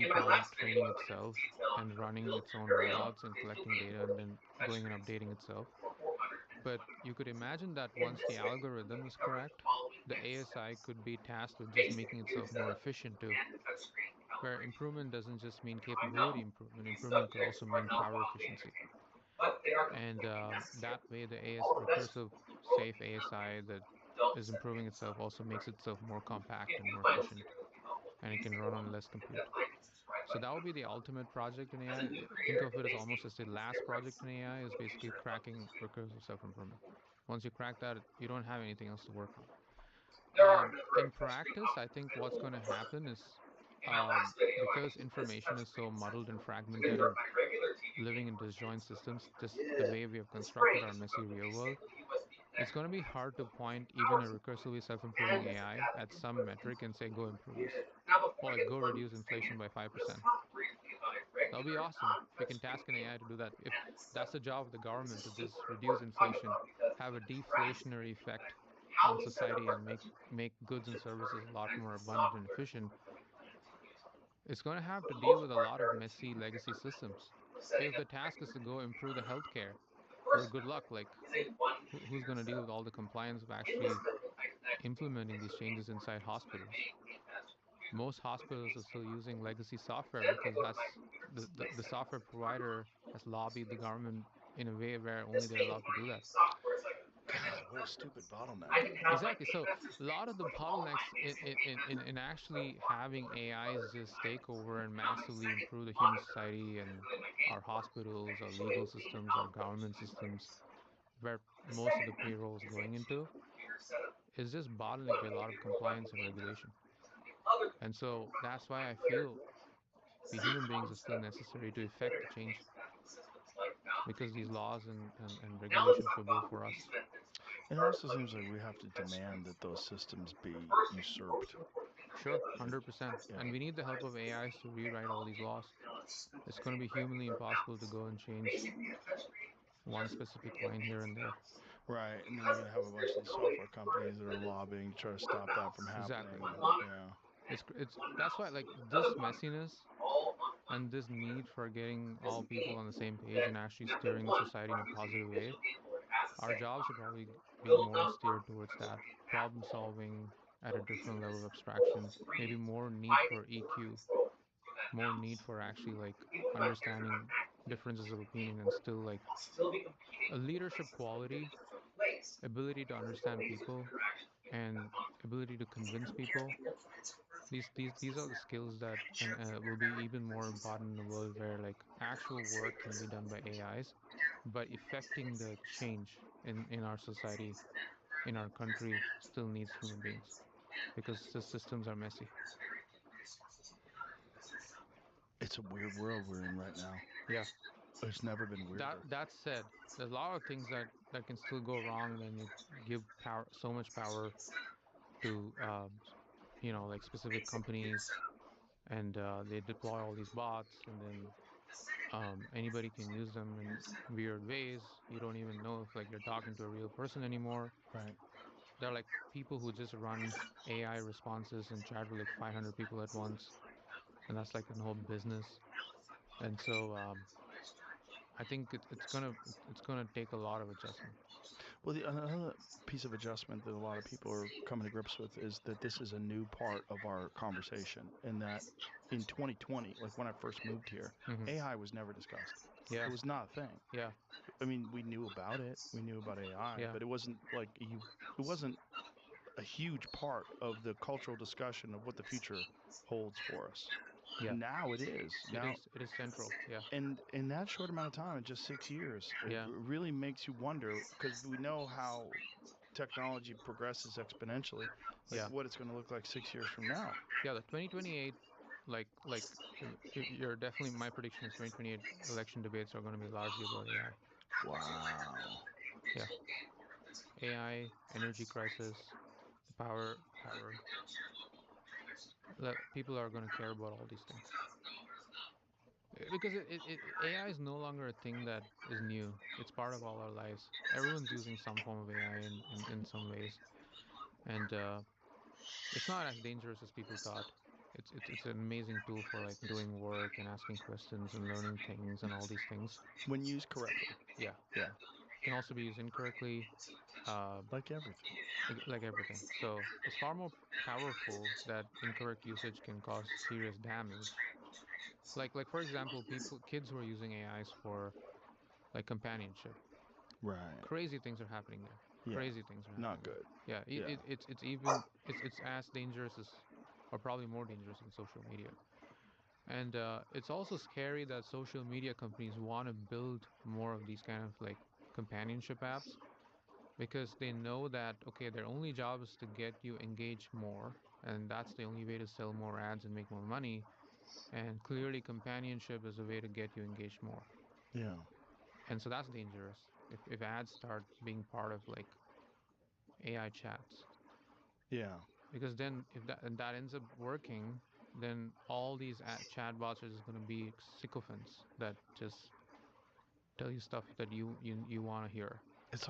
In keep my on last video, training I went into itself detail and how to running build its own your very own robots and digital collecting data and vehicle then with going and touchscreens updating itself. for 400. But you could imagine that In once this the video, algorithm we is cover the correct, following the next ASI steps. could be tasked with just Basic making computer itself more setup efficient too. and the touchscreen Where calibration. improvement doesn't just mean Now I know capability improvement, these improvement could subjects also are mean not power well efficiency. mannered, but they are And completely necessary. that way, the All recursive investors in the world safe ASI that don't is set improving things itself up also makes correctly. itself more compact If and you more plan to efficient, steer with me helpful, and it please can take a run look on less at compute. that like and subscribe So button that would below. be the ultimate project in As a AI. new Think creator, of it as today's almost teaching as the is last very project in simple. AI is Make basically sure to love the cracking screen. recursive self-improvement. Once you crack that, you don't have anything else to work on. There are a number In of touchscreen practice, I options think what's available going to on Silicon happen is Motion. In my last video, I because discussed information is so touchscreen muddled and setup. So fragmented these and are my regular TV living in main disjoint touchscreens. systems, just the Yeah. way we have This constructed our frame is messy from real a world, single USB it's going to be connector hard to with point a even power a supply. recursively self-improving And this AI adapter at is some perfectly metric and say, go improve this. yeah. Now before Or I like, get go started reduce with this video, inflation by 5%. let's talk briefly about a That'll be regular awesome if we can task an non-touchscreen AI to do that. If and that's the job of the this government is to just super reduce important talking inflation, about because have a it's practically deflationary effect how on we set up society our and touchscreen. make goods and Chips services work a lot and more the abundant and software efficient, works automatically. it's going to have For to the deal most with a part, lot there of are two messy legacy major systems. methods for setting If the up task is to regular go improve the touchscreens. healthcare, The well, first good method luck. Like, is a who's one-computer going to deal with setup. all the compliance of In this actually method, I connect implementing these a changes inside to my hospitals? main Windows computer Most with a hospitals are basic still using console. legacy software Then I because go to that's my computer's the display software settings where I provider control has the lobbied the display government settings. in a way where only This they're means allowed to when I do that. use software like whole stupid bottleneck. Exactly. So a lot of the bottlenecks in actually having AIs just take over and massively improve the human society and our hospitals, our legal systems, our government systems, where most of the payroll is going into, is just bottlenecked by a lot of compliance and regulation. And so that's why I feel the human beings are still necessary to effect the change, because these laws and regulations were built for us. It also seems like we have to demand that those systems be usurped. Sure, 100%. And we need the help of AIs to rewrite all these laws. It's going to be humanly impossible to go and change one specific line here and there. Right, and then you're gonna have a bunch of these software companies that are lobbying to try to stop that from happening. Exactly. Yeah. It's that's why, like, this messiness and this need for getting all people on the same page and actually steering the society in a positive way, our jobs should probably be more steered towards that. Problem solving at a different level of abstraction, maybe more need for EQ, more need for actually like understanding differences of opinion, and still like a leadership quality, ability to understand people, and ability to convince people. These are the skills that and will be even more important in a world where like actual work can be done by AIs, but effecting the change in our society, in our country, still needs human beings, because the systems are messy. It's a weird world we're in right now. Yeah. It's never been weirder. That said, there's a lot of things that can still go wrong when you give power, so much power to like specific companies, and they deploy all these bots, and then anybody can use them in weird ways. You don't even know if like you're talking to a real person anymore. Right. They're like people who just run AI responses and chat with like 500 people at once, and that's like a whole business. And so I think it's gonna take a lot of adjustment. Well, another piece of adjustment that a lot of people are coming to grips with is that this is a new part of our conversation, and that in 2020, like when I first moved here, AI was never discussed. Yeah. It was not a thing. Yeah. I mean, we knew about it. We knew about AI, but it wasn't like it wasn't a huge part of the cultural discussion of what the future holds for us. Yeah. Now it is. It is central. Yeah. And in that short amount of time, in just 6 years, it really makes you wonder, because we know how technology progresses exponentially, what it's going to look like 6 years from now. Yeah, the 2028, you're definitely, my prediction is 2028 election debates are going to be largely about AI. Wow. Yeah. AI, energy crisis, the power. People are going to care about all these things. Because AI is no longer a thing that is new. It's part of all our lives. Everyone's using some form of AI in some ways. And it's not as dangerous as people thought. It's an amazing tool for like doing work and asking questions and learning things and all these things. When used correctly. Yeah. Yeah. Can also be used incorrectly. Like everything. Like everything. So it's far more powerful that incorrect usage can cause serious damage. Like for example, kids who are using AIs for like companionship. Right. Crazy things are happening there. Yeah. Crazy things are happening. Not good. Yeah. It's as dangerous as, or probably more dangerous than social media. And it's also scary that social media companies want to build more of these kind of like companionship apps, because they know that, okay, their only job is to get you engaged more, and that's the only way to sell more ads and make more money. And clearly companionship is a way to get you engaged more. Yeah. And so that's dangerous if ads start being part of like AI chats. Yeah. Because then if that ends up working, then all these chatbots are just going to be sycophants that just tell you stuff that you want to hear. It's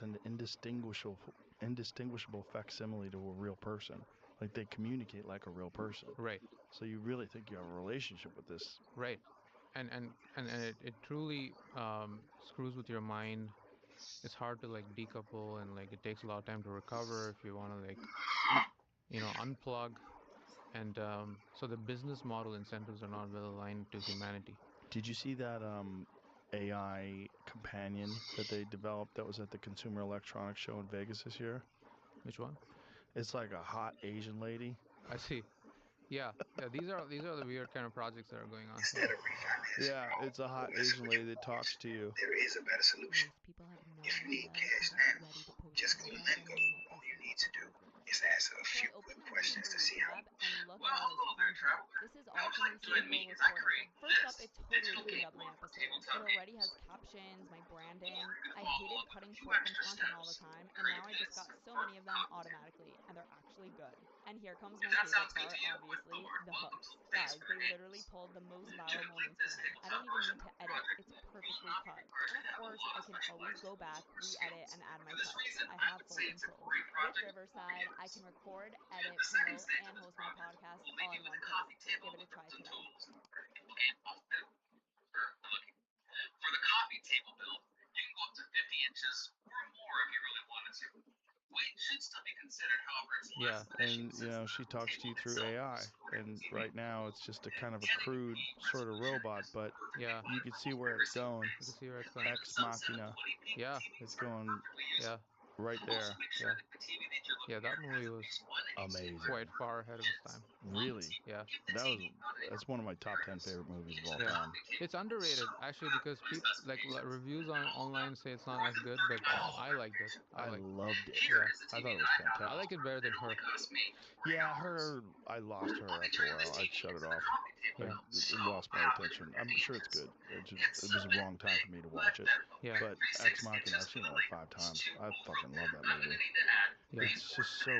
an indistinguishable facsimile to a real person. Like, they communicate like a real person. Right. So you really think you have a relationship with this. Right. And it truly screws with your mind. It's hard to like decouple, and like it takes a lot of time to recover if you want to like unplug. And so the business model incentives are not well aligned to humanity. Did you see that AI companion that they developed that was at the Consumer Electronics Show in Vegas this year? Which one? It's like a hot Asian lady. I see. Yeah. These are the weird kind of projects that are going on. Yeah, it's a hot Asian lady that talks to you. There is a better solution. Most people have no If you need idea kids, they can man, get ready to post just go content let the go. minute All they you see need that to do approved link. is answer a So few I opened quick the questions For to You see how. tab and look at all this content. This is all from my single recording. First up, it totally cleaned up my episode. It already has captions, my branding. I hated cutting short from content all the time, and now I just got so many of them automatically, and they're actually good. And here comes my favorite part, obviously, the hooks. Guys, they literally pulled the most viral moments for me. I don't even need to edit. It's perfectly cut. And of course, I can always go back, re-edit, and add my touch. I have full control. With Riverside, I can record, edit, promote, and host my podcast all in one place. Give it a try today. For the coffee table build, you can go up to 50 inches or more if you really wanted to. Weight should still be considered, however, it's Yeah. And she talks to you through AI, and right now it's just a kind of a crude sort of robot, but yeah, you can see where it's going. You can see where it's going. Ex Machina. Yeah. It's going Yeah. right there. Yeah. Yeah, that movie was Amazing. quite far ahead of its time. Really? Yeah. That's one of my top 10 favorite movies of all Yeah. time. It's underrated actually because people reviews on online say it's not as good, but I liked it. I loved it. Yeah. I thought it was fantastic. I like it better than Her. Yeah, I lost her after a while. I shut it off. Yeah. It lost my attention. I'm sure it's good. It was the wrong time for me to watch it. Yeah. But Ex Machina, I've seen it like 5 times. I fucking love that movie. Yeah. It's just so.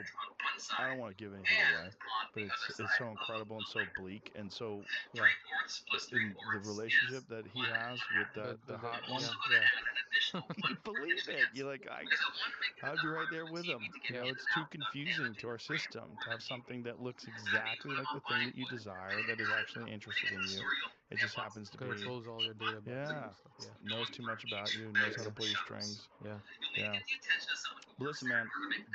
I don't want to give anything away, but it's so incredible and so bleak and so. Yeah. In the relationship that he has with the hot one. Yeah. You believe it. You're like, I'd be right there with him. You know, it's too confusing to our system to have something that looks exactly like the thing that you desire that is actually interested in you. It just happens to be. It pulls all your data back. Yeah. Stuff. Yeah. Knows too much about you. Knows how to pull your strings. Yeah. Yeah. But listen, man,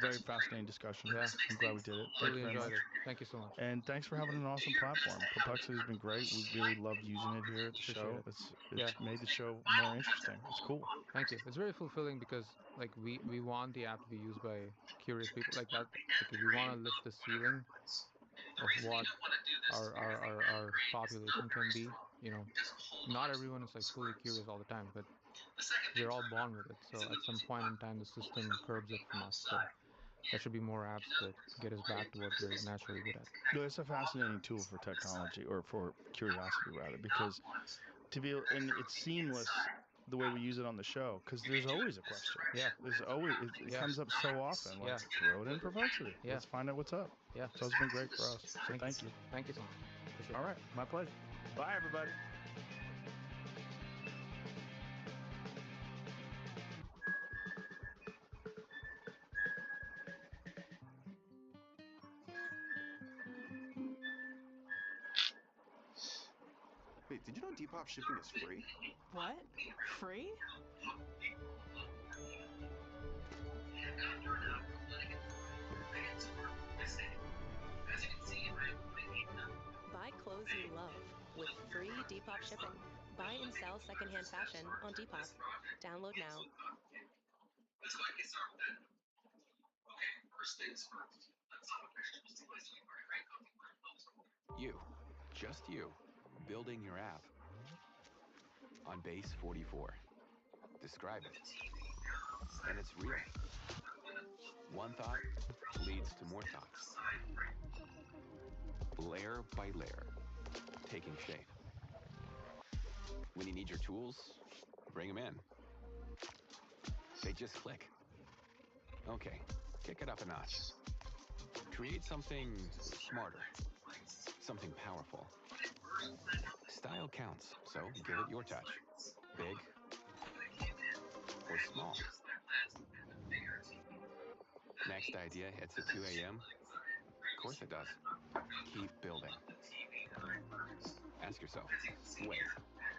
very fascinating discussion. Yeah. I'm glad we did it. Totally Thank you very enjoyed much. it. Thank you so much. And thanks for having an awesome platform. Perplexity has been great. We really loved using it here at the show. It's made the show more interesting. It's cool. Thank you. It's very fulfilling because like we want the app to be used by curious people like that. Like if we want to lift the ceiling of what our population can be, you know, not everyone is like fully curious all the time, but we're all born with it. So at some point in time, the system curbs it from us. So there should be more apps that get us back to what we're naturally good at. No, it's a fascinating tool for technology, or for curiosity rather, because and it's seamless the way we use it on the show, because there's always a question. Yeah. There's always it comes up so often. Like, throw it in Perplexity. Yeah. Let's find out what's up. Yeah. So it's been great for us. So thank you. Thank you so much. Appreciate All right, my pleasure. Bye, everybody. Wait, did you know Depop shipping is free? What? Free? Buy clothes you love with free Depop shipping. Buy and sell secondhand fashion on Depop. Download now. Let's go ahead and get started with that. Okay, first things first. Let's talk about vegetables. You, just you, building your app on Base 44. Describe it. And it's real. One thought leads to more thoughts. Layer by layer, taking shape. When you need your tools, bring them in. They just click. Okay, kick it up a notch. Create something smarter, something powerful. Style counts, so give it your touch. Big or small. Next idea hits at 2 a.m.? Of course it does. Keep building. Ask yourself, wait,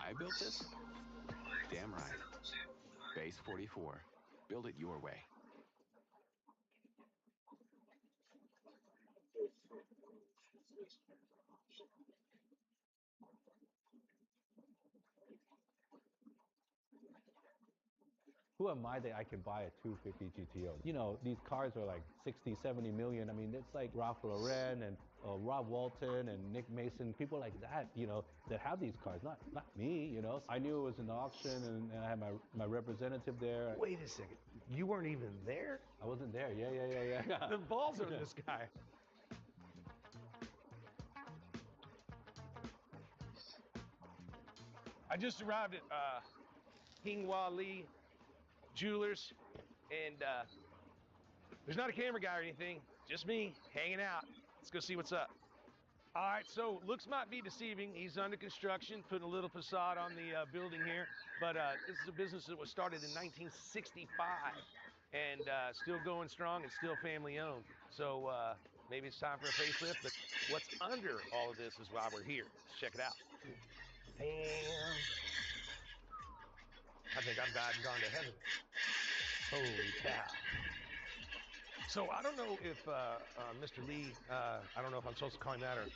I built this? Damn right. Base 44. Build it your way. who am I that I can buy a 250 GTO? You know, these cars are like 60, 70 million. I mean, it's like Ralph Lauren and Rob Walton and Nick Mason, people like that, you know, that have these cars, not me, you know. I knew it was an auction, and I had my representative there. Wait a second, you weren't even there? I wasn't there, yeah. The balls on this guy. I just arrived at King Wali Jewelers, and there's not a camera guy or anything, just me hanging out. Let's go see what's up. All right, so looks might be deceiving. He's under construction, putting a little facade on the building here, but this is a business that was started in 1965 and still going strong and still family owned. So maybe it's time for a facelift, but what's under all of this is why we're here. Let's check it out. Damn. I think I've died and gone to heaven. Holy cow. So I don't know if Mr. Lee, I don't know if I'm supposed to call him that, or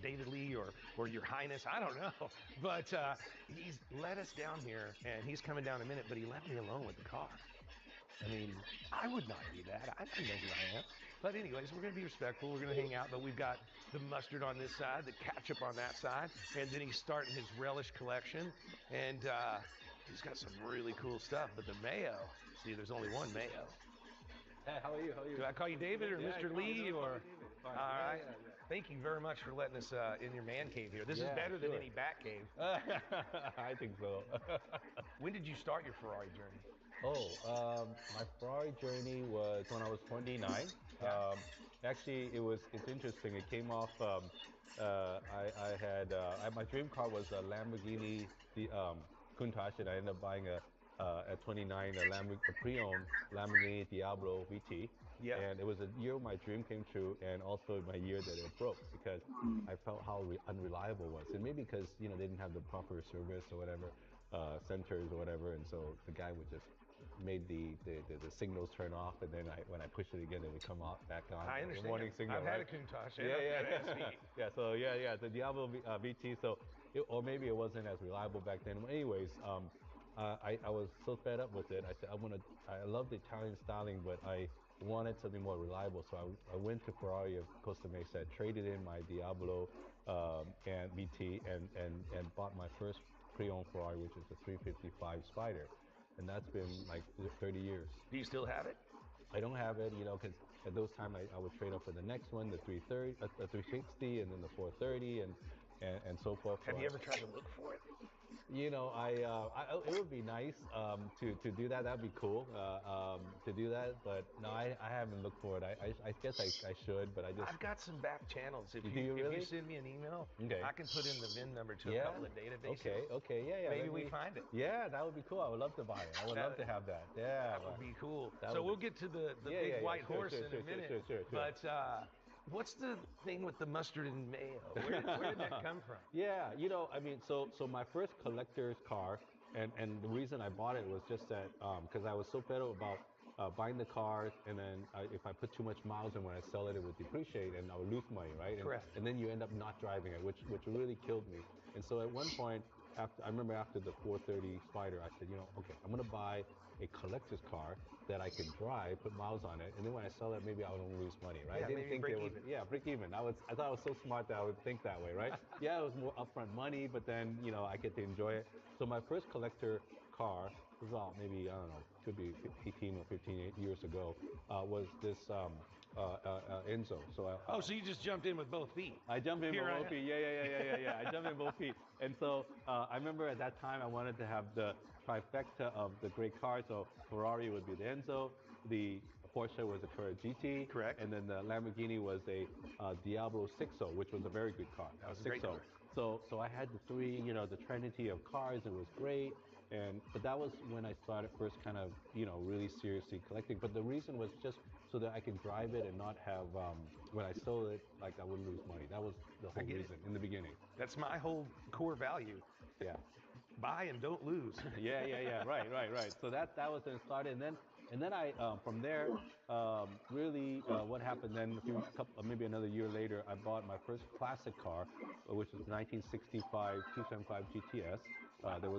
David Lee, or Your Highness, I don't know. But he's led us down here, and he's coming down in a minute, but he left me alone with the car. I mean, I would not do that. I know who I am. But anyways, we're going to be respectful. We're going to hang out, but we've got the mustard on this side, the ketchup on that side, and then he's starting his relish collection, and he's got some really cool stuff. But the mayo, see, there's only one mayo. Hey, how are you? Do I call you David or Mr. Lee or? All right. Thank you very much for letting us in your man cave here. This is better than any bat cave. I think so. When did you start your Ferrari journey? My Ferrari journey was when I was 29. Actually, it's interesting. It came off. My dream car was a Lamborghini Countach, and I ended up buying at 29 a pre-owned Lamborghini Diablo VT. Yeah. And it was a year my dream came true, and also my year that it broke, because I felt how unreliable it was. And maybe because, you know, they didn't have the proper service or whatever, centers or whatever, and so the guy would just made the signals turn off, and then when I pushed it again, it would come out back on. I understand. The warning signal. I've had a Countach. The Diablo VT. So, or maybe it wasn't as reliable back then. Anyways, I was so fed up with it. I said I love the Italian styling, but I wanted something more reliable. So I went to Ferrari of Costa Mesa, traded in my Diablo and VT, and bought my first pre-owned Ferrari, which is the 355 Spider. And that's been like 30 years. Do you still have it? I don't have it, you know, because at those times I would trade up for the next one, the 360, and then the 430, and so forth. Have you ever tried to look for it? You know, it would be nice to do that. That'd be cool to do that. But no, I haven't looked for it. I guess I should, but I've got some back channels. If you send me an email, okay, I can put in the VIN number to a couple of databases. Okay, yeah. Maybe we find it. Yeah, that would be cool. I would love to buy it. I would love to have that. Yeah, that would be cool. So we'll get to the big white horse in a minute. Sure. But what's the thing with the mustard and mayo? Where did that come from? Yeah, you know, I mean, so my first collector's car, and the reason I bought it was just that because I was so fed up about buying the cars, and then if I put too much miles in when I sell it, it would depreciate and I would lose money, right? Correct. And then you end up not driving it, which really killed me. And so at one point, I remember after the 430 Spider, I said, you know, okay, I'm gonna buy a collector's car that I can drive, put miles on it, and then when I sell it, maybe I don't lose money, right? Yeah, I didn't think break there was, even. yeah, break even. I thought I was so smart that I would think that way, right? Yeah, it was more upfront money, but then, you know, I get to enjoy it. So my first collector car was about maybe, I don't know, could be 18 or 15 years ago, was this Enzo. So so you just jumped in with both feet. I jumped in with both feet. Yeah. I jumped in both feet. And so I remember at that time I wanted to have the trifecta of the great cars. So Ferrari would be the Enzo, the Porsche was a Carrera GT, correct, and then the Lamborghini was a Diablo 6.0, which was a very good car. That was a great car. So I had the three, you know, the trinity of cars. It was great. But that was when I started first kind of, you know, really seriously collecting. But the reason was just so that I can drive it and not have, when I sold it, like I wouldn't lose money. That was the whole reason in the beginning. That's my whole core value. Yeah. Buy and don't lose. Yeah. Right. So that was when it started. And then I, from there, really what happened then, maybe another year later, I bought my first classic car, which was 1965 275 GTS. There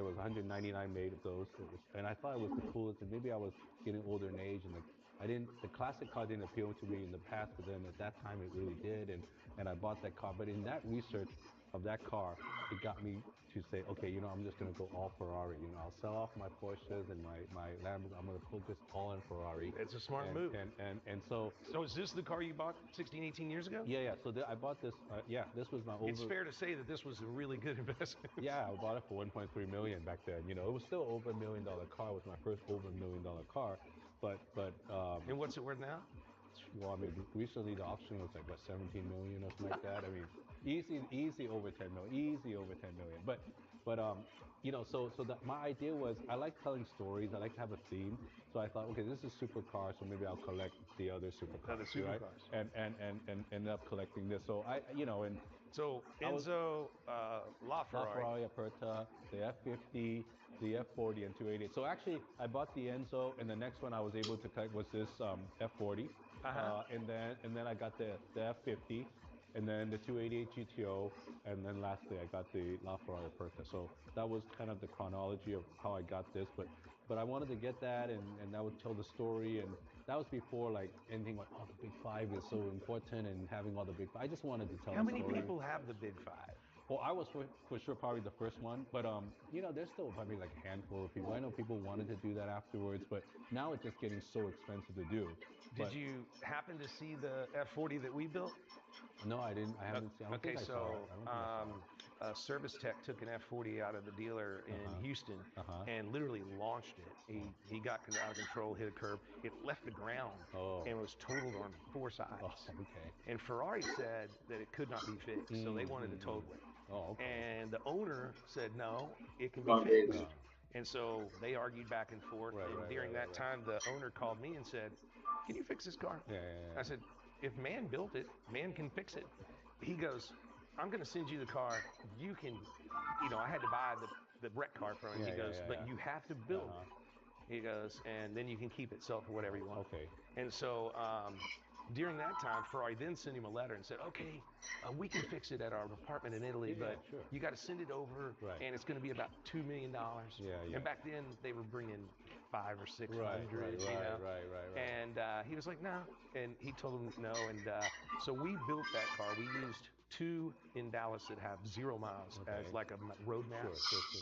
was 199 made of those, and I thought it was the coolest. And maybe I was getting older in age, and the classic car didn't appeal to me in the past, but then at that time it really did, and I bought that car. But in that research of that car, it got me to say, okay, I'm just gonna go all Ferrari. I'll sell off my Porsches and my Lambos. I'm gonna put this all in Ferrari. It's a smart move. And so. So is this the car you bought 16, 18 years ago? Yeah. So I bought this. This was my over. It's fair to say that this was a really good investment. Yeah, I bought it for 1.3 million back then. It was still over $1 million car. It was my first over $1 million car. But and what's it worth now? Well, I mean, recently the auction was like what, 17 million or something like that. I mean, easy over 10 million, easy over 10 million. But so that my idea was I like telling stories. I like to have a theme. So I thought, okay, this is supercar, so maybe I'll collect the other supercars, right? And end up collecting this. So So Enzo LaFerrari Aperta, the F50, the F40, and 288. So actually, I bought the Enzo, and the next one I was able to collect was this F40, and then I got the F50, and then the 288 GTO, and then lastly I got the LaFerrari Aperta. So that was kind of the chronology of how I got this, but I wanted to get that, and that would tell the story, and that was before like anything like, oh, the Big Five is so important and having all the Big Five. I just wanted to tell the story. How many people have the Big Five? Well, I was for sure probably the first one, but there's still probably like a handful of people. I know people wanted to do that afterwards, but now it's just getting so expensive to do. Did you happen to see the F40 that we built? No, I didn't. I haven't seen. Okay, so Service Tech took an F40 out of the dealer in Houston and literally launched it. He got out of control, hit a curb. It left the ground and was totaled on 4 sides. Oh, okay. And Ferrari said that it could not be fixed, so they wanted to total it. Oh, okay. And the owner said, no, it can be fixed. And so they argued back and forth. During that time, the owner called me and said, can you fix this car? Yeah. I said, if man built it, man can fix it. He goes, I'm going to send you the car. You can, I had to buy the wreck car from him. He goes, but you have to build it. He goes, and then you can keep it, sell it for whatever you want. Okay. And so during that time, Ferrari then sent him a letter and said, okay, we can fix it at our department in Italy, but you got to send it over, and it's going to be about $2 million. Yeah. And back then, they were bringing 500 or 600, Right. And he was like, no. And he told him no. And so we built that car. We used 2 in Dallas that have 0 miles as like a roadmap,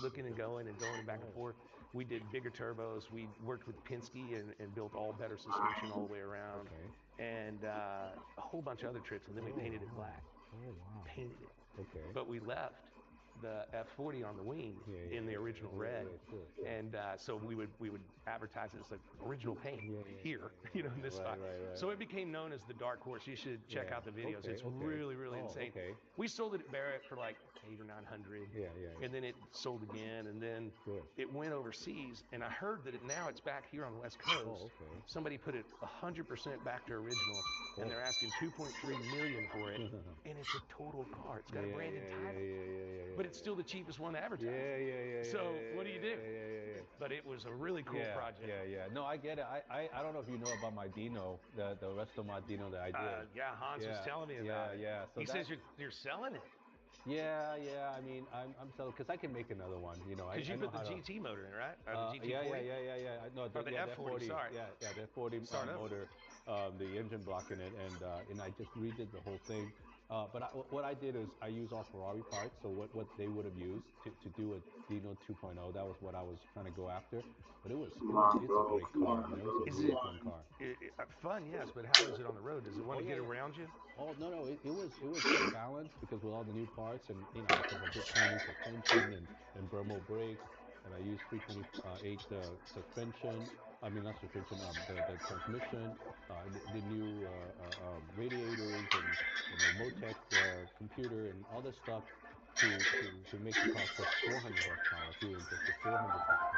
looking and going back and forth. We did bigger turbos. We worked with Penske and built all better suspension all the way around. And a whole bunch of other tricks. And then we painted it black. Oh, wow. Painted it. Okay. But we left the F40 on the wing in the original red, and so we would advertise it as like original paint here, in this spot. So it became known as the Dark Horse. You should check out the videos. It's really insane. We sold it at Barrett for like 800 or 900. And then it sold again, and then it went overseas. And I heard that now it's back here on the West Coast. Somebody put it 100% back to original, and they're asking 2.3 million for it. And it's a total car. It's got a branded title. But it's still the cheapest one to advertise. Yeah. So what do you do? Yeah. But it was a really cool project. Yeah. No, I get it. I don't know if you know about my Dino, the Resto Mod Dino that I did. Hans was telling me about it. Yeah. So he says you're selling it. Yeah. I mean, I'm selling because I can make another one. Because you put the GT motor in, right? Or the GT40? Yeah. No, the F40. Sorry. Yeah, the F40 motor, the engine block in it, and I just redid the whole thing. But what I did is I used all Ferrari parts, so what they would have used to do a Dino 2.0, that was what I was trying to go after. But it's a great car. It was a really fun car. Fun, yes, but how is it on the road? Does it want to get around you? Oh no, it was balanced because with all the new parts and because I did Chinese suspension and Brembo brakes, and I used 328 suspension. I mean not suspension, the transmission, the new radiators and the Motec computer and all this stuff to make the car push 400 horsepower, fuel injected 400 horsepower.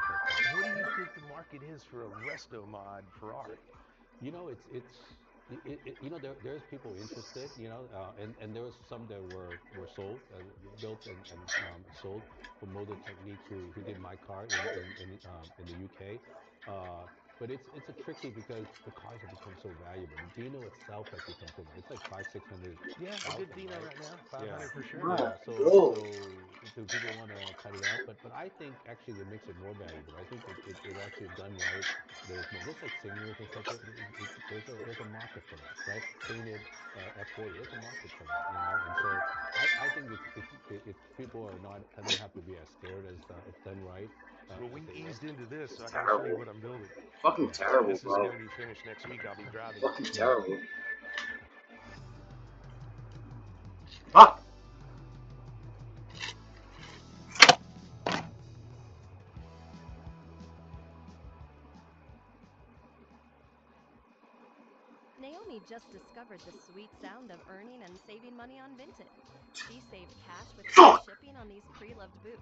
What do you think the market is for a Resto Mod Ferrari? There's people interested, and there was some that were sold, built and sold from Motor Techniques who did my car in the UK. But it's a tricky because the cars have become so valuable. The Dino itself has become so valuable. It's like 600. Yeah, a good Dino right now, 500 for sure. Yeah. Go. So do people want to cut it out? But I think actually it makes it more valuable. I think it actually done right. There's more, just like singers and stuff. There's a market for that, right? Painted F40. There's a market for that, you know. And so I think it's people are not don't have to be as scared as if done right. Well, we eased into this, so I can Terrible. show you what I'm building. Fucking terrible, This is bro. going to be finished next week. I'll be driving. Fucking terrible. Fuck. Naomi just discovered the sweet sound of earning and saving money on Vinted. She saved cash with free shipping on these pre-loved boots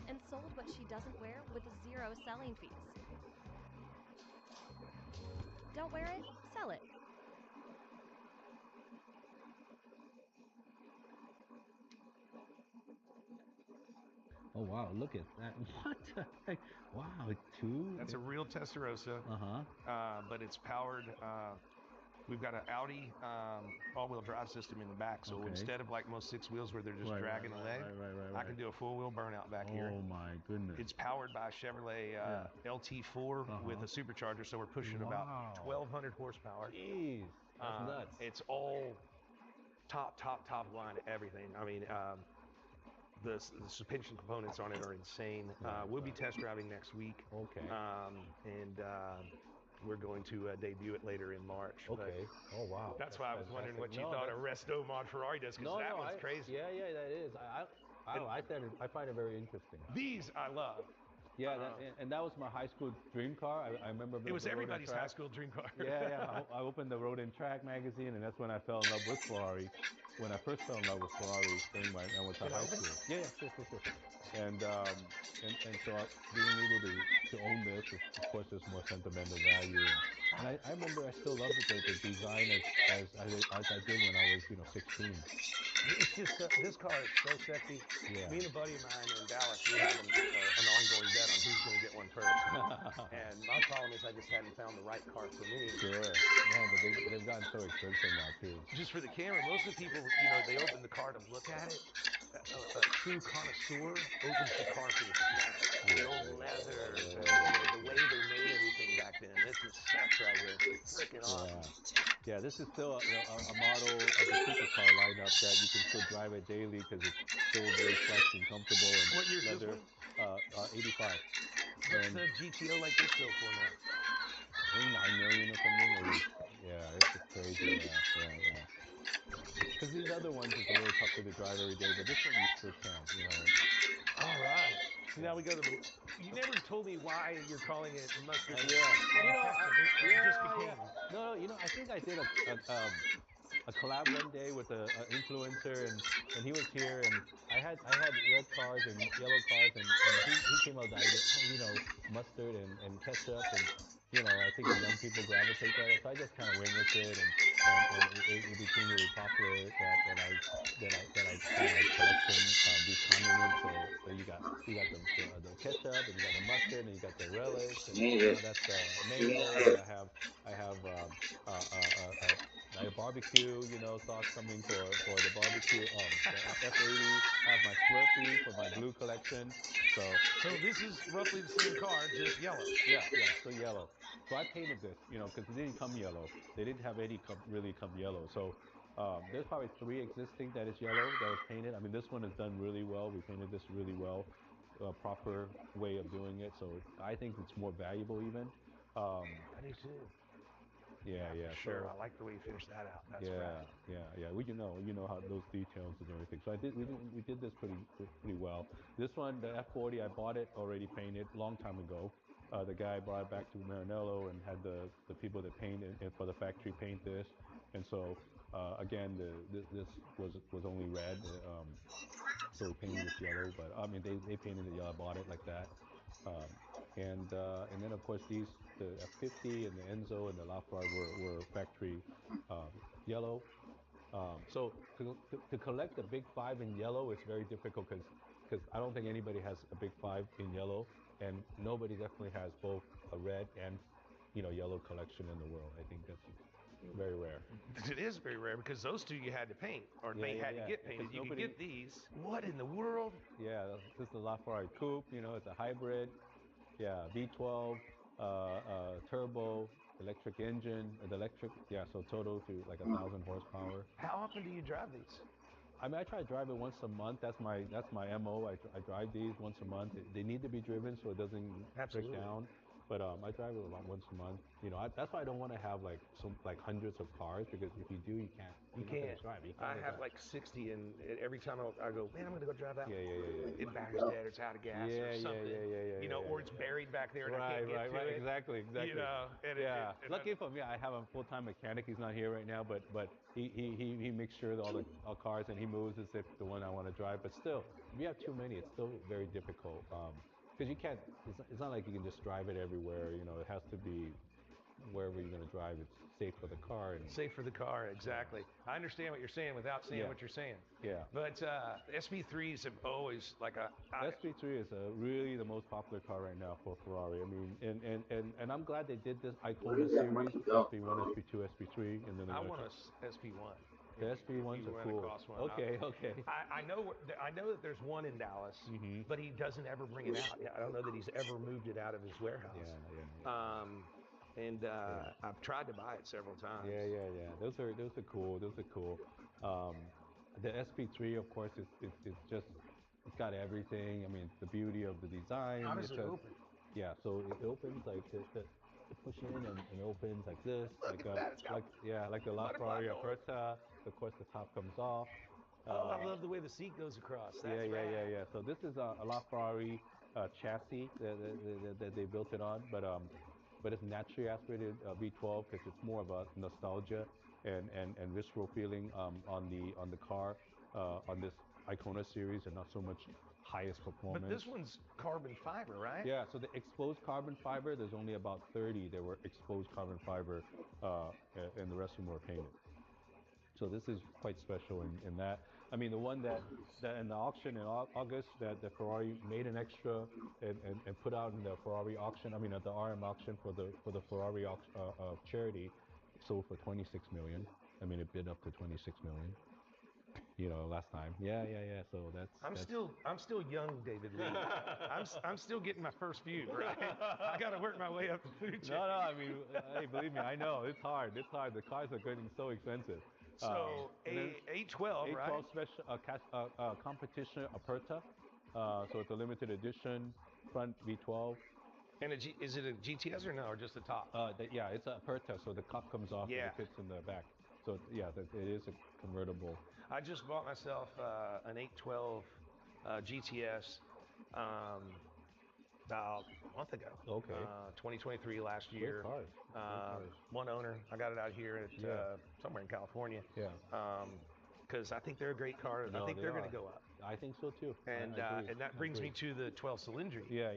and sold what she doesn't wear with 0 selling fees. Don't wear it? Sell it. Oh wow, look at that. What the heck? Wow, 2? That's a real Testarossa. But it's powered. We've got an Audi all-wheel drive system in the back, so instead of like most 6 wheels where they're just dragging a leg, I can do a full-wheel burnout back here. Oh my goodness. It's powered by a Chevrolet LT4 with a supercharger, so we're pushing about 1,200 horsepower. Jeez, that's nuts. It's all top line everything. I mean, the suspension components on it are insane. We'll be test driving next week. Okay. We're going to debut it later in March. Okay. Oh wow. That's why I was wondering what you thought a Resto Mod Ferrari does, because that one's crazy. Yeah, that is. I find it very interesting. These I love. Yeah, and that was my high school dream car. I remember. It was everybody's high school dream car. Yeah. I opened the Road and Track magazine, and that's when I fell in love with Ferrari. When I first fell in love with Ferrari, when I went to high school. Yeah, sure. And so being able to own this, of course, there's more sentimental value. And I remember I still loved the design as I did when I was 16. It's just this car is so sexy. Yeah. Me and a buddy of mine in Dallas, we have an ongoing bet on who's going to get one first. And my problem is I just hadn't found the right car for me. Sure. Man, but they've gotten so expensive now too. Just for the camera, most of the people, they open the car to look at it. A true connoisseur opens the car for the smell. The old leather, the way they made everything back then. This is sex right here. Freaking awesome. Yeah, this is still a model of the supercar lineup that you can still drive it daily because it's still very flex and comfortable. And what year is leather, this one? 85. What's the GTO like this go for now? I think 9 million or something. Yeah, it's just crazy. Yeah. Because these other ones is a little tougher to drive every day, but this one you sure can, All right. So now we go to the. You never told me why you're calling it mustard. It just became. No, I think I did a collab one day with an influencer, and he was here, and I had red cars and yellow cars, and he came out with the idea, mustard and ketchup, and I think the young people gravitate to it, so I just kind of went with it, and it became really popular that I kind of collection these condiments. So you got the ketchup, and you got the mustard, and you got the relish, and that's the mayo. I have barbecue, sauce coming for the barbecue. The F80. I have my Slurpee for my blue collection. So this is roughly the same car, just yellow. Yeah, still yellow. So I painted this, because it didn't come yellow. They didn't have any really come yellow. So there's probably 3 existing that is yellow that was painted. I mean, this one is done really well. We painted this really well, proper way of doing it. So I think it's more valuable even. I do too. Yeah. Sure, So, I like the way you finished that out. That's yeah. Well, you know how those details and everything. So we did this pretty well. This one, the F40, I bought it already painted long time ago. The guy brought it back to Maranello and had the people that paint it for the factory paint this. And so again, this was only red, so we painted this yellow. But I mean, they painted it yellow. I bought it like that. And then of course the F50 and the Enzo and the LaFerrari were factory yellow. So to collect the big 5 in yellow is very difficult because I don't think anybody has a big 5 in yellow, and nobody definitely has both a red and yellow collection in the world. I think very rare. It is very rare because those two you had to paint, or Yeah, they yeah, had yeah. to get painted. Because You could nobody- get these. What in the world? Yeah, this is the LaFerrari Coupe. You know, it's a hybrid. Yeah, V12, turbo, electric engine, the electric. Yeah, so total to like 1,000 horsepower. How often do you drive these? I mean, I try to drive it once a month. That's my MO. I drive these once a month. They need to be driven so it doesn't Absolutely. break down. But I drive it about once a month. You know, that's why I don't want to have like hundreds of cars, because if you do, you can't. You You're not gonna can't. drive. You I can't have drive. like 60, and every time I go, man, I'm gonna go drive that. Yeah, one. yeah, yeah, yeah. It battery's dead, or it's out of gas, Yeah, or yeah, something. yeah, You know, yeah, or it's buried back there, and I Right, can't get right, to right. it. Exactly, exactly. You know, and yeah. and Lucky for me, I have a full-time mechanic. He's not here right now, but he makes sure that all cars, and he moves as if the one I want to drive. But still, if you have too many, it's still very difficult. Because you can't. It's not like you can just drive it everywhere. You know, it has to be wherever you're going to drive. It's safe for the car. And safe for the car, exactly. I understand what you're saying without saying Yeah. what you're saying. yeah. But SP3s have always SP3 is really the most popular car right now for Ferrari. I mean, and I'm glad they did this Icona series, SP1, SP2, SP3, and then the I retro- want a SP1. The SP1s you are run cool. across one. Okay, okay. I know that there's one in Dallas, but he doesn't ever bring it out. I don't know that he's ever moved it out of his warehouse. Yeah. And I've tried to buy it several times. Yeah. Those are cool. Those are cool. The SP3, of course, is just, it's got everything. I mean, it's the beauty of the design. How does it open? Yeah, so it opens like the push in and it opens like this, Look at that, it's got like the butterfly LaFerrari doors. Aperta. Of course, the top comes off. Oh, I love the way the seat goes across. That's rad. Yeah. So this is a LaFerrari chassis that they built it on, but it's naturally aspirated V12 because it's more of a nostalgia and visceral feeling on the car on this Icona series, and not so much highest performance. But this one's carbon fiber, right? Yeah, so the exposed carbon fiber, there's only about 30 that were exposed carbon fiber, and the rest of them were painted. So this is quite special in that. I mean, the one that in the auction in August, that the Ferrari made an extra and put out in the Ferrari auction. I mean, at the RM auction for the Ferrari charity, sold for 26 million. I mean, it bid up to 26 million. You know, last time. Yeah. So that's. I'm still young, David Lee. I'm still getting my first few, right? I got to work my way up the food chain. No, I mean, hey, believe me, I know it's hard. It's hard. The cars are getting so expensive. So A12, right? A12 special competition Aperta. So it's a limited edition front V12. And is it a GTS or no, or just the top? Yeah, it's a Aperta, so the cup comes off and it fits in the back. So yeah, it is a convertible. I just bought myself an 812 GTS about a month ago. Okay. 2023 last year. Great cars. One owner. I got it out here at somewhere in California. Yeah. Because I think they're a great car. No, I think they're going to go up. I think so too. And that brings me to the 12 cylindry. Yeah.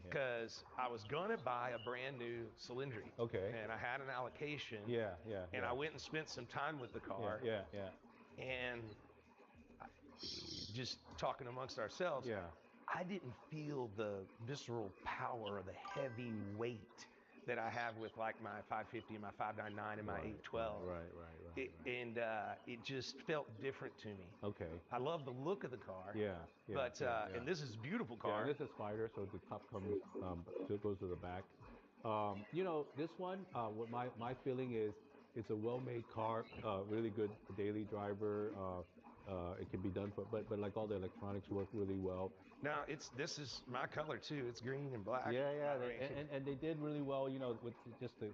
Because I was gonna buy a brand new cylindry. Okay. And I had an allocation. Yeah. And I went and spent some time with the car. Yeah. And just talking amongst ourselves. Yeah. I didn't feel the visceral power or the heavy weight that I have with like my 550 and my 599 and my 812. Right. And it just felt different to me. Okay. I love the look of the car. Yeah. But and this is a beautiful car. Yeah, this is Spider, so the top comes goes to the back. You know, this one, what my feeling is, it's a well-made car, really good daily driver. It can be done, but like all the electronics work really well. Now this is my color too. It's green and black. Yeah, and they did really well. You know, with just the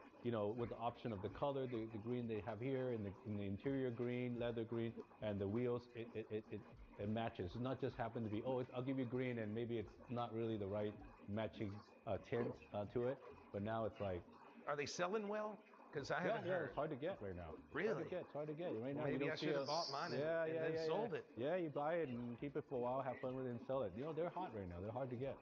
with the option of the color, the green they have here, and the interior green, leather green, and the wheels, it matches. It's not just happen to be I'll give you green, and maybe it's not really the right matching tint to it. But now it's like. Are they selling well? Because I haven't heard. It's hard to get right now. Really? It's hard to get. Right now, maybe you don't I should have bought mine and then sold it. Yeah, you buy it and keep it for a while, have fun with it, and sell it. You know, they're hot right now. They're hard to get.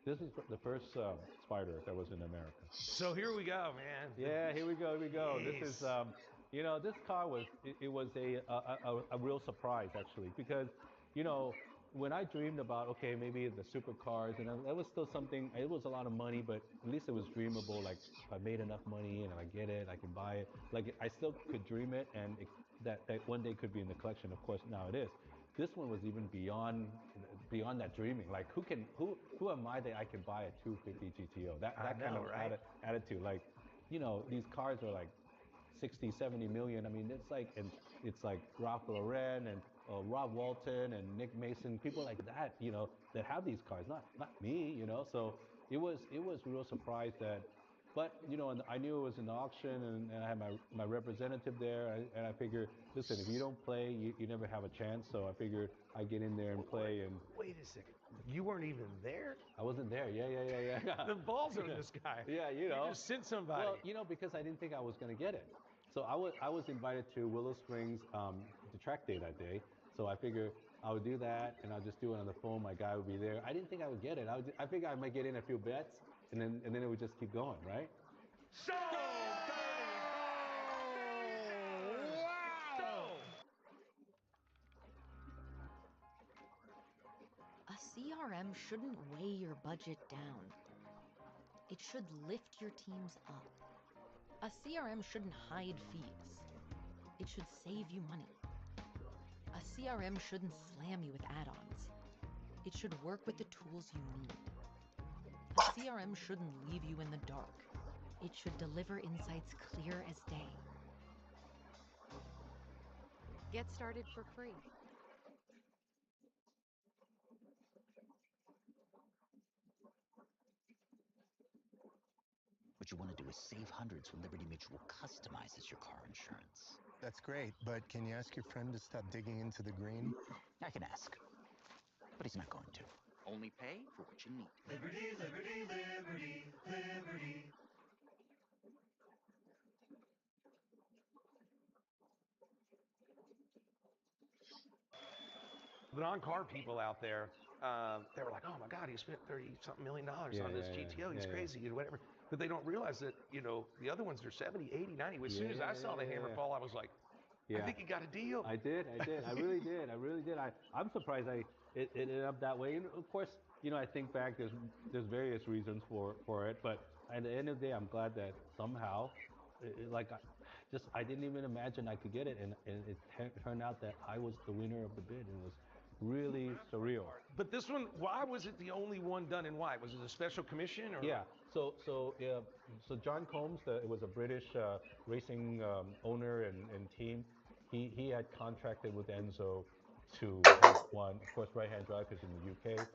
This is the first Spider that was in America. So here we go, man. Yeah, here we go. Jeez. This is, this car was a real surprise actually, because, when I dreamed about, okay, maybe the supercars, and that was still something, it was a lot of money, but at least it was dreamable. Like, if I made enough money and I get it, I can buy it. Like, I still could dream it, and that one day could be in the collection. Of course, now it is. This one was even beyond that dreaming. Like, who am I that I can buy a 250 GTO? That kind of attitude. Like, these cars are like 60, 70 million. I mean, it's like Ralph Lauren and Rob Walton and Nick Mason, people like that, that have these cars, not me. So it was real surprise that, but and I knew it was an auction, and I had my representative there, and I figured, listen, if you don't play, you never have a chance. So I figured I'd get in there and play. And wait a second, you weren't even there? I wasn't there. Yeah. The balls on this guy. Yeah, You just sent somebody. Well, because I didn't think I was going to get it. So I was invited to Willow Springs, the track day that day. So I figured I would do that, and I'll just do it on the phone. My guy would be there. I didn't think I would get it. I figured I might get in a few bets, and then it would just keep going, right? So wow! A CRM shouldn't weigh your budget down. It should lift your teams up. A CRM shouldn't hide fees. It should save you money. A CRM shouldn't slam you with add-ons. It should work with the tools you need. The CRM shouldn't leave you in the dark. It should deliver insights clear as day. Get started for free. What you want to do is save hundreds when Liberty Mutual customizes your car insurance. That's great, but can you ask your friend to stop digging into the green? I can ask, but he's not going to. Only pay for what you need. Liberty, liberty, liberty, liberty. The non-car people out there, they were like, oh my God, he spent $30-something million on this GTO. He's crazy, or whatever. But they don't realize that, the other ones are 70, 80, 90. As soon as I saw the hammer fall, I was like, I think he got a deal. I did. I really did. I'm surprised it ended up that way. And of course, I think back, there's various reasons for it. But at the end of the day, I'm glad that somehow, I didn't even imagine I could get it. And it turned out that I was the winner of the bid. It was really surreal. But this one, why was it the only one done in white? Was it a special commission? Or? Yeah. So John Combs, it was a British racing owner and team. He had contracted with Enzo to have one, of course, right-hand drive is in the UK,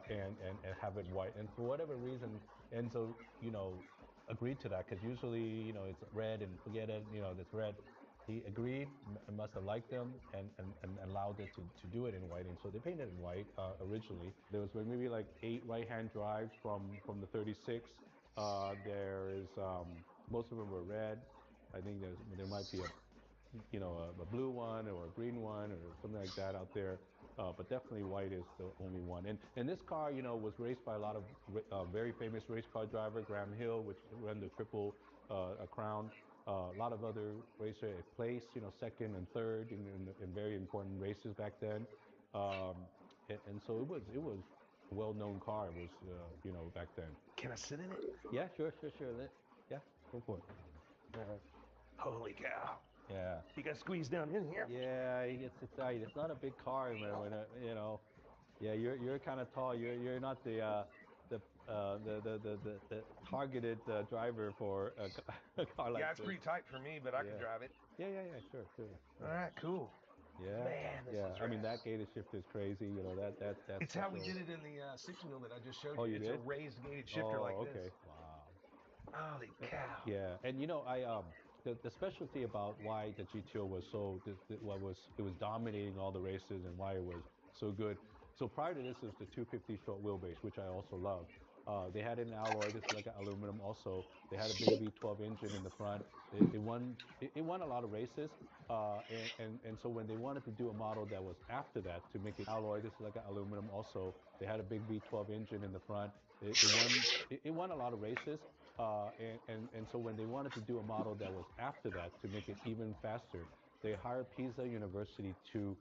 and have it white. And for whatever reason, Enzo, agreed to that, because usually, it's red and forget it, it's red. He agreed, must have liked them, and allowed it to do it in white. And so they painted it in white originally. There was maybe like 8 right-hand drives from the 36. There is, most of them were red. I think there might be a blue one or a green one or something like that out there. But definitely white is the only one. And this car, was raced by a lot of very famous race car driver, Graham Hill, which ran the Triple Crown. A lot of other racers placed, second and third in very important races back then. And so it was a well-known car. It was, back then. Can I sit in it? Yeah, sure. Yeah, go for it. Holy cow. Yeah. You got squeezed down in here. Yeah, it's tight. It's not a big car, when yeah, you're kind of tall. You're not the targeted driver for a car like this. Yeah, it's pretty tight for me, but I can drive it. Yeah, sure. All right, cool. Yeah, man, this is I mean, that gated shift is crazy. That's it's how we did it in the 6-wheel that I just showed you. Oh, you it's did? a raised gated shifter like this. Okay. Wow. Holy cow. Yeah, and the specialty about why the GTO was it was dominating all the races and why it was so good. So prior to this is the 250 short wheelbase, which I also love. They had an alloy, this is like an aluminum also. They had a big V12 engine in the front. It won a lot of races. And so when they wanted to do a model that was after that, to make it alloy, this is like an aluminum also. They had a big V12 engine in the front. It won a lot of races. And so when they wanted to do a model that was after that, to make it even faster, they hired Pisa University to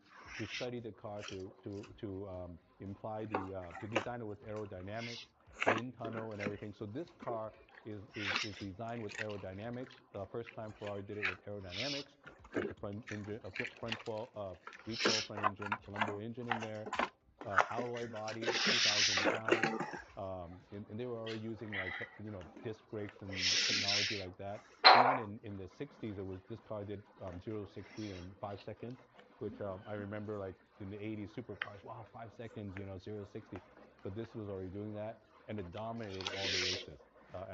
study the car, to imply to design it with aerodynamics, wind tunnel, and everything. So this car is designed with aerodynamics. The first time Ferrari did it with aerodynamics, with the front engine, front 12 V12 front engine, Colombo engine in there, alloy body, 2,000 pounds. And they were already using like disc brakes and technology like that. Even in the 60s, this car did 0-60 in 5 seconds, which I remember like in the 80s supercars, wow, 5 seconds, 0-60. But this was already doing that, and it dominated all the races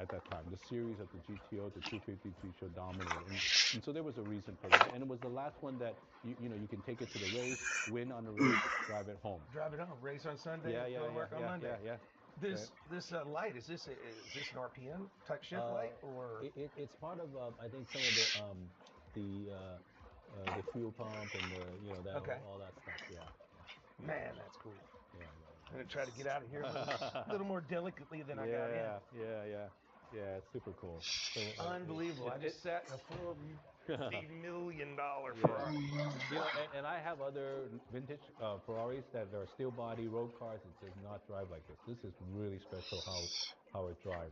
at that time. The series of the GTO, the 250 GTO dominated, and so there was a reason for that. And it was the last one that you can take it to the race, win on the race, drive it home. Drive it home, race on Sunday, go to work on Monday. This light, is this an RPM type shift light, or it's part of I think some of the fuel pump and that all that stuff. Yeah. Man, that's cool. Yeah. I'm gonna try to get out of here a little more delicately than I got in. Yeah, it's super cool. So, unbelievable. I just sat in a $4 million Ferrari. And I have other vintage Ferraris that are steel body road cars. It does not drive like this. This is really special how it drives.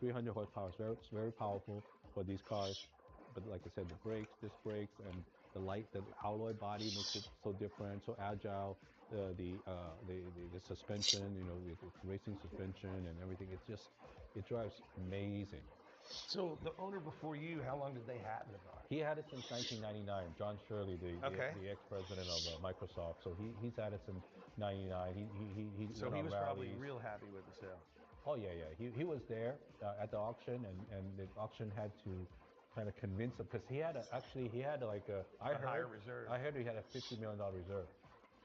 300 horsepower is very powerful for these cars. But like I said, the brakes, disc brakes, and the alloy body makes it so different, so agile. The suspension, it's racing suspension and everything. It drives amazing. So the owner before you, how long did they have the car? He had it since 1999. John Shirley, the ex-president of Microsoft. So he's had it since '99. So he was probably real happy with the sale. Oh yeah. He was there at the auction, and the auction had to kind of convince him, because he had like a higher reserve. I heard he had a $50 million reserve,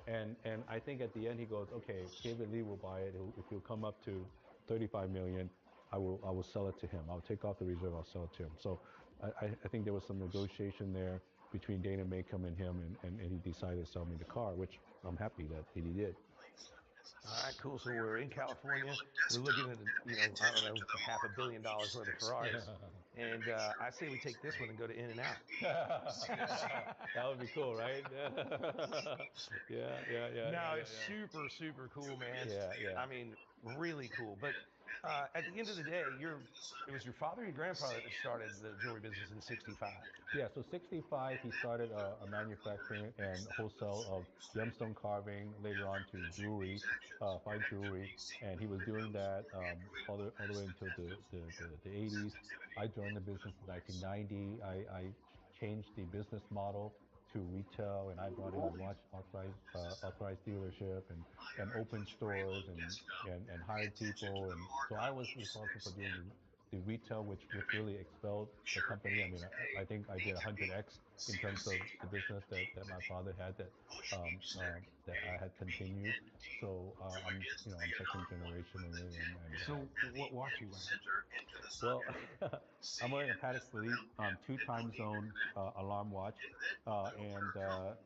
and I think at the end he goes, okay, David Lee will buy it. If he'll come up to 35 million, I will sell it to him. I'll take off the reserve. I'll sell it to him. So I think there was some negotiation there between Dana Maycomb and him, and he decided to sell me the car, which I'm happy that he did. All right, cool. So we're in California. We're looking at, I don't know, $500 million worth of Ferraris. And I say we take this one and go to In-N-Out. That would be cool, right? Yeah. No, it's super, super cool, man. Yeah. I mean, really cool. But at the end of the day, it was your father and your grandfather that started the jewelry business in '65. Yeah, so '65 he started a manufacturing and wholesale of gemstone carving, later on to jewelry, fine jewelry, and he was doing that all the way until the 80s. I joined the business in 1990. I changed the business model to retail, and I brought in a authorized dealership and opened stores and hired people, and so I was responsible for doing the retail, which really expelled the company. I mean, I think I did 100x in terms of the business that my father had that I had continued. So I'm second generation in it. And so what watch you wearing? Well, I'm wearing a Patek Philippe 2 time zone alarm watch, and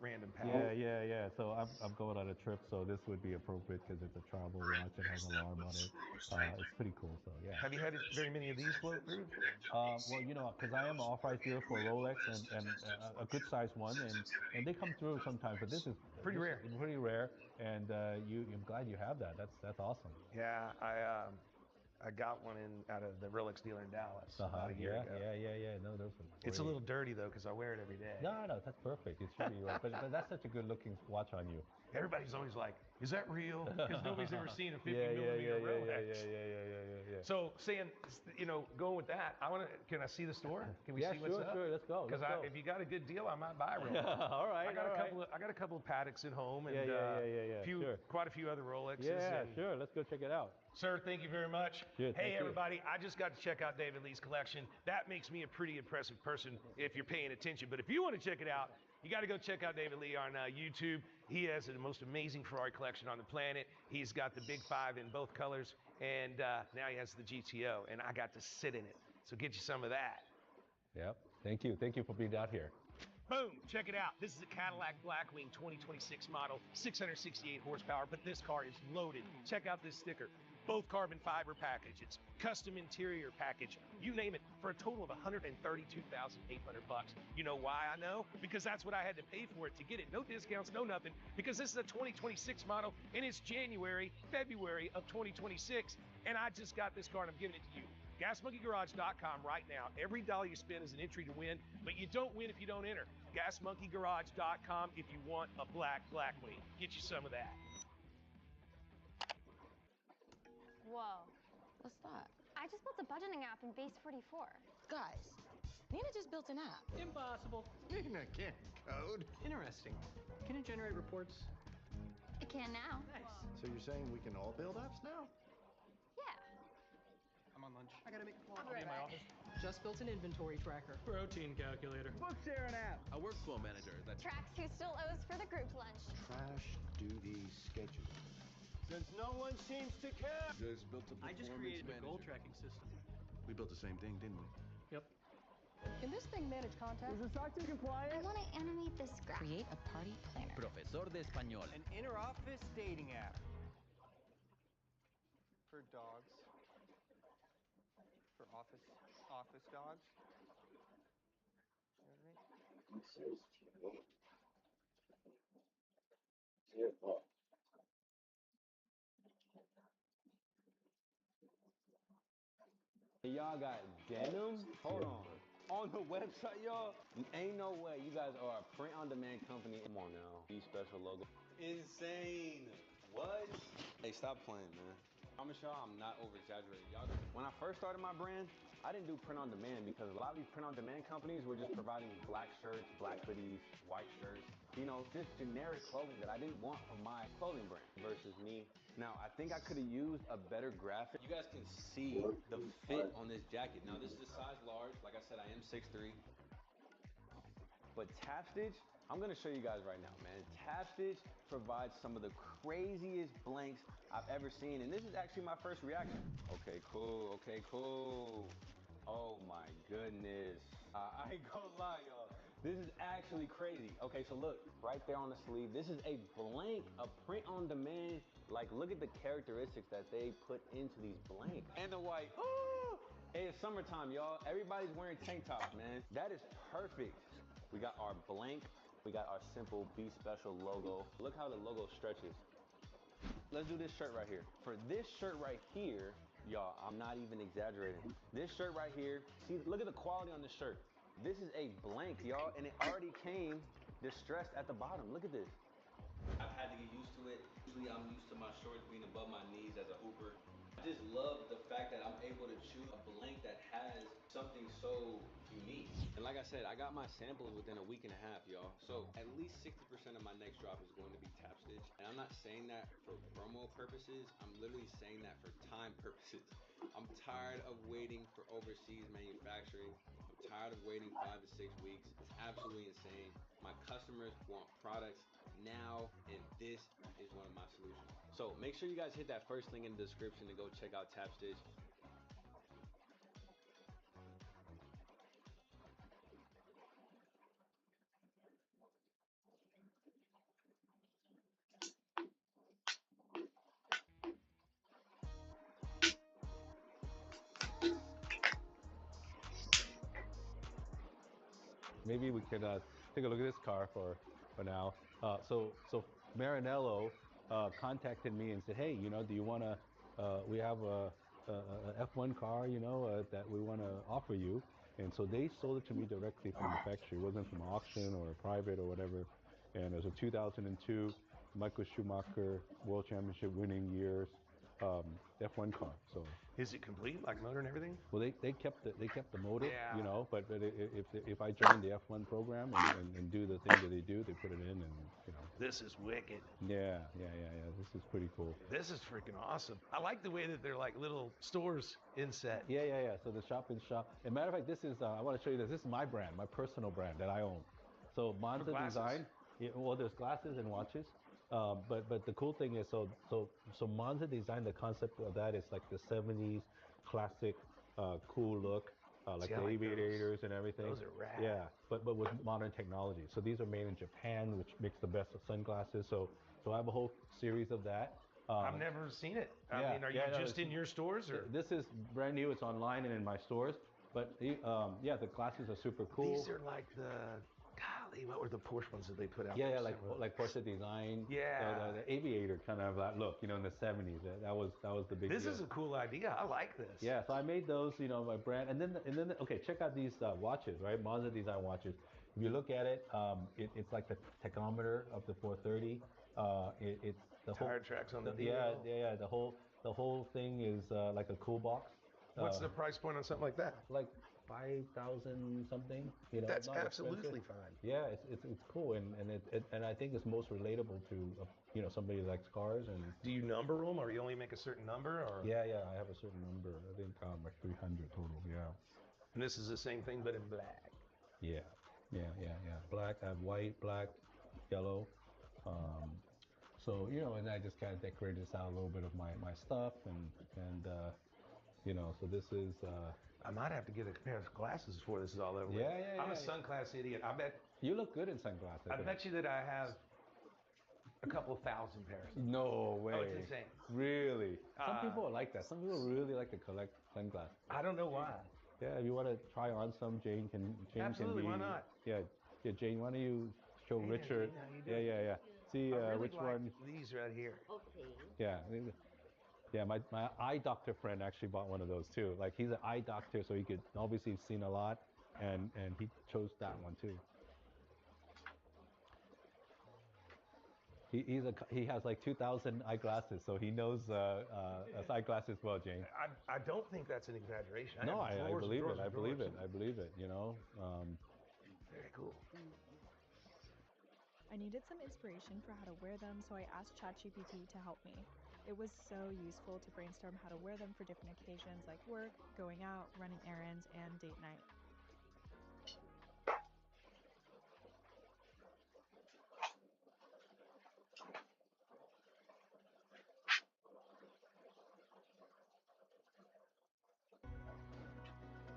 random Patek. Yeah. So I'm going on a trip, so this would be appropriate because it's a travel watch. It has an alarm on it. It's pretty cool. So yeah. Have you had very many of these float through? Well, because I am an authorized dealer for Rolex and a good sized one, and they come through sometimes, but this is pretty rare. Pretty rare, and I'm glad you have that. That's awesome. Yeah, I got one out of the Rolex dealer in Dallas about a year ago. Yeah. No, those are great. It's a little dirty though, because I wear it every day. No, that's perfect. It should be, but that's such a good looking watch on you. Everybody's always like, "Is that real?" Because nobody's ever seen a 50 millimeter Rolex. Yeah. So, saying, going with that, can I see the store? Can we see what's up? Sure. Let's go. Because if you got a good deal, I might buy a Rolex. All right. I got a couple of Pateks at home, and quite a few other Rolexes. Yeah, sure. Let's go check it out. Sir, thank you very much. Good, hey, everybody, I just got to check out David Lee's collection. That makes me a pretty impressive person if you're paying attention. But if you want to check it out, You got to go check out David Lee on YouTube. He has the most amazing Ferrari collection on the planet. He's got the Big Five in both colors, and now he has the GTO, and I got to sit in it. So get you some of that. Yep. Thank you. Thank you for being out here. Boom, check it out. This is a Cadillac Blackwing 2026 model, 668 horsepower, but this car is loaded. Check out this sticker. Both carbon fiber package. It's custom interior package. You name it, for a total of $132,800. You know why I know? Because that's what I had to pay for it to get it. No discounts, no nothing, because this is a 2026 model, and it's February of 2026, and I just got this car and I'm giving it to you. GasMonkeyGarage.com right now. Every dollar you spend is an entry to win, but you don't win if you don't enter. GasMonkeyGarage.com if you want a Blackwing. Get you some of that. Whoa. What's that? I just built a budgeting app in Base 44. Guys, Nina just built an app. Impossible. Nina can't code. Interesting. Can it generate reports? It can now. Nice. So you're saying we can all build apps now? Yeah. I'm on lunch. I gotta make a call. I'll be in my office. Just built an inventory tracker. Protein calculator. Book share an app. A workflow manager that Tracks who still owes for the group lunch. Trash duty schedule. Since no one seems to care. Just built a I just created a goal tracking system. We built the same thing, didn't we? Yep. Can this thing manage contacts? Is the SOC 2 compliant? I want to animate this graph. Create a party planner. Profesor de Español. An inter-office dating app. For dogs. For office dogs. You know what I mean? Y'all got denim? Hold on. On the website, y'all? Ain't no way. You guys are a print-on-demand company. Come on now. B-Special logo. Insane. What? Hey, stop playing, man. I promise y'all, I'm not over-exaggerating. Y'all, when I first started my brand, I didn't do print-on-demand because a lot of these print-on-demand companies were just providing black shirts, black hoodies, white shirts. You know, just generic clothing that I didn't want for my clothing brand versus me. Now, I think I could have used a better graphic. You guys can see the fit on this jacket. Now, this is a size large. Like I said, I am 6'3". But Tap Stitch, I'm gonna show you guys right now, man. Tap Stitch provides some of the craziest blanks I've ever seen. And this is actually my first reaction. Okay, cool, okay, cool. Oh my goodness. I ain't gonna lie, y'all. This is actually crazy. Okay, so look, right there on the sleeve, this is a blank, a print on demand. Like, look at the characteristics that they put into these blanks. And the white, oh! Hey, it's summertime, y'all. Everybody's wearing tank tops, man. That is perfect. We got our blank, we got our simple B-Special logo. Look how the logo stretches. Let's do this shirt right here. For this shirt right here, y'all, I'm not even exaggerating. This shirt right here, see, look at the quality on this shirt. This is a blank, y'all, and it already came distressed at the bottom. Look at this. I've had to get used to it. Usually I'm used to my shorts being above my knees as a hooper. I just love the fact that I'm able to choose a blank that has something so unique. And like I said, I got my samples within a week and a half, y'all. So at least 60% of my next drop is going to be Tap Stitch. And I'm not saying that for promo purposes. I'm literally saying that for time purposes. I'm tired of waiting for overseas manufacturing. I'm tired of waiting 5 to 6 weeks. It's absolutely insane. My customers want products now, and this is one of my solutions. So make sure you guys hit that first link in the description to go check out Tap Stitch. Maybe we could take a look at this car for now. So Maranello contacted me and said, hey, you know, do you want to, we have a F1 car, you know, that we want to offer you. And so they sold it to me directly from the factory. It wasn't from auction or private or whatever. And it was a 2002 Michael Schumacher World Championship winning years F1 car. So is it complete, like motor and everything? well, they kept the motor, Yeah. you know. But if I join the F1 program and do the thing that they do, they put it in, and you know. This is wicked. Yeah. This is pretty cool. This is freaking awesome. I like the way that they're like little stores inset. Yeah. So the shop in shop. As a matter of fact, this is I want to show you this. This is my brand, my personal brand that I own. So Monza design. Yeah, well, there's glasses and watches. But the cool thing is, so Monza designed the concept of that is like the '70s classic, cool look, like See, I the like aviators and everything. Those are rad. Yeah, but with modern technology. So these are made in Japan, which makes the best of sunglasses. So I have a whole series of that. I've never seen it. I mean, are you just in your stores or? This is brand new. It's online and in my stores. But yeah, the glasses are super cool. These are like golly, what were the Porsche ones that they put out? Yeah, like Porsche design. Yeah, the aviator kind of that look, in the '70s. That was the big. This deal. is a cool idea. I like this. Yeah, so I made those, my brand, and then okay, check out these watches, right? Monza design watches. If you look at it, it's like the tachometer of the 430. It's the tire whole tracks on the yeah. The whole thing is like a cool box. What's the price point on something like that? Like 5,000 something. That's not absolutely expensive. fine. Yeah, it's cool, and I think it's most relatable to somebody who likes cars. And do you number them, or you only make a certain number, or? Yeah, I have a certain number. I think like 300 total. Yeah. And this is the same thing, but in black. Yeah. Black. I have white, black, yellow. So and I just kind of decorated this out a little bit of my stuff, and so this is. I might have to get a pair of glasses before this is all over. Yeah. I'm a sunglass idiot. I bet you look good in sunglasses. I bet you that I have a couple thousand pairs. No way. Oh, it's insane. Really? Some people are like that. Some people really like to collect sunglasses. I don't know why. Yeah, if you want to try on some, Jane can. Absolutely, why not? Yeah, Jane. Why don't you show Richard? Jane, Yeah. See really which one? These right here. Okay. Yeah. Yeah, my eye doctor friend actually bought one of those too. Like he's an eye doctor, so he could obviously he's seen a lot, and he chose that one too. He has like 2,000 eyeglasses, so he knows eyeglasses well, Jane. I don't think that's an exaggeration. No, I believe it. I believe it. Very cool. I needed some inspiration for how to wear them, so I asked ChatGPT to help me. It was so useful to brainstorm how to wear them for different occasions like work, going out, running errands, and date night.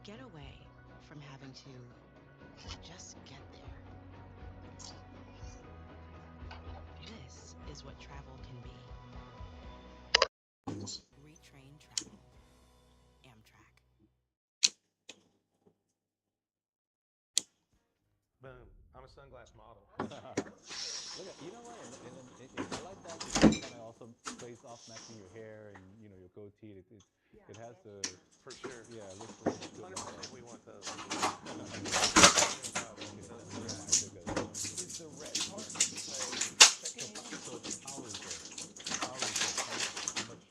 Get away from having to just get there. This is what travel can be. Retrain Travel. Amtrak. Boom. I'm a sunglass model. Look at, you know what? And I like that because it kind of also plays off matching your hair and your goatee. It has the for sure. Yeah, it looks 100% we want those. Is the red part? So the power is there. How much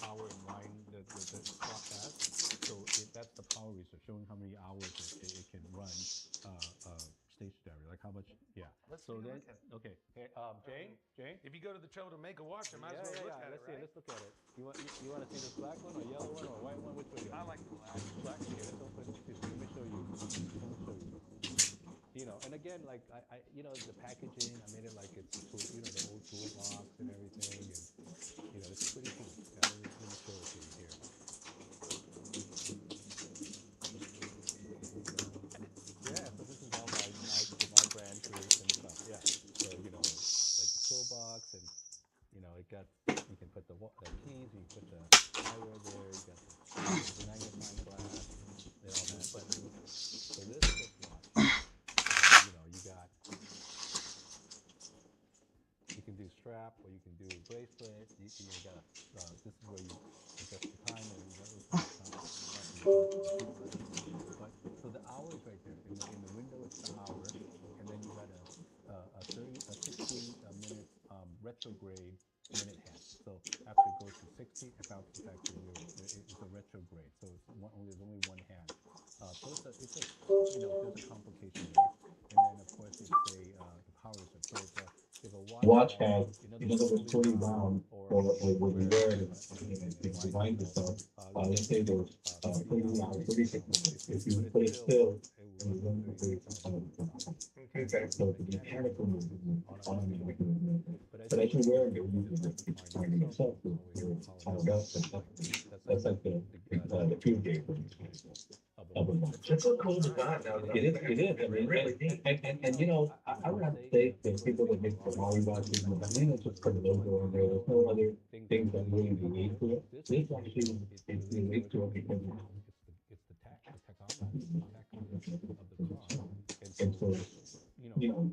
power and line the clock has. So that's the power reserve, showing how many hours it can run stationary, like how much. Yeah. So then, okay. Hey, Jane. If you go to the trouble to make a watch, I might as well look at it. Let's see. Let's look at it. You want to see this black one or yellow one or white one? Which one? I like the black. Black. Okay, let's open it. Let me show you. And again, like I the packaging, I made it like it's the old toolbox and everything, and it's pretty cool. Yeah, let me show it to you here. Yeah, so this is all my brand creation stuff. Yeah, so like the toolbox, and it got you can put the keys, you put the eyewear there, you got the magnifying glass, and all that. But so this is you can do strap or you can do bracelet. You got this is where you adjust the time and but so the hour is right there in the window. It's the hour, and then you got a 60 minute retrograde minute hand. So after it goes to 60, it bounces back to 0. It's a retrograde, so there's only one hand. So it's there's a complication there. And then of course it's the power reserve. So if a watch has, it doesn't fully round or when you wear it, it reminds yourself. let's say those 30 hours, 36 minutes. If you put it still, and you run for 36 minutes. Okay. So the mechanical movement, automatic movement. But as you're wearing it, you can find yourself with your tied up and stuff. That's like the field game for these It's so cool design now. It is. I mean, really neat. And you know, I would have to say that people that make the Ferrari watches, I mean, it's just put a logo on there. There's no other things that really relate to it. This actually is unique to it because and so, you know,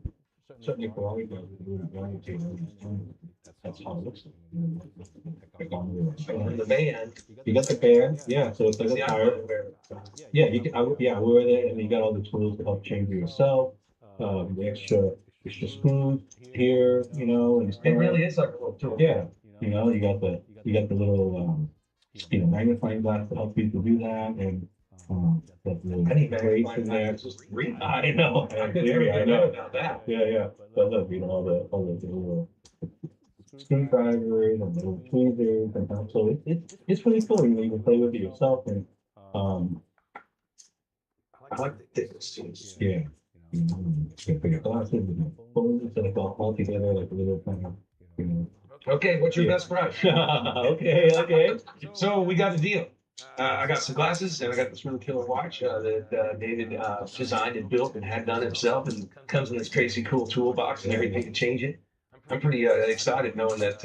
certainly Ferrari does really value to that's how it looks. And the band. You got the band, yeah. So it's like a tire. Yeah, you can. I wear that, and you got all the tools to help change it yourself. The extra screws here, you know, and it really is like a little tool. Yeah, you know, you got the little magnifying glass to help people do that, and that little crates in there. I know. I know about that. Yeah. But look, you know, all the little screwdrivers and little tweezers and stuff. So it's really cool. You know, you can play with it yourself, and I like the thickness too. yeah. You can put your glasses and phones and all together like a little kind of, you know. Okay, what's your best price? Okay. So we got the deal. I got some glasses and I got this really killer watch that David designed and built and had done himself, and comes in this crazy cool toolbox and everything to change it. I'm pretty excited knowing that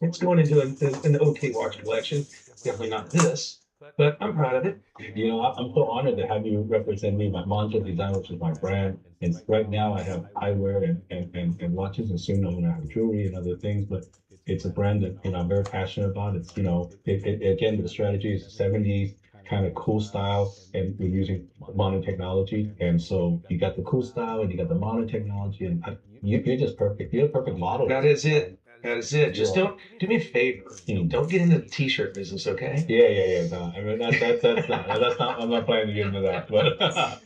it's going into an OK watch collection. Definitely not this, but I'm proud of it. You know, I'm so honored to have you represent me. My Mantra Design, which is my brand. And right now I have eyewear and watches, and soon I'm going to have jewelry and other things. But it's a brand that, you know, I'm very passionate about. It's, you know, again, the strategy is 70s kind of cool style, and we're using modern technology. And so you got the cool style and you got the modern technology, and you're just perfect. You're a perfect model. That is it. Just don't do me a favor. Don't get into the t-shirt business, okay? Yeah. No, I mean that's not. I'm not planning to get into that, but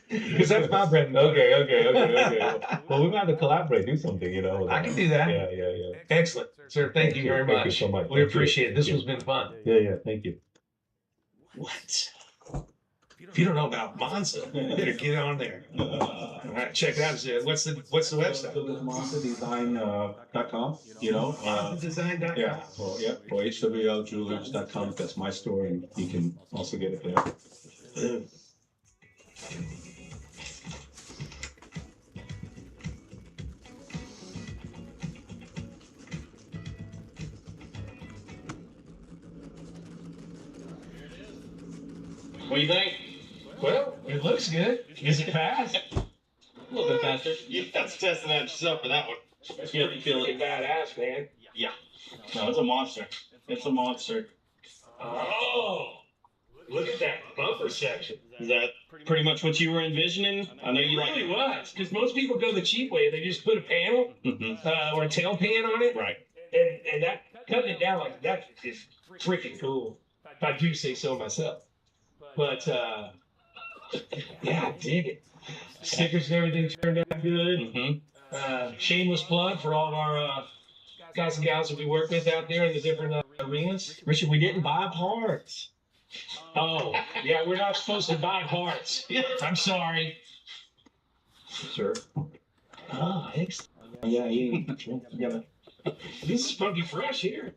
because that's my bread and butter. Okay. Well, we might have to collaborate, do something, you know. I can do that. Yeah. Excellent, sir. Thank you very much. Thank you so much. We appreciate it. This has been fun. Yeah. Thank you. What? If you don't know about Monza, you better get on there. All right, check it out. What's the website? MonzaDesign.com. You know, MonzaDesign.com. Yeah. Well, or HWLJewelers.com. That's my store, and you can also get it there. What do you think? Well, it looks good. Is it fast? A little bit faster. You have to test that yourself for that one. You have to feel it. Badass, man. Yeah. No, it's a monster. It's a monster. Oh, look at that bumper section. Is that pretty much what you were envisioning? I know you really was, because most people go the cheap way. They just put a panel or a tail pan on it. Right. And that cutting it down like that is freaking cool. If I do say so myself. But yeah, I dig it. Stickers and everything turned out good. Shameless plug for all of our guys and gals that we work with out there in the different arenas. Richard, we didn't buy parts. Oh, yeah, we're not supposed to buy parts. I'm sorry. Sure. Oh, thanks. Yeah. This is funky fresh here.